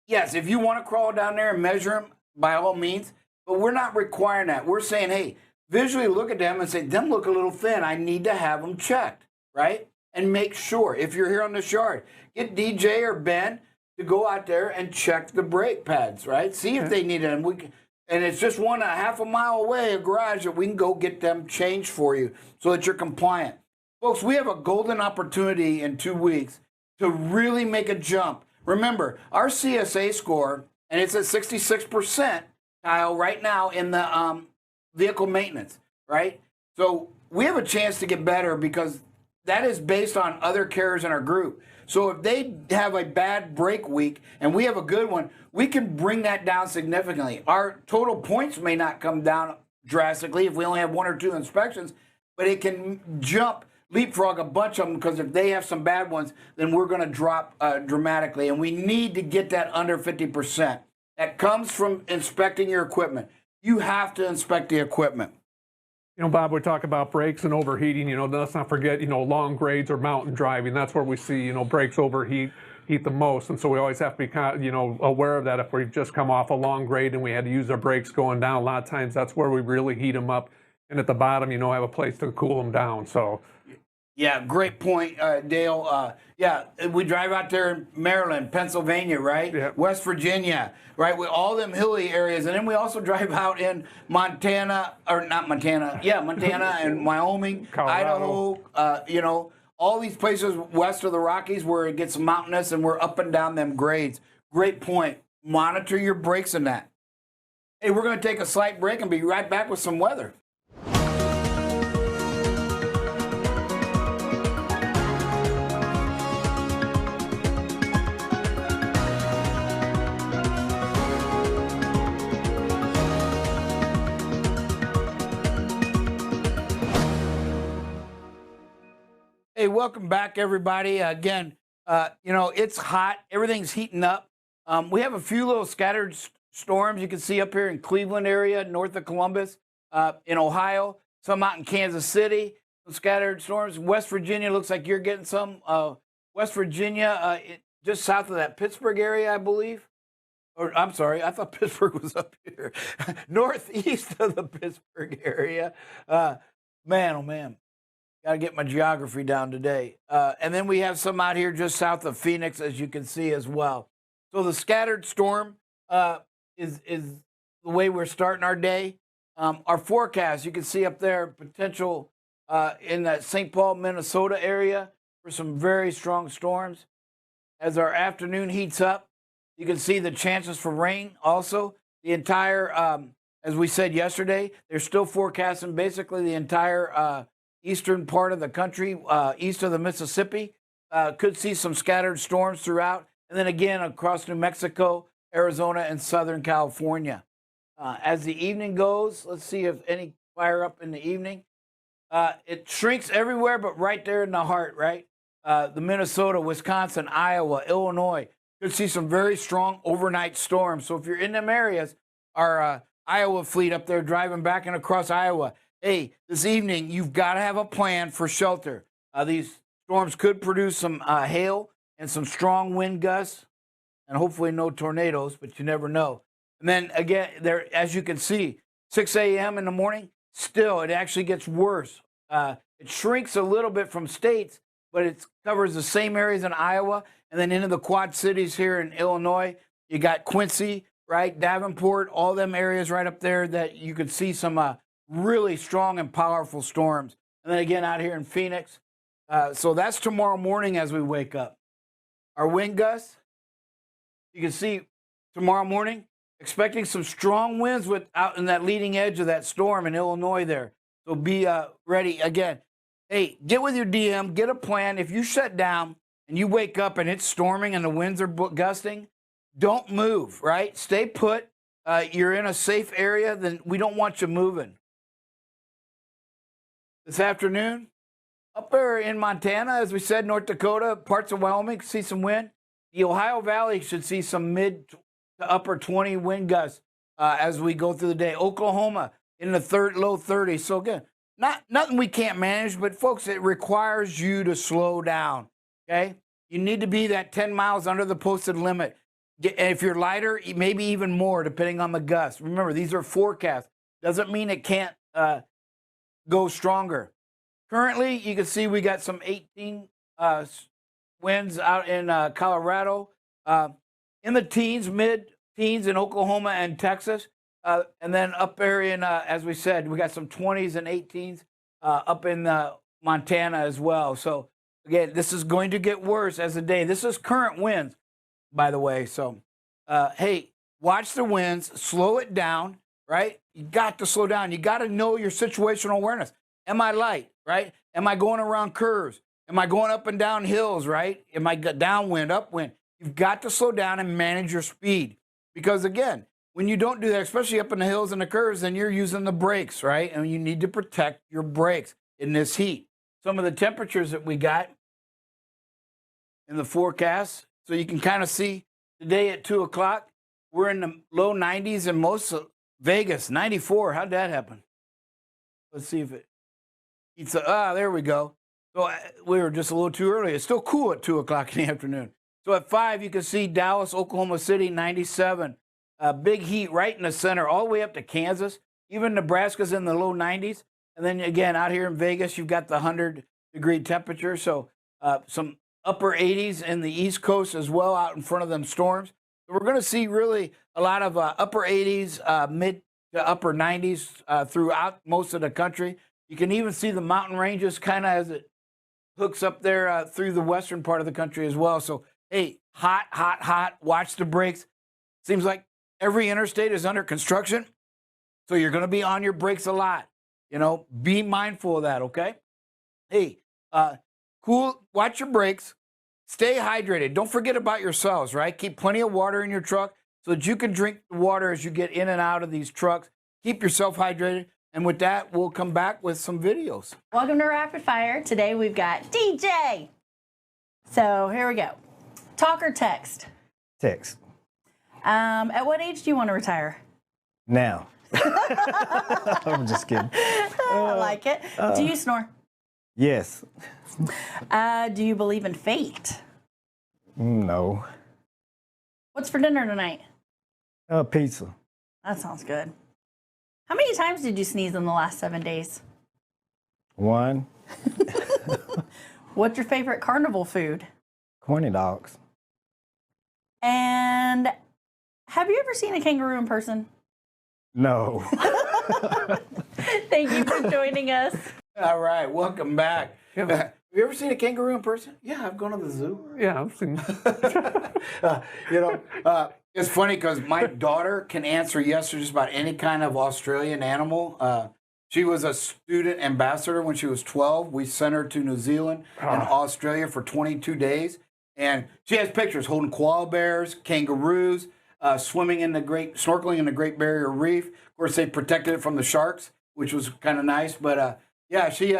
yes, if you want to crawl down there and measure them, by all means, but we're not requiring that. We're saying, hey, visually look at them and say, them look a little thin. I need to have them checked, right? And make sure, if you're here on this yard, get DJ or Ben to go out there and check the brake pads, right? See if they need it. And it's just half a mile away, a garage that we can go get them changed for you so that you're compliant. Folks, we have a golden opportunity in 2 weeks to really make a jump. Remember, our CSA score, and it's at 66%, Kyle, right now in the vehicle maintenance, right? So we have a chance to get better because that is based on other carriers in our group. So if they have a bad brake week and we have a good one, we can bring that down significantly. Our total points may not come down drastically if we only have 1 or 2 inspections, but it can leapfrog a bunch of them because if they have some bad ones, then we're going to drop dramatically. And we need to get that under 50%. That comes from inspecting your equipment. You have to inspect the equipment. You know, Bob, we talk about brakes and overheating. You know, let's not forget, you know, long grades or mountain driving. That's where we see, you know, brakes overheat the most. And so we always have to be, you know, aware of that. If we've just come off a long grade and we had to use our brakes going down, a lot of times that's where we really heat them up. And at the bottom, you know, have a place to cool them down. So. Yeah, great point, Dale. Yeah, we drive out there in Maryland, Pennsylvania, right? Yeah. West Virginia, right? With all them hilly areas. And then we also drive out in Montana, or not Montana, yeah, Montana and Wyoming, Colorado. Idaho, you know, all these places west of the Rockies where it gets mountainous and we're up and down them grades. Great point. Monitor your brakes in that. Hey, we're going to take a slight break and be right back with some weather. Hey, welcome back, everybody. Again, it's hot. Everything's heating up. We have a few little scattered storms you can see up here in Cleveland area, north of Columbus, in Ohio, some out in Kansas City, some scattered storms. West Virginia looks like you're getting some. West Virginia, just south of that Pittsburgh area, I believe. Or I'm sorry, I thought Pittsburgh was up here. Northeast of the Pittsburgh area. Man, oh man. Got to get my geography down today. And then we have some out here just south of Phoenix, as you can see as well. So the scattered storm is the way we're starting our day. Our forecast, you can see up there, potential in that St. Paul, Minnesota area for some very strong storms. As our afternoon heats up, you can see the chances for rain also. The entire, as we said yesterday, they're still forecasting basically the entire eastern part of the country, east of the Mississippi. Could see some scattered storms throughout. And then again, across New Mexico, Arizona, and Southern California. As the evening goes, let's see if any fire up in the evening. It shrinks everywhere, but right there in the heart, right? The Minnesota, Wisconsin, Iowa, Illinois. Could see some very strong overnight storms. So if you're in them areas, our Iowa fleet up there driving back and across Iowa, hey, this evening, you've got to have a plan for shelter. These storms could produce some hail and some strong wind gusts, and hopefully no tornadoes, but you never know. And then again, there, as you can see, 6 a.m. in the morning, still, it actually gets worse. It shrinks a little bit from states, but it covers the same areas in Iowa, and then into the Quad Cities here in Illinois. You got Quincy, right, Davenport, all them areas right up there that you could see some really strong and powerful storms. And then again out here in Phoenix. So that's tomorrow morning as we wake up. Our wind gusts, you can see tomorrow morning, expecting some strong winds out in that leading edge of that storm in Illinois there. So be ready. Again, hey, get with your DM, get a plan. If you shut down and you wake up and it's storming and the winds are gusting, don't move, right? Stay put. You're in a safe area, then we don't want you moving. This afternoon, up there in Montana, as we said, North Dakota, parts of Wyoming, see some wind. The Ohio Valley should see some mid to upper 20 wind gusts as we go through the day. Oklahoma in the low 30s. So again, nothing we can't manage, but folks, it requires you to slow down, okay? You need to be that 10 miles under the posted limit. If you're lighter, maybe even more, depending on the gust. Remember, these are forecasts. Doesn't mean it can't go stronger. Currently, you can see we got some 18 winds out in Colorado, in the teens, mid-teens in Oklahoma and Texas, and then up there in, as we said, we got some 20s and 18s up in Montana as well. So again, this is going to get worse as the day. This is current winds, by the way. So, hey, watch the winds, slow it down, right? You got to slow down. You got to know your situational awareness. Am I light, right? Am I going around curves? Am I going up and down hills, right? Am I downwind, upwind? You've got to slow down and manage your speed. Because again, when you don't do that, especially up in the hills and the curves, then you're using the brakes, right? And you need to protect your brakes in this heat. Some of the temperatures that we got in the forecast, so you can kind of see today at 2 o'clock, we're in the low 90s in most of Vegas, 94. How'd that happen? Let's see if it heats up. There we go. So we were just a little too early. It's still cool at 2 o'clock in the afternoon. So at 5, you can see Dallas, Oklahoma City, 97. Big heat right in the center, all the way up to Kansas. Even Nebraska's in the low 90s. And then again, out here in Vegas, you've got the 100-degree temperature. So some upper 80s in the East Coast as well out in front of them storms. So we're going to see really a lot of upper 80s, mid to upper 90s throughout most of the country. You can even see the mountain ranges kind of as it hooks up there through the western part of the country as well. So, hey, hot, hot, hot. Watch the brakes. Seems like every interstate is under construction, so you're going to be on your brakes a lot. You know, be mindful of that, okay? Hey, cool. Watch your brakes. Stay hydrated. Don't forget about yourselves, right? Keep plenty of water in your truck so that you can drink the water as you get in and out of these trucks. Keep yourself hydrated. And with that, we'll come back with some videos. Welcome to Rapid Fire. Today we've got DJ. So here we go. Talk or text? Text. At what age do you want to retire? Now. I'm just kidding. I like it. Do you snore? Yes. Do you believe in fate? No. What's for dinner tonight? Pizza. That sounds good. How many times did you sneeze in the last 7 days? 1. What's your favorite carnival food? Corny dogs. And have you ever seen a kangaroo in person? No. Thank you for joining us. All right, welcome back. Have you ever seen a kangaroo in person? Yeah, I've gone to the zoo. Yeah, I've seen. It's funny because my daughter can answer yes to just about any kind of Australian animal. She was a student ambassador when she was 12. We sent her to New Zealand and Australia for 22 days. And she has pictures holding koala bears, kangaroos, snorkeling in the Great Barrier Reef. Of course, they protected it from the sharks, which was kind of nice. But yeah, she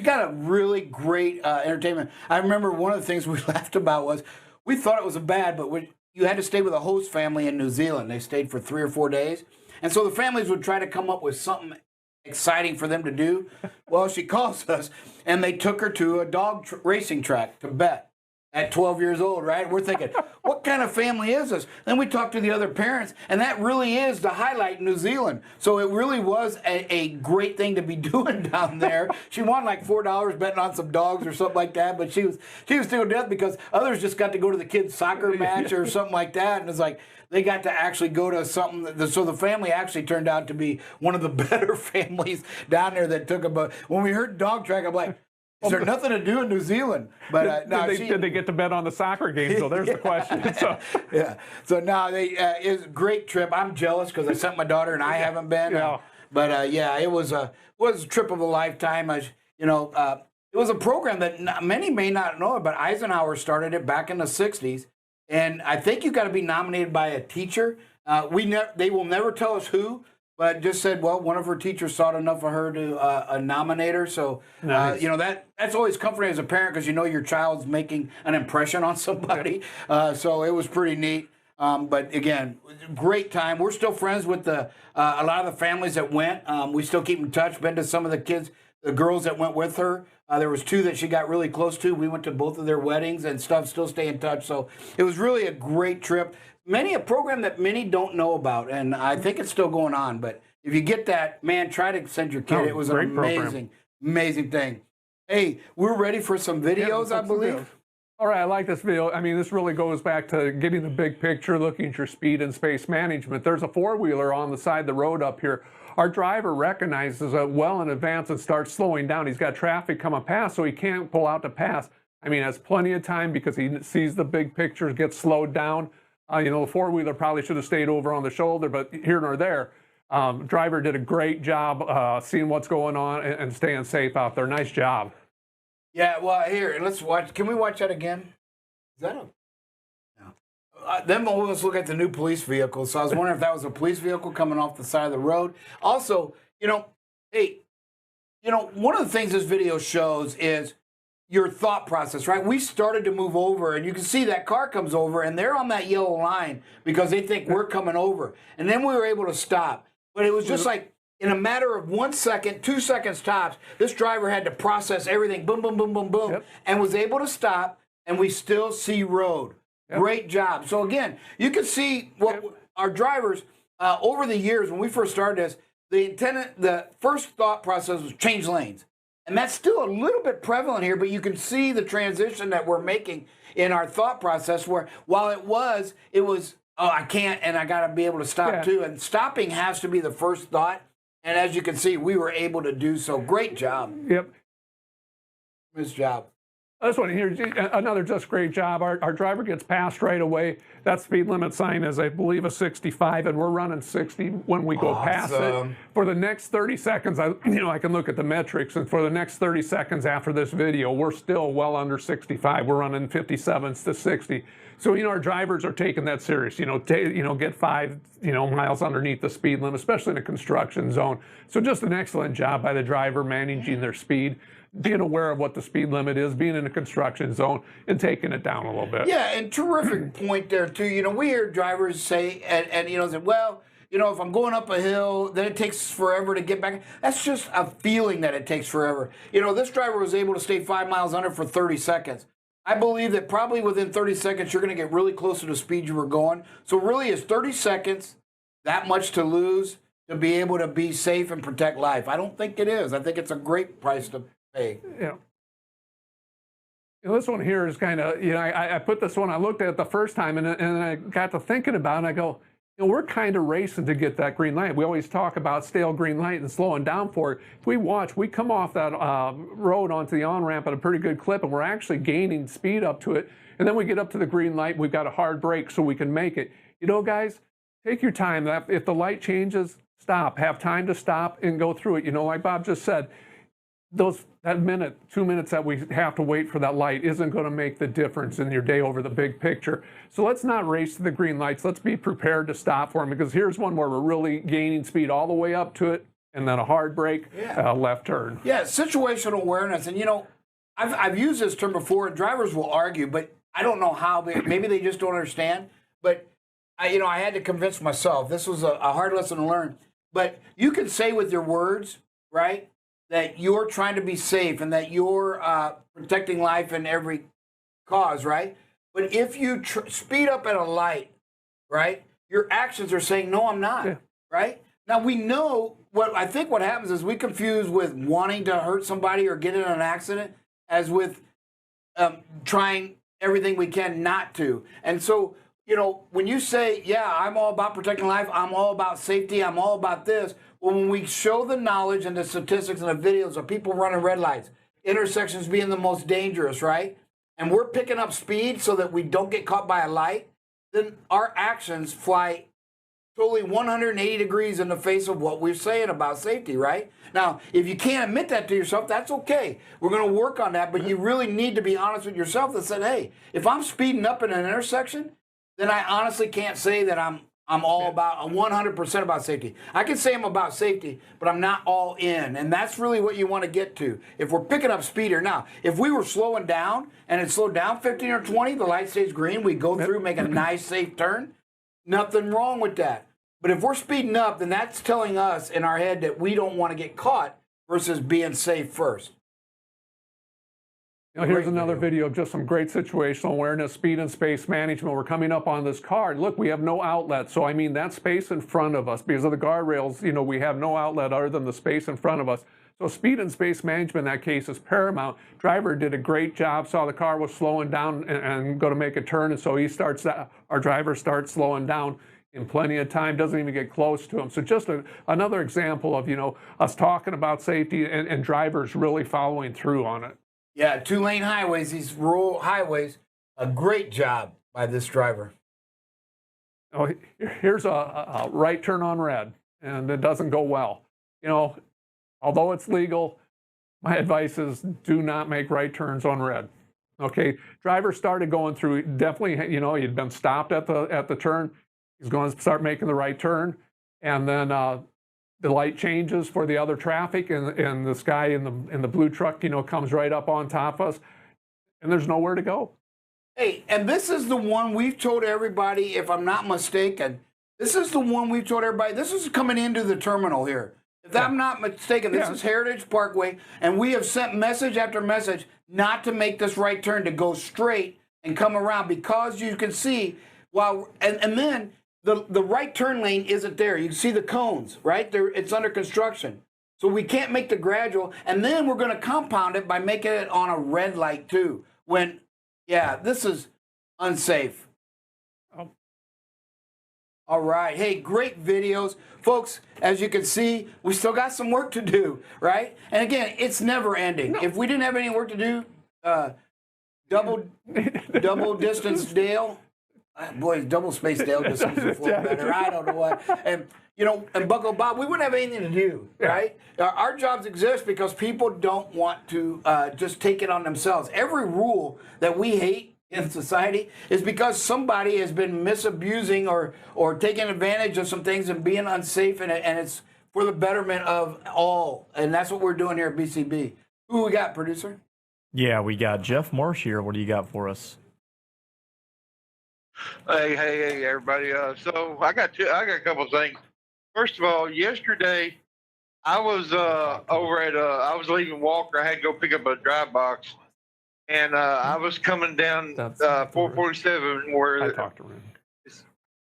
got a really great entertainment. I remember one of the things we laughed about was we thought it was bad, but you had to stay with a host family in New Zealand. They stayed for 3 or 4 days. And so the families would try to come up with something exciting for them to do. Well, she calls us, and they took her to a dog racing track to bet at 12 years old, right? We're thinking, what kind of family is this? Then we talked to the other parents, and that really is the highlight in New Zealand. So it really was a great thing to be doing down there. She won like $4 betting on some dogs or something like that, but she was still dead because others just got to go to the kids' soccer match or something like that, and it's like they got to actually go to something. So the family actually turned out to be one of the better families down there that took about. When we heard dog track, I'm like, is there nothing to do in New Zealand? But did they get to bet on the soccer game? So there's the question. So. Yeah. So now it's a great trip. I'm jealous because I sent my daughter and I haven't been. Yeah. But yeah, it was a trip of a lifetime. It was a program that many may not know, but Eisenhower started it back in the '60s, and I think you got to be nominated by a teacher. They will never tell us who. But just said, well, one of her teachers thought enough of her to nominate her. So, nice. That's always comforting as a parent because you know your child's making an impression on somebody. So it was pretty neat. But again, great time. We're still friends with a lot of the families that went. We still keep in touch. Been to some of the girls that went with her. There was 2 that she got really close to. We went to both of their weddings and stuff. Still stay in touch. So it was really a great trip. A program that many don't know about, and I think it's still going on. But if you get that, man, try to send your kid. It was an amazing thing. Hey, we're ready for some videos, I believe. All right, I like this video. I mean, this really goes back to getting the big picture, looking at your speed and space management. There's a 4-wheeler on the side of the road up here. Our driver recognizes it well in advance and starts slowing down. He's got traffic coming past, so he can't pull out to pass. I mean, has plenty of time because he sees the big picture, gets slowed down. The 4-wheeler probably should have stayed over on the shoulder, but here nor there. Driver did a great job seeing what's going on and staying safe out there. Nice job. Yeah, well, here, let's watch. Can we watch that again? Is that no? Then let's look at the new police vehicle. So I was wondering if that was a police vehicle coming off the side of the road. Also, one of the things this video shows is your thought process, right? We started to move over, and you can see that car comes over, and they're on that yellow line because they think we're coming over. And then we were able to stop. But it was just like, in a matter of 1 second, 2 seconds tops, this driver had to process everything, boom, boom, boom, boom, boom, and was able to stop, and we still see road. Great job. So again, you can see what our drivers, over the years, when we first started this, the first thought process was change lanes. And that's still a little bit prevalent here, but you can see the transition that we're making in our thought process where while it was, oh, I can't, and I got to be able to stop too. And stopping has to be the first thought. And as you can see, we were able to do so. Great job. Yep. Nice job. This one here, another just great job. Our driver gets passed right away. That speed limit sign is, I believe, a 65, and we're running 60 when we go past it. For the next 30 seconds, I can look at the metrics, and for the next 30 seconds after this video, we're still well under 65. We're running 57s to 60. So, our drivers are taking that serious. Get 5, miles underneath the speed limit, especially in a construction zone. So just an excellent job by the driver managing their speed, being aware of what the speed limit is, being in a construction zone, and taking it down a little bit. Yeah, and terrific point there, too. We hear drivers say, and say, well, if I'm going up a hill, then it takes forever to get back. That's just a feeling that it takes forever. This driver was able to stay 5 miles under for 30 seconds. I believe that probably within 30 seconds, you're going to get really close to the speed you were going. So really, is 30 seconds that much to lose to be able to be safe and protect life? I don't think it is. I think it's a great price to pay. Yeah. This one here is kind of, I put this one, I looked at it the first time, and I got to thinking about it, and I go, we're kind of racing to get that green light. We always talk about stale green light and slowing down for it. If we come off that road onto the on-ramp at a pretty good clip, and we're actually gaining speed up to it, and then we get up to the green light, we've got a hard brake so we can make it. Guys, take your time. If the light changes, stop. Have time to stop and go through it. Like Bob just said, that minute, 2 minutes that we have to wait for that light isn't going to make the difference in your day over the big picture. So let's not race to the green lights. Let's be prepared to stop for them, because here's one where we're really gaining speed all the way up to it, and then a hard brake, left turn. Yeah, situational awareness. And, I've used this term before, and drivers will argue, but I don't know how. Maybe they just don't understand. But, I had to convince myself. This was a hard lesson to learn. But you can say with your words, right, that you're trying to be safe and that you're protecting life in every cause, right? But if you speed up at a light, right, your actions are saying, no, I'm not, right? Now, we know what happens is we confuse with wanting to hurt somebody or get in an accident as with trying everything we can not to. And so, when you say, yeah, I'm all about protecting life, I'm all about safety, I'm all about this, well, when we show the knowledge and the statistics and the videos of people running red lights, intersections being the most dangerous, right? And we're picking up speed so that we don't get caught by a light, then our actions fly totally 180 degrees in the face of what we're saying about safety, right? Now, if you can't admit that to yourself, that's okay. We're going to work on that, but you really need to be honest with yourself and say, hey, if I'm speeding up in an intersection, then I honestly can't say that I'm all about 100% about safety. I can say I'm about safety, but I'm not all in, and that's really what you want to get to. If we're picking up speed or now, if we were slowing down and it slowed down 15 or 20, the light stays green, we go through, make a nice safe turn, nothing wrong with that. But if we're speeding up, then that's telling us in our head that we don't want to get caught versus being safe first. Here's another video of just some great situational awareness, speed and space management. We're coming up on this car. Look, we have no outlet. So, that space in front of us, because of the guardrails, we have no outlet other than the space in front of us. So speed and space management in that case is paramount. Driver did a great job, saw the car was slowing down and going to make a turn. And so our driver starts slowing down in plenty of time, doesn't even get close to him. So just another example of, us talking about safety and drivers really following through on it. Yeah, 2-lane highways, these rural highways, a great job by this driver. Oh, here's a right turn on red, and it doesn't go well. Although it's legal, my advice is do not make right turns on red. Okay, driver started going through, definitely, he'd been stopped at the turn. He's going to start making the right turn, and then the light changes for the other traffic, and this guy in the blue truck, comes right up on top of us, and there's nowhere to go. Hey, and this is the one we've told everybody, if I'm not mistaken, this is the one we've told everybody, this is coming into the terminal here. If I'm not mistaken, this is Heritage Parkway, and we have sent message after message not to make this right turn, to go straight and come around, because you can see, and then the right turn lane isn't there. You can see the cones, right? It's under construction. So we can't make the gradual, and then we're going to compound it by making it on a red light too. This is unsafe. All right. Hey, great videos. Folks, as you can see, we still got some work to do, right? And again, it's never ending. No. If we didn't have any work to do, double distance Dale. Boy, double space Dale just seems to flow better. I don't know what. And and Bucko Bob, we wouldn't have anything to do, right? Our jobs exist because people don't want to just take it on themselves. Every rule that we hate in society is because somebody has been misabusing or taking advantage of some things and being unsafe, and it's for the betterment of all. And that's what we're doing here at BCB. Who we got, producer? Yeah, we got Jeff Marsh here. What do you got for us? Hey, everybody. So I got a couple of things. First of all, yesterday I was over at I was leaving Walker. I had to go pick up a drive box, and I was coming down 447 where I talked to Rudy.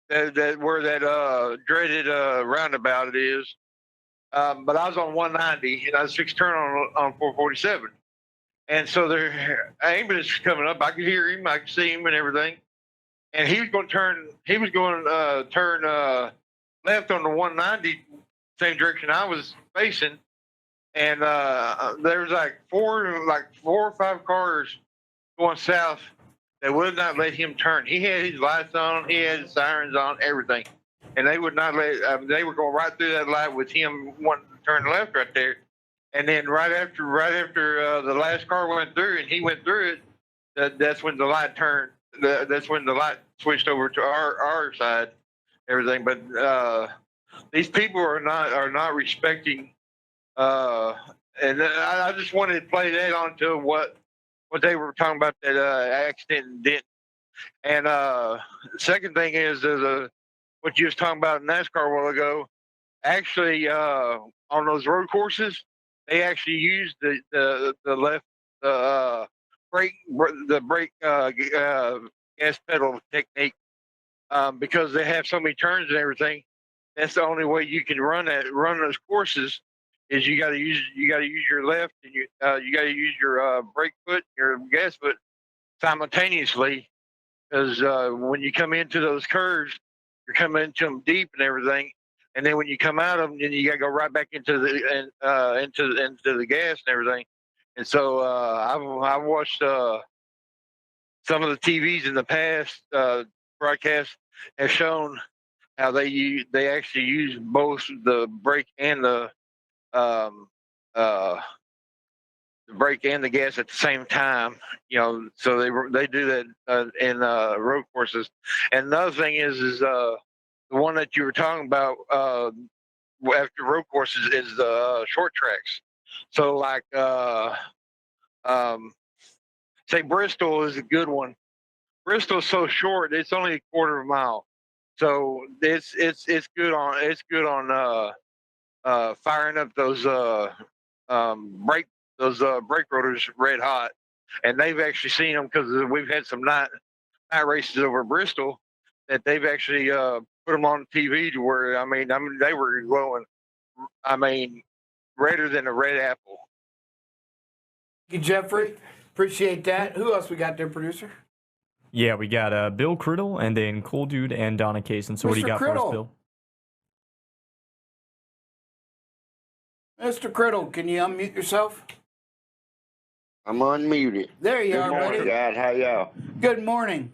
where that dreaded roundabout is. But I was on 190, and I was fixed to turn on 447. And so their ambulance was coming up. I could hear him, I could see him, and everything. And he was going to turn. He was going to turn left on the 190, same direction I was facing. And there was like four or five cars going south that would not let him turn. He had his lights on, he had his sirens on, everything, and they would not let. They were going right through that light with him wanting to turn left right there. And then right after the last car went through and he went through it, that's when the light turned. That's when the light switched over to our side, everything. But these people are not respecting. And I just wanted to play that onto what they were talking about, that accident and dent. And the second thing is what you was talking about in NASCAR a while ago. Actually, on those road courses, they actually use the left brake gas pedal technique because they have so many turns and everything. That's the only way you can run those courses. Is you got to use your left and you got to use your brake foot, your gas foot simultaneously, because when you come into those curves, you're coming into them deep and everything, and then when you come out of them, then you got to go right back into the gas and everything. And so I've watched some of the TVs in the past broadcasts have shown how they actually use both the brake and the brake and the gas at the same time, so they do that in road courses. And another thing is the one that you were talking about after road courses is the short tracks. So like say Bristol is a good one. Bristol's so short; it's only a quarter of a mile, so it's good on firing up those brake rotors red hot. And they've actually seen them because we've had some night races over Bristol that they've actually put them on TV to where I mean they were glowing. I mean, redder than a red apple. Thank you, Jeffrey. Appreciate that. Who else we got there, producer? Yeah, we got Bill Criddle and then Cool Dude and Donna Kaysen. So what do you got for us, Bill? Mr. Criddle, can you unmute yourself? I'm unmuted. There you are, buddy. Good morning, guys. How y'all? Good morning.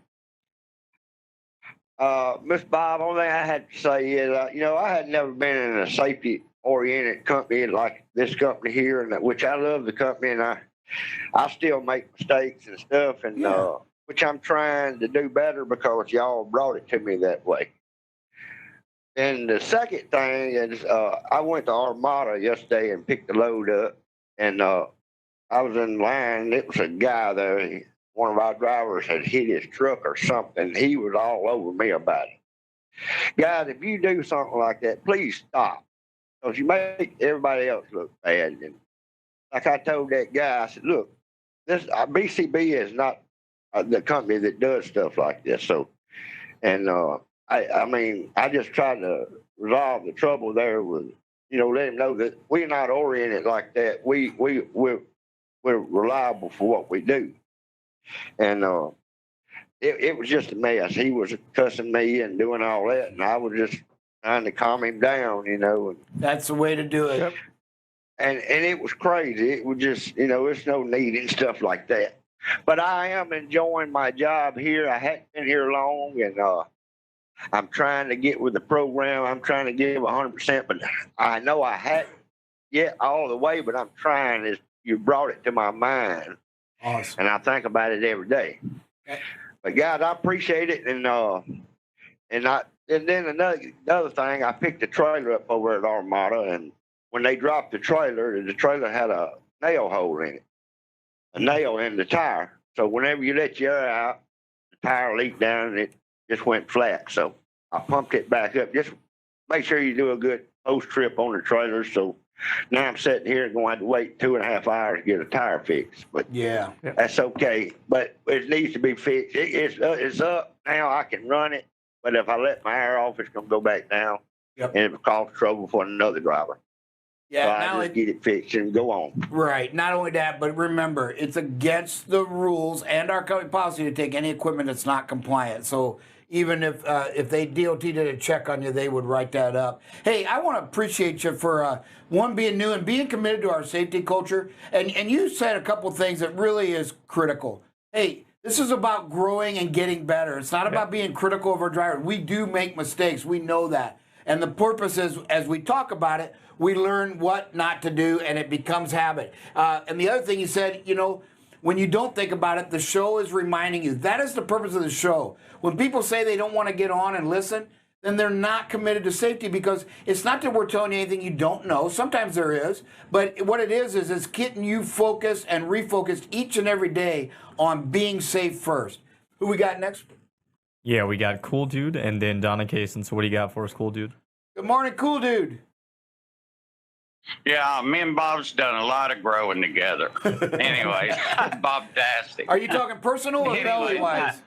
Miss Bob, only thing I had to say is, I had never been in a safety-oriented company like this company here, and which I love the company, and I still make mistakes and stuff, and which I'm trying to do better because y'all brought it to me that way. And the second thing is, I went to Armada yesterday and picked the load up, and I was in line. It was a guy there. One of our drivers had hit his truck or something. He was all over me about it. Guys, if you do something like that, please stop, because you make everybody else look bad. And like I told that guy, I said, look, this BCB is not the company that does stuff like this. So, and I mean, I just tried to resolve the trouble there with, let him know that we're not oriented like that. We're reliable for what we do. And it was just a mess. He was cussing me and doing all that, and I was just trying to calm him down, And that's the way to do it. And it was crazy. It was just, it's no need and stuff like that. But I am enjoying my job here. I hadn't been here long, and I'm trying to get with the program. I'm trying to give 100%, but I know I hadn't yet all the way, but I'm trying. You brought it to my mind. Awesome. And I think about it every day. Okay. But guys, I appreciate it, and then another thing, I picked the trailer up over at Armada, and when they dropped the trailer had a nail hole in it, a nail in the tire. So whenever you let your air out, the tire leaked down and it just went flat. So I pumped it back up. Just make sure you do a good post trip on the trailer. So now I'm sitting here and going to have to wait 2.5 hours to get a tire fixed. But yeah, that's okay. But it needs to be fixed. It's up now. I can run it. But if I let my air off, it's going to go back down. Yep. And it will cause trouble for another driver. Yeah, so I just get it fixed and go on. Right. Not only that, but remember, it's against the rules and our company policy to take any equipment that's not compliant. So even if they DOT did a check on you, they would write that up. Hey, I want to appreciate you for one, being new and being committed to our safety culture. And you said a couple things that really is critical. Hey, this is about growing and getting better. It's not about being critical of our driver. We do make mistakes. We know that. And the purpose is, as we talk about it, we learn what not to do, and it becomes habit. And the other thing you said, when you don't think about it, the show is reminding you. That is the purpose of the show. When people say they don't want to get on and listen, then they're not committed to safety, because it's not that we're telling you anything you don't know. Sometimes there is. But what it is it's getting you focused and refocused each and every day on being safe first. Who we got next? Yeah, we got Cool Dude and then Donna Kaysen. So what do you got for us, Cool Dude? Good morning, Cool Dude. Yeah, me and Bob's done a lot of growing together. Anyways, Bob-tastic. Are you talking personal or belly-wise?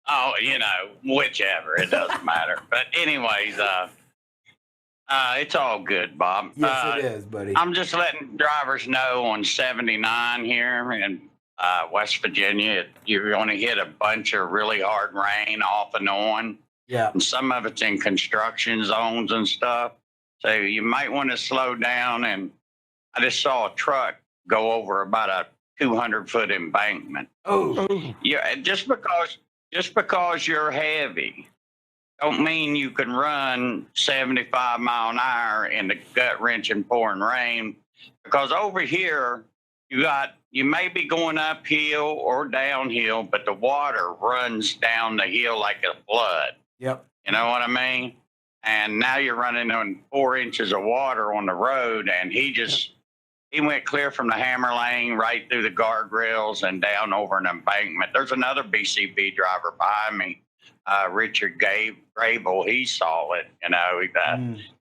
Oh, whichever. It doesn't matter. But anyways, it's all good, Bob. Yes, it is, buddy. I'm just letting drivers know on 79 here in West Virginia, you're going to hit a bunch of really hard rain off and on. Yeah. And some of it's in construction zones and stuff. So you might want to slow down. And I just saw a truck go over about a 200-foot embankment. Oh. Yeah, just because you're heavy don't mean you can run 75 mile an hour in the gut-wrenching pouring rain. Because over here, you may be going uphill or downhill, but the water runs down the hill like a flood. Yep. You know what I mean? And now you're running on 4 inches of water on the road, and he went clear from the hammer lane right through the guardrails and down over an embankment. There's another BCB driver behind me, Richard Grable. He saw it.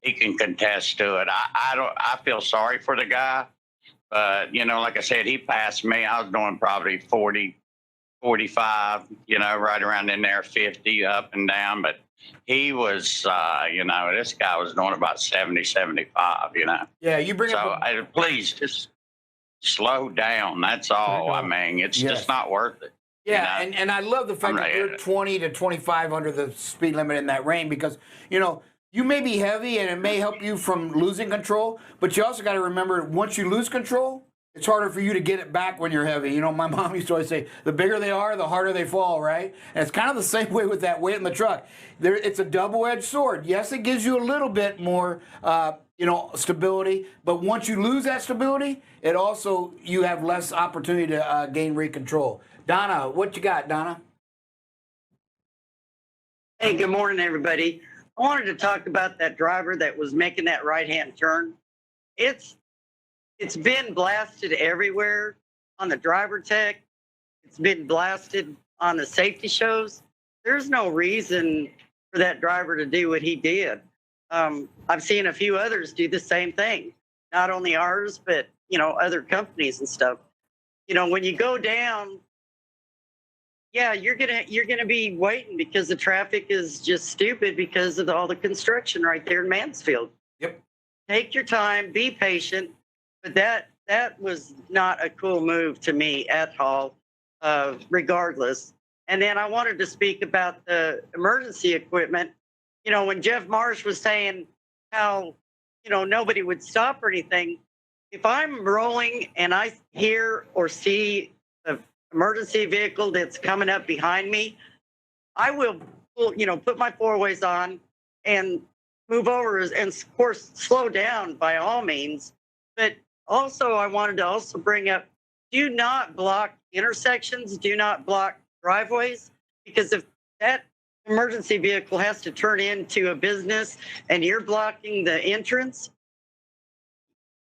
He can contest to it. I feel sorry for the guy, but like I said, he passed me. I was doing probably 40, 45, right around in there, 50 up and down, but he was, this guy was doing about 70, 75, Yeah, you bring up. Please just slow down. That's all. I mean, it's just not worth it. Yeah, and I love the fact that you're 20 to 25 under the speed limit in that rain, because, you may be heavy and it may help you from losing control, but you also got to remember, once you lose control, it's harder for you to get it back when you're heavy. My mom used to always say, the bigger they are, the harder they fall, right? And it's kind of the same way with that weight in the truck. It's a double-edged sword. Yes, it gives you a little bit more, stability, but once you lose that stability, you have less opportunity to gain rate control. Donna, what you got, Donna? Hey, good morning, everybody. I wanted to talk about that driver that was making that right-hand turn. It's been blasted everywhere on the driver tech. It's been blasted on the safety shows. There's no reason for that driver to do what he did. I've seen a few others do the same thing. Not only ours, but other companies and stuff. When you go down, yeah, you're gonna be waiting because the traffic is just stupid because of all the construction right there in Mansfield. Yep. Take your time, be patient. But that was not a cool move to me at all, regardless. And then I wanted to speak about the emergency equipment. When Jeff Marsh was saying how, nobody would stop or anything, if I'm rolling and I hear or see the emergency vehicle that's coming up behind me, I will, put my four ways on and move over and of course slow down by all means. But also I wanted to also bring up, do not block intersections, do not block driveways, because if that emergency vehicle has to turn into a business and you're blocking the entrance,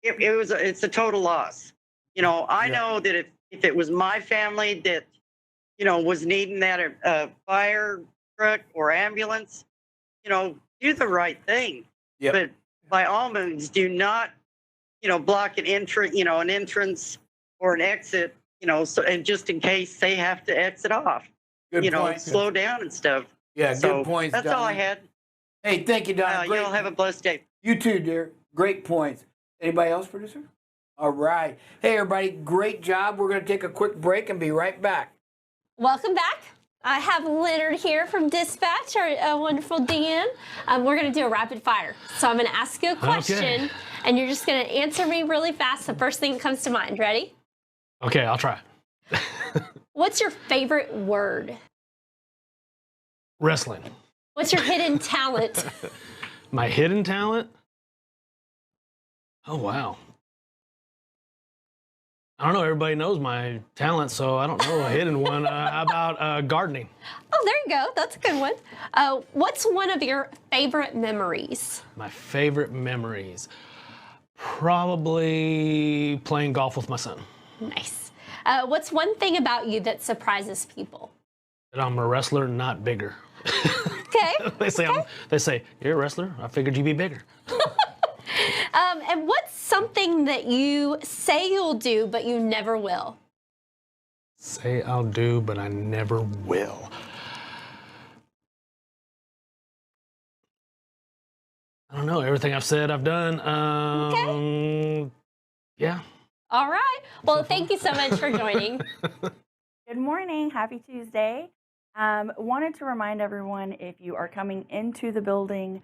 it's a total loss. I know that if it was my family that, was needing that fire truck or ambulance, do the right thing. Yep. But by all means, do not, block an entrance or an exit, so, and just in case they have to exit off, Good point. slow down and stuff. Yeah, So good points, that's all I Donna. had. Hey, thank you, Donna. Y'all have a blessed day. You too, dear. Great points. Anybody else, producer? All right. Hey, everybody. Great job. We're going to take a quick break and be right back. Welcome back. I have Leonard here from Dispatch, our wonderful DM. We're going to do a rapid fire. So I'm going to ask you a question, and you're just going to answer me really fast. The first thing that comes to mind. Ready? Okay, I'll try. What's your favorite word? Wrestling. What's your hidden talent? My hidden talent? Oh, wow. I don't know. Everybody knows my talent, so I don't know a hidden one. How about gardening? Oh, there you go. That's a good one. What's one of your favorite memories? My favorite memories? Probably playing golf with my son. Nice. What's one thing about you that surprises people? That I'm a wrestler, not bigger. Okay. They say, you're a wrestler? I figured you'd be bigger. And what's something that you say you'll do, but you never will? Say I'll do, but I never will. I don't know. Everything I've said, I've done. Yeah. All right. Well, thank you so much for joining. Good morning. Happy Tuesday. Wanted to remind everyone, if you are coming into the building,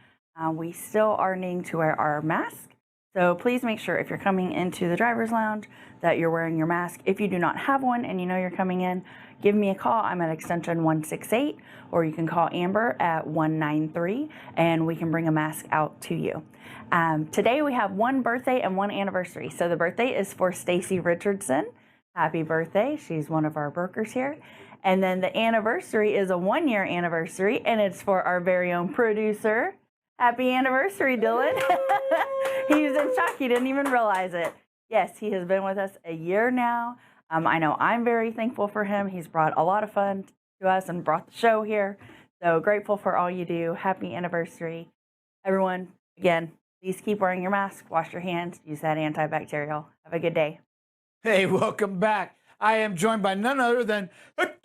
we still are needing to wear our mask. So please make sure if you're coming into the driver's lounge that you're wearing your mask. If you do not have one and you know you're coming in, give me a call. I'm at extension 168, or you can call Amber at 193 and we can bring a mask out to you. Today we have one birthday and one anniversary. So the birthday is for Stacy Richardson. Happy birthday. She's one of our brokers here. And then the anniversary is a 1-year anniversary, and it's for our very own producer. Happy anniversary, Dylan. He's in shock. He didn't even realize it. Yes, he has been with us a year now. I know I'm very thankful for him. He's brought a lot of fun to us and brought the show here. So grateful for all you do. Happy anniversary. Everyone, again, please keep wearing your mask, wash your hands, use that antibacterial. Have a good day. Hey, welcome back. I am joined by none other than Hector,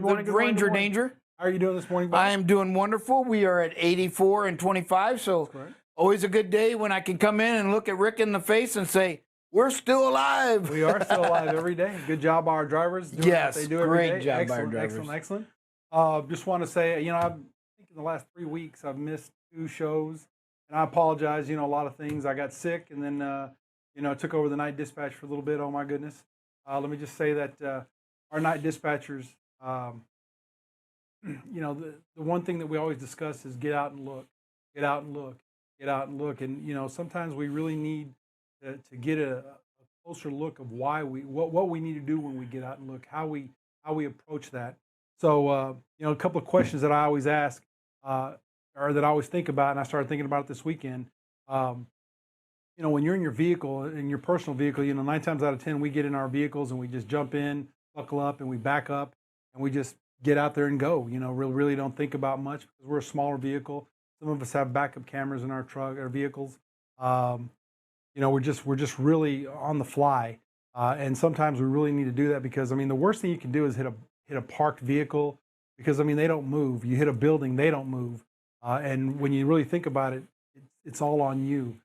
the Ranger Danger. How are you doing this morning, buddy? I am doing wonderful. We are at 84 and 25, so always a good day when I can come in and look at Rick in the face and say, we're still alive. We are still alive every day. Good job by our drivers doing Yes, what they do every day. great job by our Excellent, drivers. excellent. Just want to say, I think in the last 3 weeks I've missed 2 shows, and I apologize. A lot of things. I got sick, and then I took over the night dispatch for a little bit. Oh my goodness. Let me just say that our night dispatchers, the one thing that we always discuss is get out and look, get out and look, get out and look. And, sometimes we really need to get a closer look of why what we need to do when we get out and look, how we approach that. So, a couple of questions that I always ask, or that I always think about, and I started thinking about it this weekend. When you're in your vehicle, in your personal vehicle, 9 times out of 10, we get in our vehicles and we just jump in, buckle up, and we back up, and we just get out there and go. Really don't think about much because we're a smaller vehicle. Some of us have backup cameras in our truck, our vehicles. We're just really on the fly, and sometimes we really need to do that because the worst thing you can do is hit a parked vehicle because they don't move. You hit a building, they don't move, and when you really think about it, it's all on you.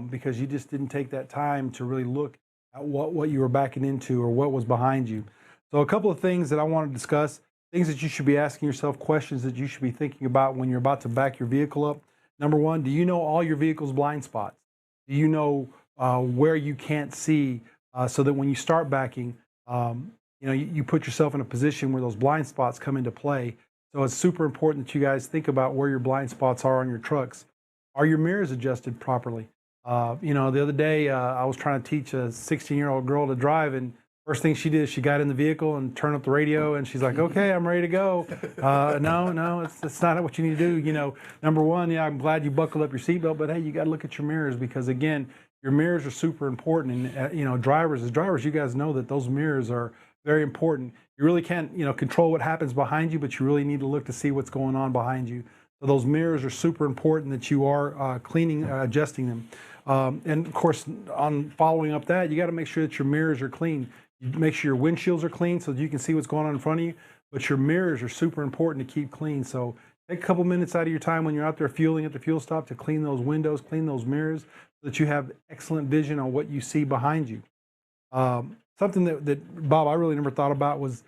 Because you just didn't take that time to really look at what you were backing into or what was behind you. So a couple of things that I want to discuss, things that you should be asking yourself, questions that you should be thinking about when you're about to back your vehicle up. Number one, do you know all your vehicle's blind spots? Do you know where you can't see so that when you start backing, You put yourself in a position where those blind spots come into play. So it's super important that you guys think about where your blind spots are on your trucks. Are your mirrors adjusted properly? The other day I was trying to teach a 16-year-old girl to drive, and first thing she did is she got in the vehicle and turned up the radio, and she's like, "Okay, I'm ready to go." No, it's not what you need to do. Number one, yeah, I'm glad you buckled up your seatbelt, but hey, you got to look at your mirrors, because again, your mirrors are super important. And drivers, you guys know that those mirrors are very important. You really can't, control what happens behind you, but you really need to look to see what's going on behind you. So those mirrors are super important that you are cleaning, adjusting them. And of course, on following up that, you got to make sure that your mirrors are clean. You make sure your windshields are clean so that you can see what's going on in front of you. But your mirrors are super important to keep clean. So take a couple minutes out of your time when you're out there fueling at the fuel stop to clean those windows, clean those mirrors, so that you have excellent vision on what you see behind you. Something that Bob, I really never thought about was,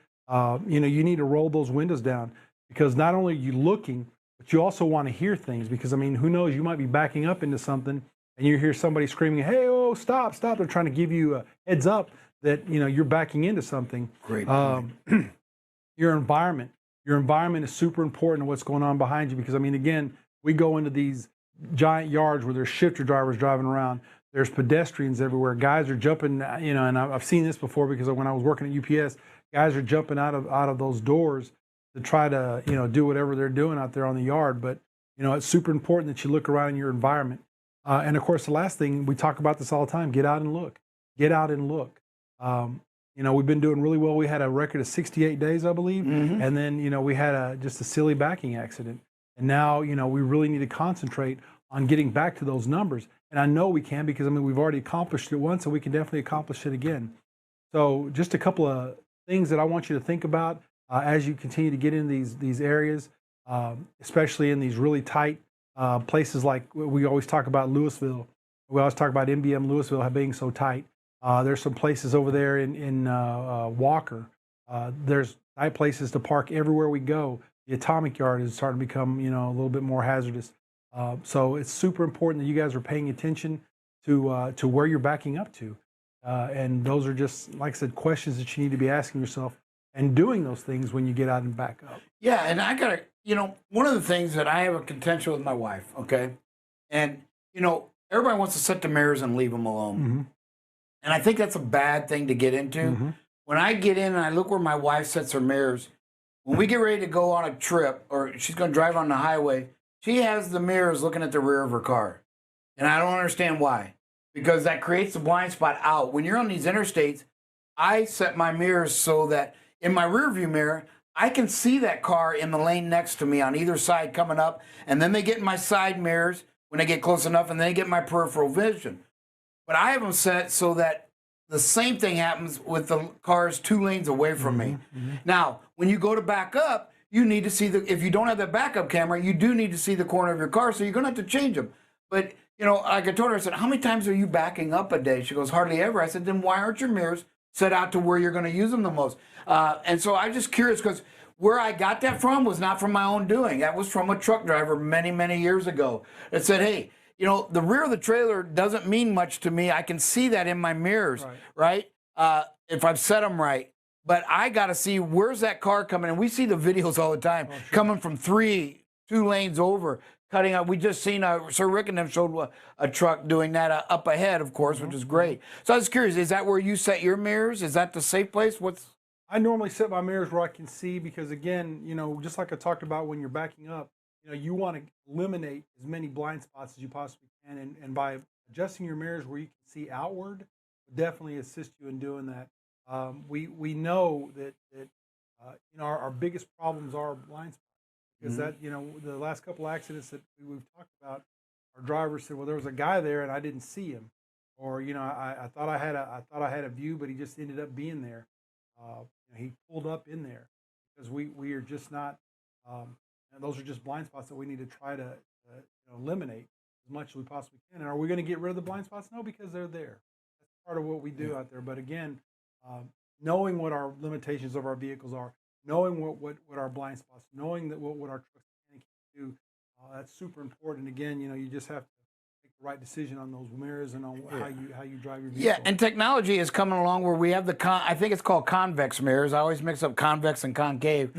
you need to roll those windows down, because not only are you looking, but you also want to hear things, because who knows, you might be backing up into something and you hear somebody screaming, "Hey, oh, stop, stop." They're trying to give you a heads up that, you're backing into something. Great. Your environment is super important to what's going on behind you, because again, we go into these giant yards where there's shifter drivers driving around. There's pedestrians everywhere. Guys are jumping, and I've seen this before, because when I was working at UPS, guys are jumping out of those doors to try to, do whatever they're doing out there on the yard. But, it's super important that you look around in your environment. And of course, the last thing, we talk about this all the time: get out and look. Get out and look. We've been doing really well. We had a record of 68 days, I believe. Mm-hmm. And then, we had just a silly backing accident. And now, we really need to concentrate on getting back to those numbers. And I know we can, because we've already accomplished it once, and we can definitely accomplish it again. So just a couple of things that I want you to think about as you continue to get in these areas, especially in these really tight places like we always talk about Louisville. We always talk about MBM Louisville being so tight. There's some places over there in Walker. There's tight places to park everywhere we go. The Atomic Yard is starting to become, a little bit more hazardous. So it's super important that you guys are paying attention to where you're backing up to. And those are just, like I said, questions that you need to be asking yourself and doing those things when you get out and back up. Yeah, and I got to, one of the things that I have a contention with my wife, okay? And, everybody wants to set the mirrors and leave them alone. Mm-hmm. And I think that's a bad thing to get into. Mm-hmm. When I get in and I look where my wife sets her mirrors, when we get ready to go on a trip or she's going to drive on the highway, she has the mirrors looking at the rear of her car. And I don't understand why. Because that creates the blind spot out. When you're on these interstates, I set my mirrors so that in my rear view mirror, I can see that car in the lane next to me on either side coming up. And then they get in my side mirrors when they get close enough, and then they get my peripheral vision. But I have them set so that the same thing happens with the cars 2 lanes away from me. Mm-hmm. Now, when you go to back up, you need to see if you don't have that backup camera, you do need to see the corner of your car, so you're going to have to change them. But, like I told her, I said, "How many times are you backing up a day?" She goes, "Hardly ever." I said, "Then why aren't your mirrors set out to where you're going to use them the most?" And so I'm just curious, because where I got that from was not from my own doing. That was from a truck driver many, many years ago that said, "Hey, the rear of the trailer doesn't mean much to me. I can see that in my mirrors, right? If I've set them right. But I got to see, where's that car coming in?" We see the videos all the time, coming from 2 lanes over, cutting out. We just seen Sir Rick and them showed a truck doing that up ahead, of course, which is great. So I was curious, is that where you set your mirrors? Is that the safe place? I normally set my mirrors where I can see, because again, just like I talked about when you're backing up, you want to eliminate as many blind spots as you possibly can, and by adjusting your mirrors where you can see outward, will definitely assist you in doing that. We know that our biggest problems are blind spots, because that the last couple accidents that we've talked about, our drivers said, "Well, there was a guy there and I didn't see him," or I thought I had a view, but he just ended up being there. He pulled up in there, because we are just not. And those are just blind spots that we need to try to eliminate as much as we possibly can. And are we going to get rid of the blind spots? No, because they're there. That's part of what we do out there. But again, knowing what our limitations of our vehicles are, knowing what our blind spots, knowing that what our trucks can do, that's super important. Again, you just have to make the right decision on those mirrors and on how you drive your vehicle. Yeah, and technology is coming along where we have I think it's called convex mirrors. I always mix up convex and concave,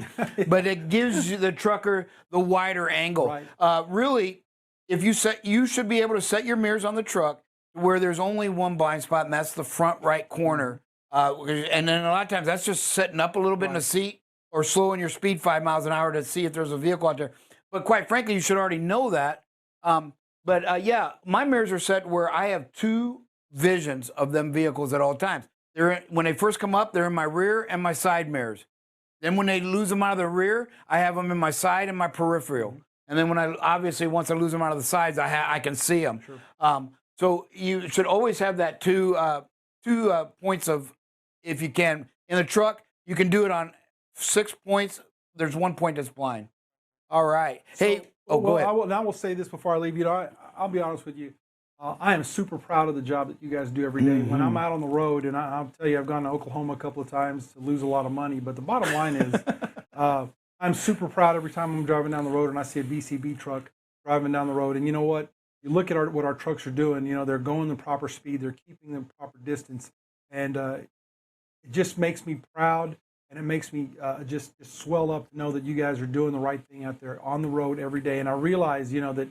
but it gives you the trucker the wider angle. Right. Really, if you should be able to set your mirrors on the truck where there's only one blind spot, and that's the front right corner. And then a lot of times that's just setting up a little bit in the seat or slowing your speed 5 miles an hour to see if there's a vehicle out there. But quite frankly, you should already know that. Yeah, my mirrors are set where I have 2 visions of them vehicles at all times. When they first come up, they're in my rear and my side mirrors. Then when they lose them out of the rear, I have them in my side and my peripheral. And then once I lose them out of the sides, I can see them. Sure. So you should always have that two points of, if you can. In the truck, you can do it on 6 points. There's 1 point that's blind. All right. Hey, go ahead. I will say this before I leave. I'll be honest with you. I am super proud of the job that you guys do every day. When I'm out on the road, and I'll tell you, I've gone to Oklahoma a couple of times to lose a lot of money. But the bottom line is, I'm super proud every time I'm driving down the road and I see a BCB truck driving down the road. And you know what? You look at what our trucks are doing. They're going the proper speed. They're keeping the proper distance, and it just makes me proud. And it makes me just swell up to know that you guys are doing the right thing out there on the road every day. And I realize, that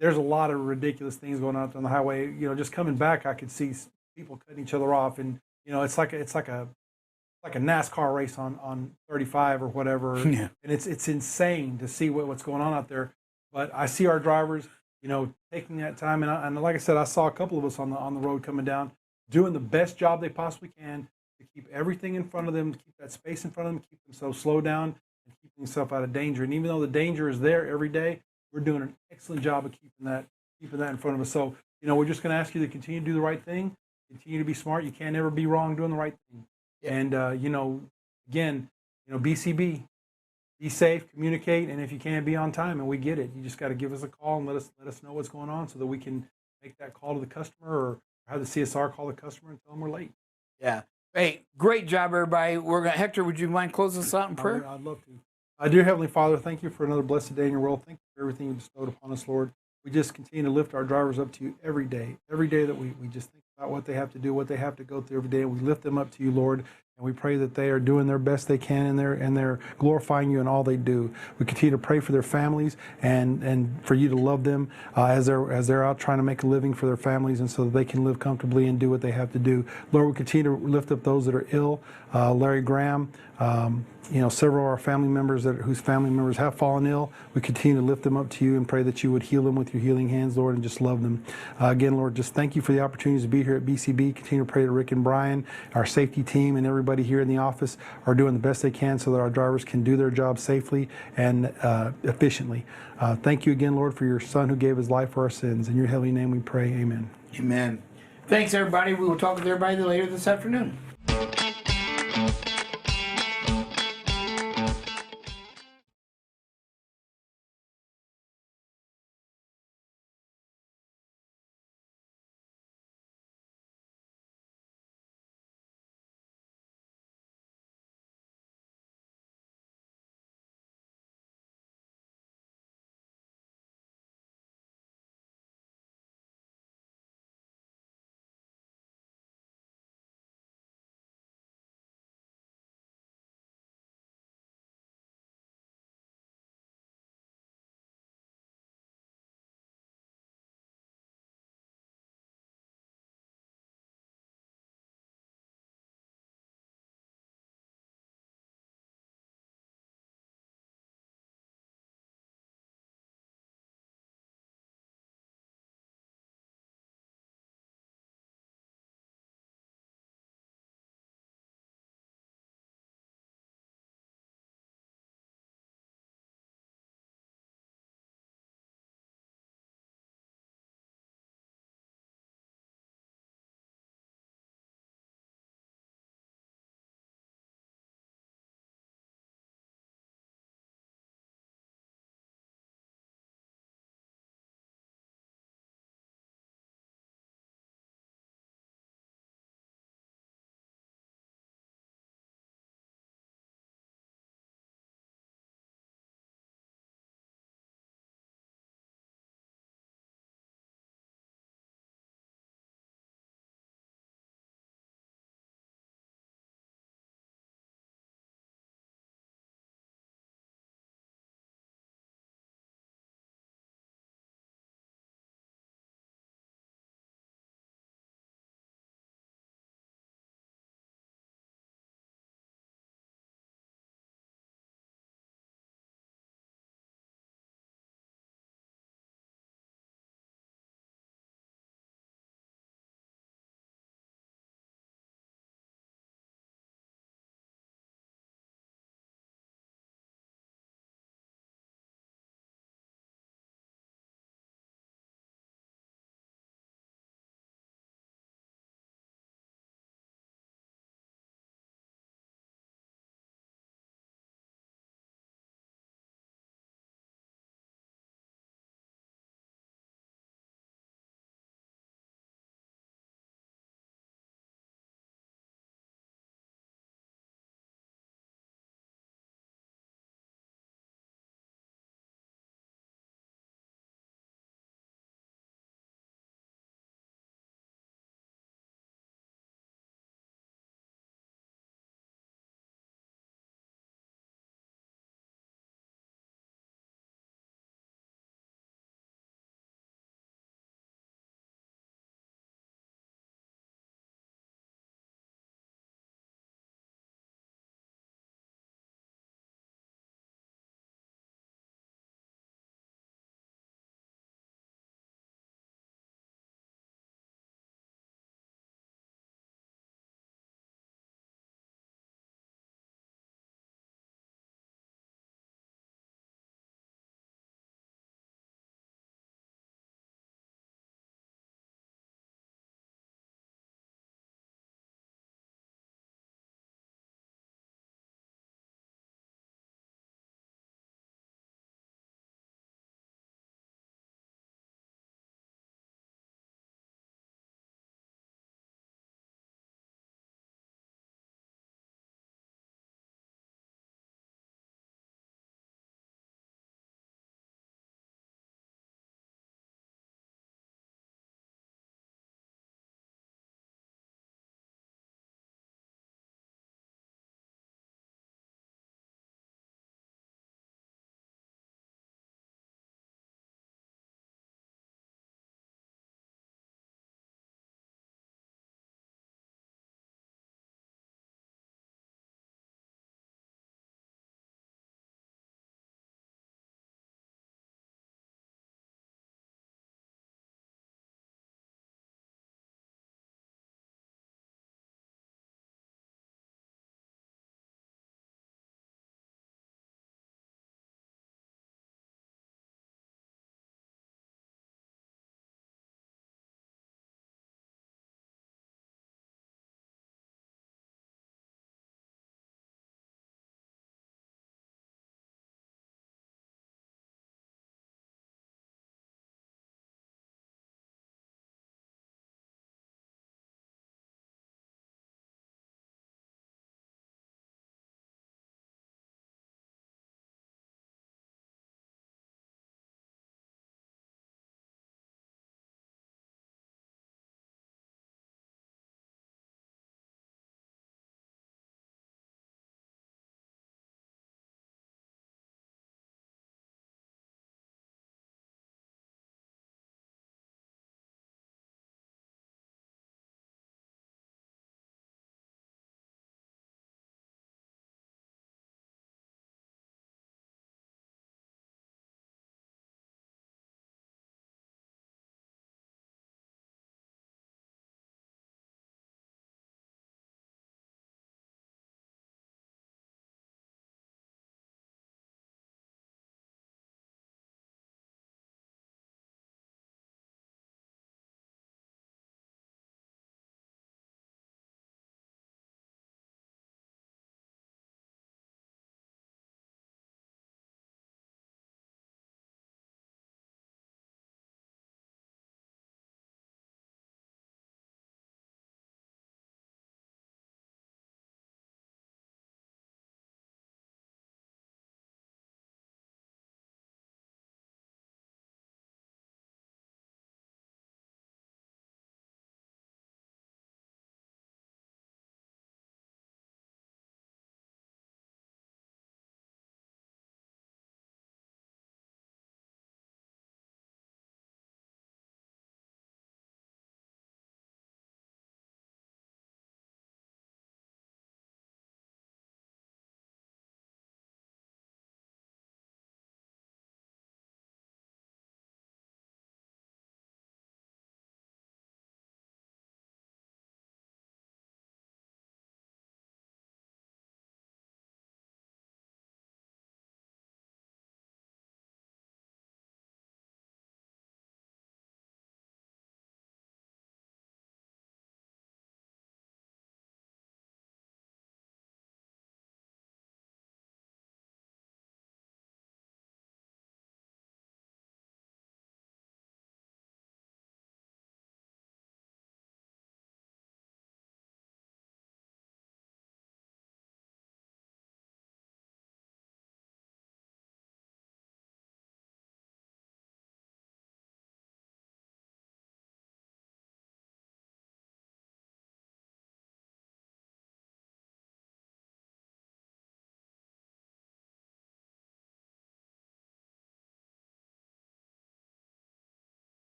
there's a lot of ridiculous things going on the highway. Just coming back, I could see people cutting each other off, and it's like a NASCAR race on 35 or whatever. Yeah. And it's insane to see what's going on out there. But I see our drivers, taking that time, and like I said, I saw a couple of us on the road coming down, doing the best job they possibly can to keep everything in front of them, keep that space in front of them, keep themselves slow down, and keep themselves out of danger. And even though the danger is there every day, we're doing an excellent job of keeping that in front of us. So, we're just going to ask you to continue to do the right thing, continue to be smart. You can't ever be wrong doing the right thing. Yeah. And, again, BCB, be safe, communicate, and if you can't be on time, and we get it, you just got to give us a call and let us know what's going on so that we can make that call to the customer or have the CSR call the customer and tell them we're late. Yeah. Hey, great job, everybody. Hector, would you mind closing us out in prayer? I'd love to. Dear Heavenly Father, thank you for another blessed day in your world. Thank you for everything you bestowed upon us, Lord. We just continue to lift our drivers up to you every day that we just think about what they have to do, what they have to go through every day. We lift them up to you, Lord, and we pray that they are doing their best they can and they're glorifying you in all they do. We continue to pray for their families and for you to love them as they're out trying to make a living for their families, and so that they can live comfortably and do what they have to do. Lord, we continue to lift up those that are ill. Larry Graham, several of our family members whose family members have fallen ill. We continue to lift them up to you and pray that you would heal them with your healing hands, Lord, and just love them. Again, Lord, just thank you for the opportunities to be here at BCB. Continue to pray that Rick and Brian, our safety team, and everybody here in the office are doing the best they can so that our drivers can do their job safely and efficiently. Thank you again, Lord, for your Son who gave his life for our sins. In your heavenly name we pray, amen. Amen. Thanks, everybody. We will talk with everybody later this afternoon.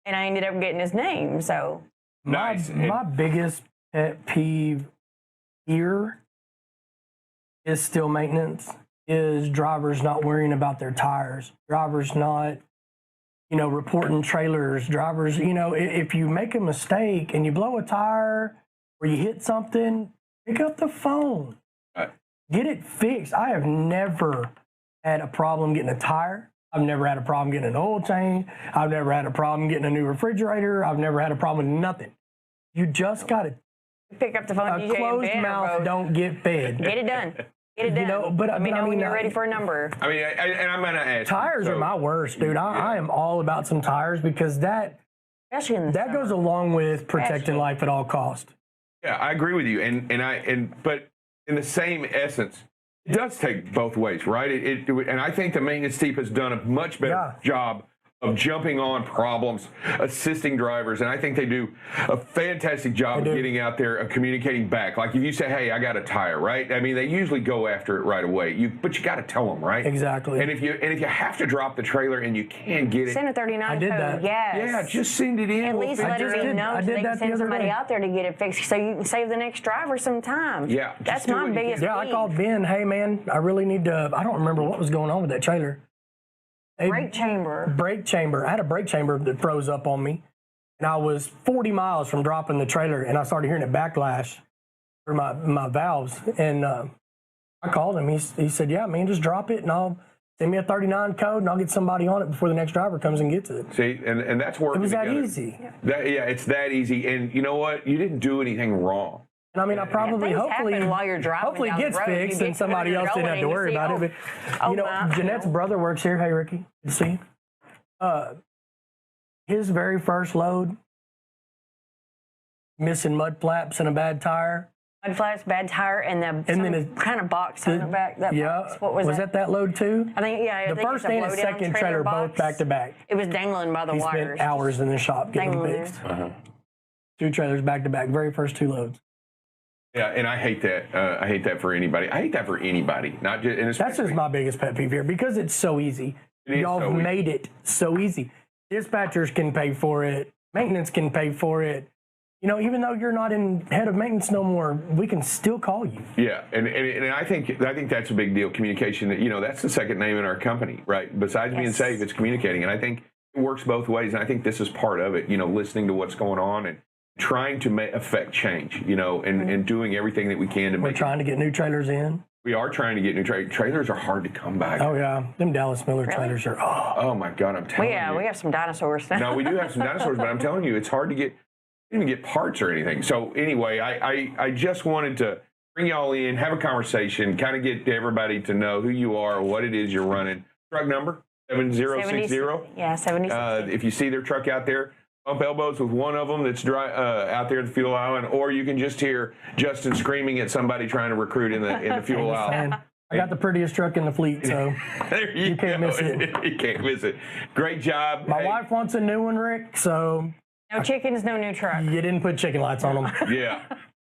and I ended up getting his name. So my biggest pet peeve here is still maintenance. Is drivers not worrying about their tires? Drivers not, reporting trailers. Drivers, if you make a mistake and you blow a tire or you hit something, pick up the phone. Right. Get it fixed. I have never had a problem getting a tire. I've never had a problem getting an oil change. I've never had a problem getting a new refrigerator. I've never had a problem with nothing. You just got to pick up the phone. A closed mouth don't get fed. Get it done. Get it done. But Let me know when you're ready for a number. I mean, and I'm gonna ask. Tires are my worst, dude. I am all about some tires because that goes along with protecting life at all costs. Yeah, I agree with you, but in the same essence, it does take both ways, right? And I think the maintenance team has done a much better job of jumping on problems, assisting drivers, and I think they do a fantastic job of getting out there and communicating back. Like if you say, "Hey, I got a tire," right? I mean, they usually go after it right away. But you got to tell them, right? Exactly. And if you have to drop the trailer and you can't get it, send a 39 I did code. that. Yes. Yeah, just send it in. At least let them know so they can send somebody out there to get it fixed, so you can save the next driver some time. Yeah, that's my biggest. Yeah, I called Ben. Hey, man, I really need to. I don't remember what was going on with that trailer. Brake chamber. I had a brake chamber that froze up on me, and I was 40 miles from dropping the trailer, and I started hearing it backlash through my valves. And I called him. He said, "Yeah, man, just drop it, and I'll send me a 39 code, and I'll get somebody on it before the next driver comes and gets it." See, and that's working. It was that together. easy. It's that easy. And you know what? You didn't do anything wrong. And I mean, I probably, hopefully it gets fixed and somebody else didn't have to worry about it. But, Jeanette's brother works here. Hey, Ricky, good to see you. His very first load, missing mud flaps and a bad tire. Mud flaps, bad tire, and then it kind of box on the back. Box. What was that? That load too? I think, yeah. The first and the second trailer both back to back. It was dangling by the he wires. He spent hours in the shop getting them fixed. Two trailers back to back, very first two loads. Yeah, and I hate that. I hate that for anybody. I hate that for anybody. Not just. And that's just my biggest pet peeve here because it's so easy. Y'all have made it so easy. Dispatchers can pay for it. Maintenance can pay for it. Even though you're not in head of maintenance no more, we can still call you. Yeah, and I think that's a big deal. Communication. That's the second name in our company, right? Besides being safe, it's communicating, and I think it works both ways. And I think this is part of it. Listening to what's going on and trying to affect change, and doing everything that we can to make. We're trying to get new trailers in. We are trying to get new trailers. Trailers are hard to come by. Oh yeah, them Dallas Miller trailers are. Oh my God, I'm telling you. We have some dinosaurs now. No, we do have some dinosaurs, but I'm telling you, it's hard to get even get parts or anything. So anyway, I just wanted to bring y'all in, have a conversation, kind of get everybody to know who you are, what it is you're running. Truck number 7060. Yeah, 7060. If you see their truck out there, bump elbows with one of them that's out there at the fuel aisle, or you can just hear Justin screaming at somebody trying to recruit in the fuel aisle. I got the prettiest truck in the fleet, so you can't miss it. You can't miss it. Great job. My wife wants a new one, Rick, so... No chickens, no new truck. You didn't put chicken lights on them. Yeah.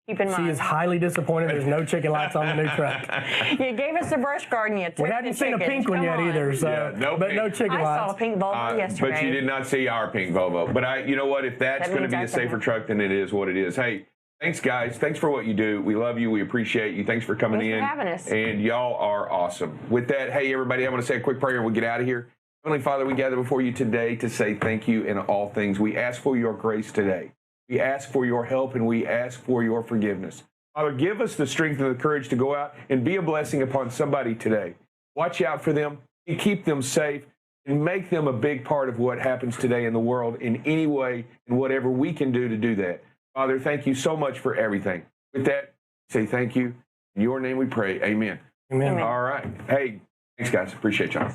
Keep in mind. She is highly disappointed there's no chicken lights on the new truck. You gave us the brush guard and you took We hadn't the seen chickens. a pink one yet either, so no chicken lights. I saw a pink Volvo yesterday. But you did not see our pink Volvo. But you know what? If that's going to be a safer truck, then it is what it is. Hey, thanks, guys. Thanks for what you do. We love you. We appreciate you. Thanks for coming in. Thanks for having us. And y'all are awesome. With that, hey, everybody, I'm going to say a quick prayer and we'll get out of here. Heavenly Father, we gather before you today to say thank you in all things. We ask for your grace today. We ask for your help and we ask for your forgiveness. Father, give us the strength and the courage to go out and be a blessing upon somebody today. Watch out for them and keep them safe and make them a big part of what happens today in the world in any way and whatever we can do to do that. Father, thank you so much for everything. With that, say thank you. In your name we pray. Amen. Amen. All right. Hey, thanks, guys. Appreciate y'all.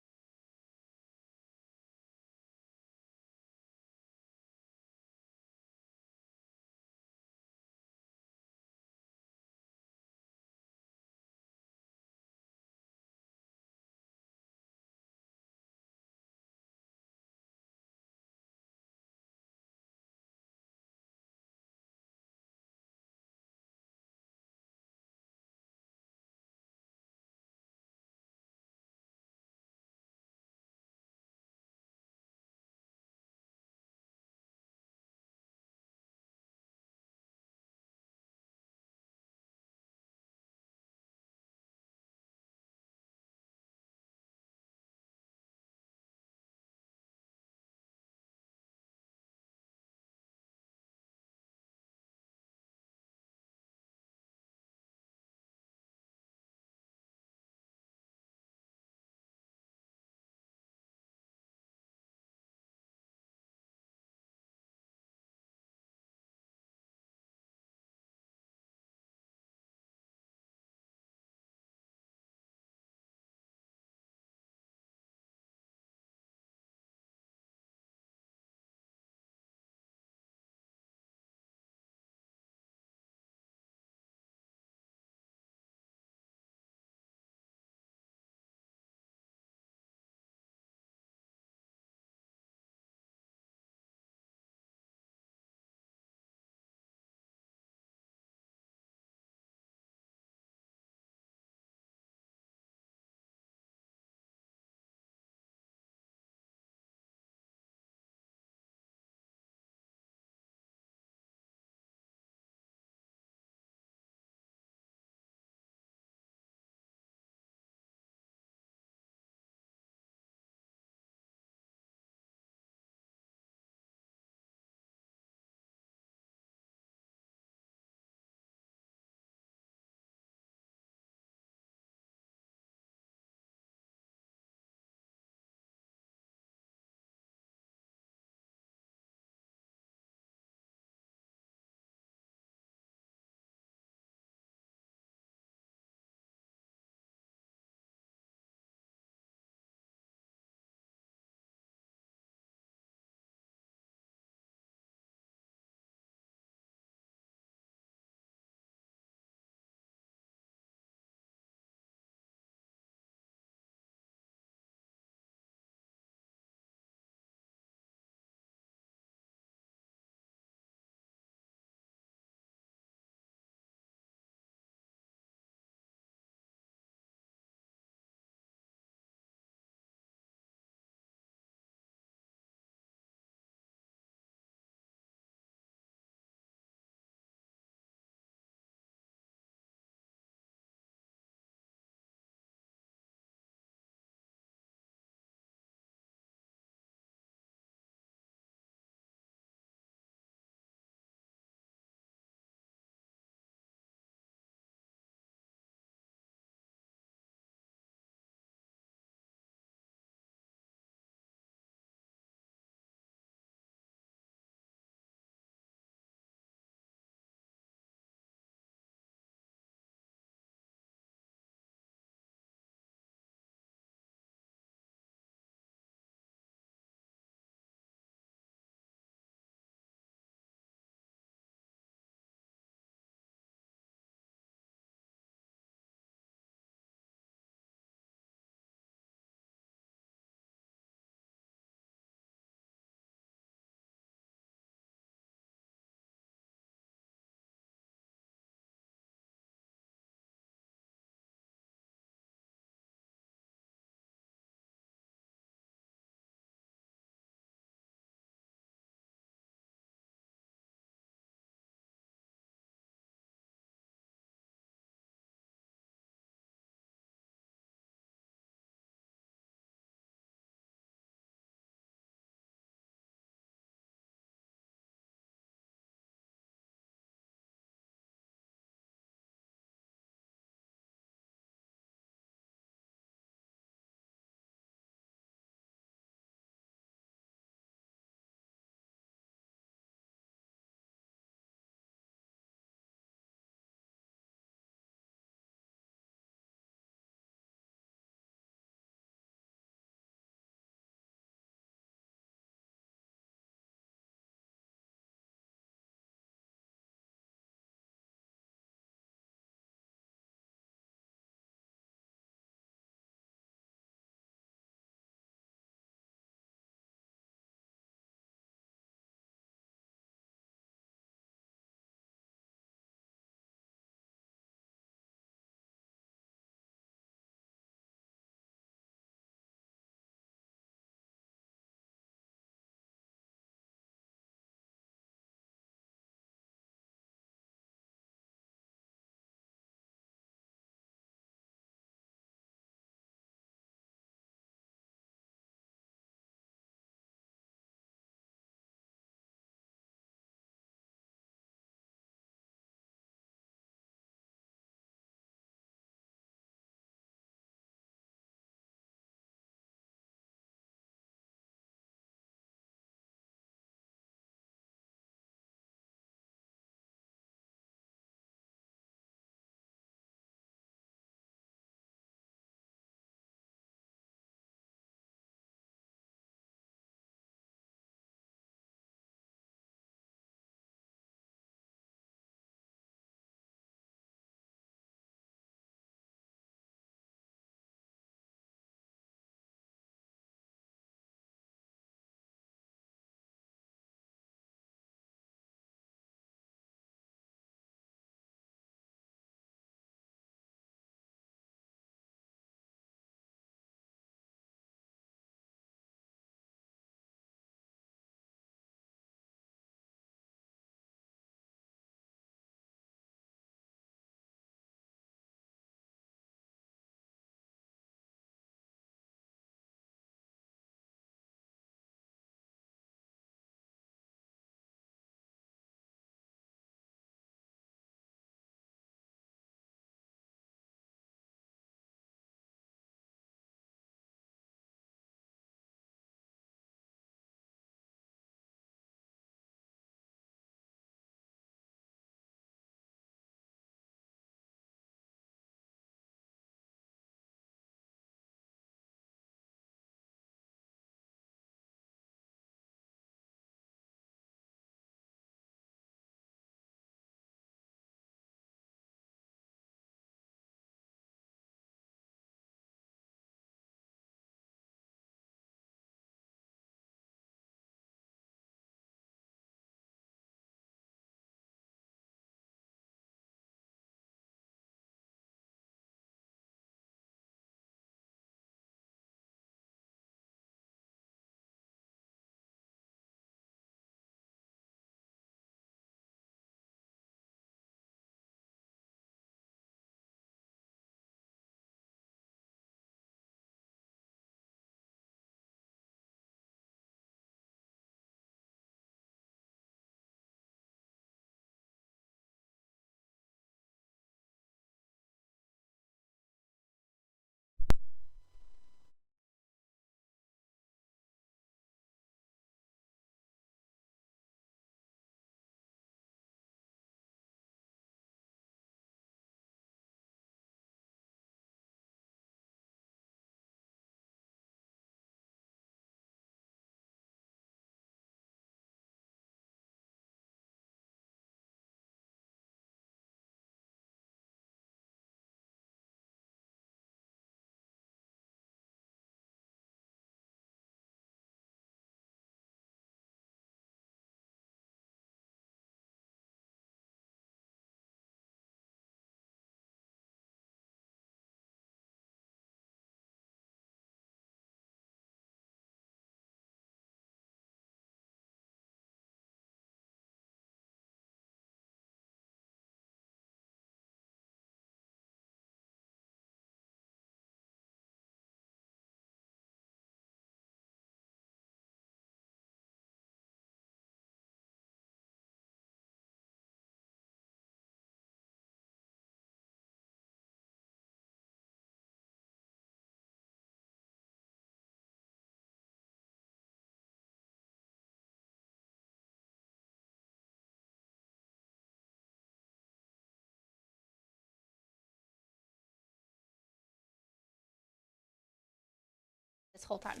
this whole time.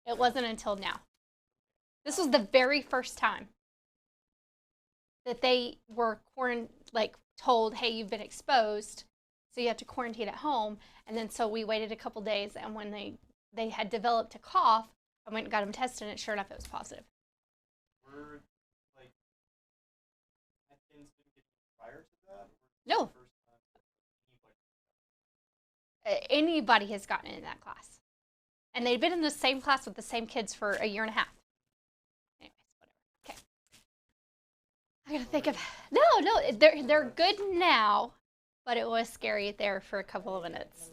It wasn't until now. This was the very first time that they were told, hey, you've been exposed, so you have to quarantine at home. And then so we waited a couple days, and when they had developed a cough, I went and got them tested, and sure enough, it was positive. Were had things been getting prior to that? No. Anybody has gotten in that class. And they'd been in the same class with the same kids for a year and a half. Anyways, whatever. Okay. I gotta think of, no, they're good now, but it was scary there for a couple of minutes.